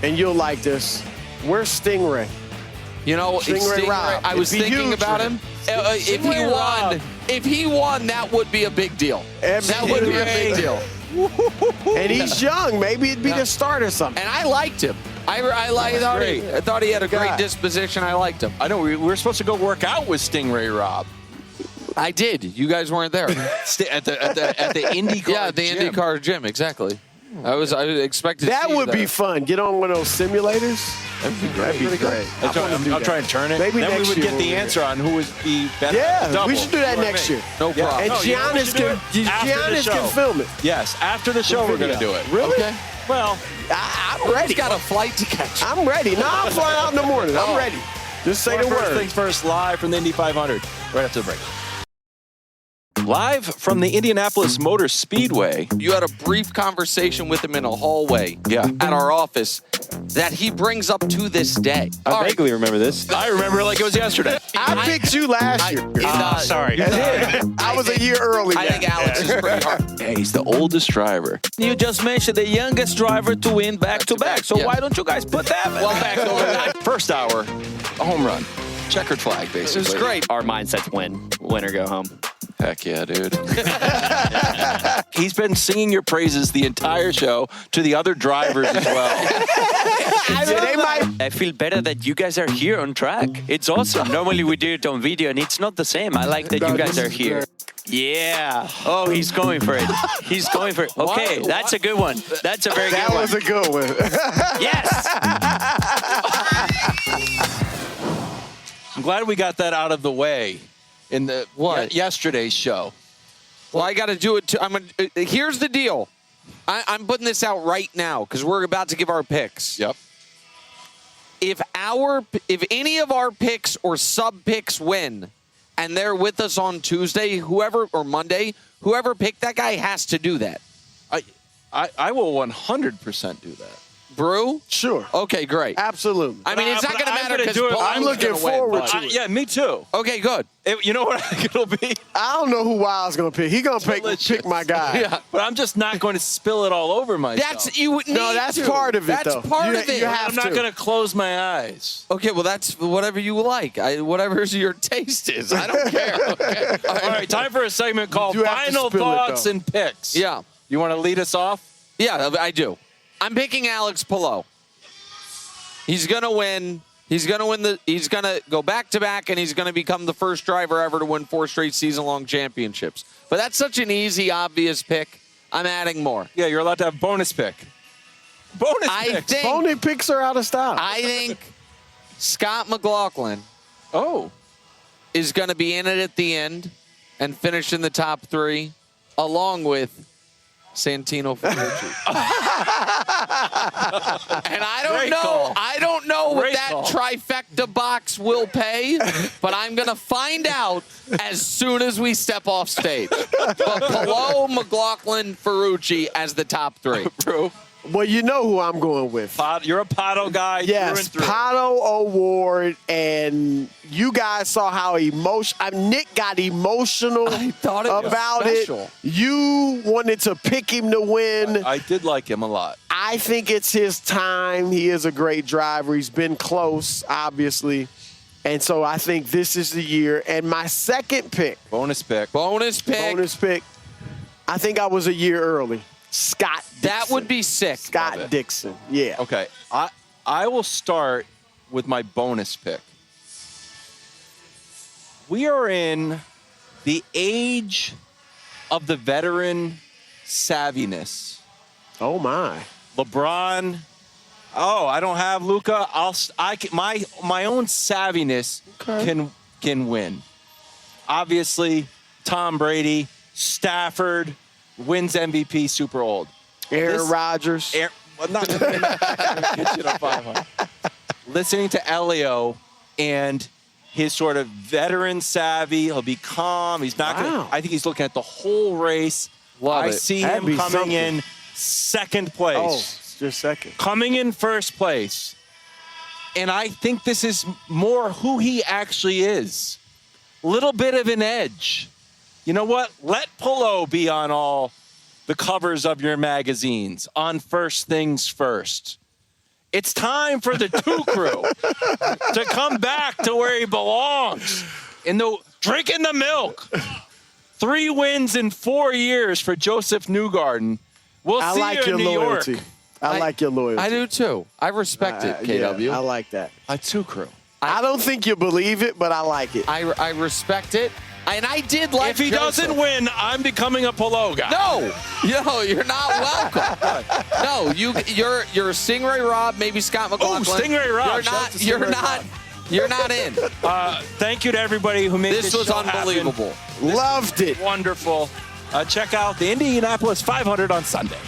S2: And you'll like this. Where's Stingray?
S3: You know,
S2: Stingray Rob.
S3: I was thinking about him. If he won, that would be a big deal. That would be a big deal.
S2: And he's young. Maybe it'd be the start or something.
S3: And I liked him. I thought he had a great disposition. I liked him.
S4: I know. We were supposed to go work out with Stingray Rob.
S3: I did. You guys weren't there.
S4: at the IndyCar
S3: Yeah, the IndyCar gym. Exactly. I expected
S2: that
S3: to see you
S2: would
S3: there.
S2: be fun. Get on one of those simulators.
S4: That'd be great.
S2: That'd be great.
S4: I'll try and turn it.
S2: Maybe
S4: then
S2: next
S4: we would
S2: year
S4: get
S2: we'll
S4: the
S2: be
S4: answer on who would be better.
S2: Yeah, we should do that next year.
S3: No problem.
S2: And Giannis can film it.
S4: Yes, after the show we're going to do it.
S2: Really?
S3: Okay.
S4: Well,
S2: I'm ready.
S3: He's got a flight to catch.
S2: I'm ready. No, I'm flying out in the morning. I'm ready. Just say the
S4: first
S2: word.
S4: things first, live from the Indy 500, right after the break. Live from the Indianapolis Motor Speedway.
S3: You had a brief conversation with him in a hallway at our office that he brings up to this day.
S5: I vaguely remember this.
S4: I remember it like it was yesterday.
S2: I picked you last year.
S5: Sorry.
S2: I was a year early.
S3: I think Alex is pretty hard.
S4: Hey, he's the oldest driver.
S19: You just mentioned the youngest driver to win back-to-back. So why don't you guys put that back over there?
S4: First hour, a home run. Checkered flag, basically.
S3: It was great.
S20: Our mindset's win or go home.
S4: Heck yeah, dude. He's been singing your praises the entire show to the other drivers as well.
S20: I feel better that you guys are here on track. It's awesome. Normally we do it on video and it's not the same. I like that you guys are here. Yeah. Oh, he's going for it. He's going for it. Okay, that's a good one. That's a very good one.
S2: That was a good one.
S20: Yes.
S4: I'm glad we got that out of the way in the yesterday's show.
S3: Well, I got to do it too. Here's the deal. I'm putting this out right now because we're about to give our picks.
S4: Yep.
S3: If any of our picks or sub picks win, and they're with us on Tuesday, or Monday, whoever picked that guy has to do that.
S4: I will 100% do that.
S3: Brew?
S2: Sure.
S3: Okay, great.
S2: Absolutely.
S3: I mean, it's not going to matter because
S2: I'm looking forward to it.
S4: Yeah, me too.
S3: Okay, good.
S4: You know what I think it'll be?
S2: I don't know who Wild's going to pick. He's going to pick my guy.
S4: Yeah, but I'm just not going to spill it all over myself.
S2: That's part of it, though.
S3: That's part of it.
S4: I'm not going to close my eyes.
S3: Okay, well, that's whatever you like. Whatever your taste is. I don't care. Okay.
S4: All right, time for a segment called Final Thoughts and Picks.
S3: Yeah.
S4: You want to lead us off?
S3: Yeah, I do. I'm picking Alex Palou. He's going to win. He's going to go back-to-back, and he's going to become the first driver ever to win 4 straight season-long championships. But that's such an easy, obvious pick. I'm adding more.
S4: Yeah, you're allowed to have bonus pick. Bonus picks.
S2: Bonus picks are out of style.
S3: I think Scott McLaughlin is going to be in it at the end and finish in the top 3, along with Santino Ferrucci. And I don't know what that trifecta box will pay, but I'm going to find out as soon as we step off stage. But Palou, McLaughlin, Ferrucci as the top 3.
S2: True. Well, you know who I'm going with.
S19: You're a Pato guy.
S2: Yes,
S19: through and through.
S2: Pato Award, and you guys saw how Nick got emotional about it. You wanted to pick him to win.
S1: I did like him a lot.
S2: I think it's his time. He is a great driver. He's been close, obviously. And so I think this is the year. And my second pick.
S1: Bonus pick.
S2: I think I was a year early. Scott Dixon.
S3: That would be sick.
S2: Scott Dixon. Yeah.
S1: Okay. I will start with my bonus pick. We are in the age of the veteran savviness.
S2: Oh, my.
S1: LeBron. Oh, I don't have Luka. My own savviness can win. Obviously, Tom Brady, Stafford, wins MVP, super old.
S2: Aaron Rodgers.
S1: Listening to Elio and his sort of veteran savvy, he'll be calm. He's not going to. I think he's looking at the whole race. I see him coming in second place.
S2: Oh, just second.
S1: Coming in first place. And I think this is more who he actually is. Little bit of an edge. You know what? Let Palou be on all the covers of your magazines, on First Things First. It's time for the 2 crew to come back to where he belongs, drinking the milk. 3 wins in 4 years for Joseph Newgarden. We'll see you in New York.
S2: I like your loyalty.
S3: I do too. I respect it, KW.
S2: Yeah, I like that.
S1: A 2 crew.
S2: I don't think you believe it, but I like it.
S3: I respect it. And I did like
S1: If he doesn't win, I'm becoming a Palou guy.
S3: No, you're not welcome. No, you're Stingray Rob, maybe Scott McLaughlin.
S1: Oh, Stingray Rob.
S3: You're not in.
S1: Thank you to everybody who made this
S3: was
S1: show
S3: unbelievable.
S1: Happen.
S2: Loved it.
S1: Wonderful. Check out the Indianapolis 500 on Sunday.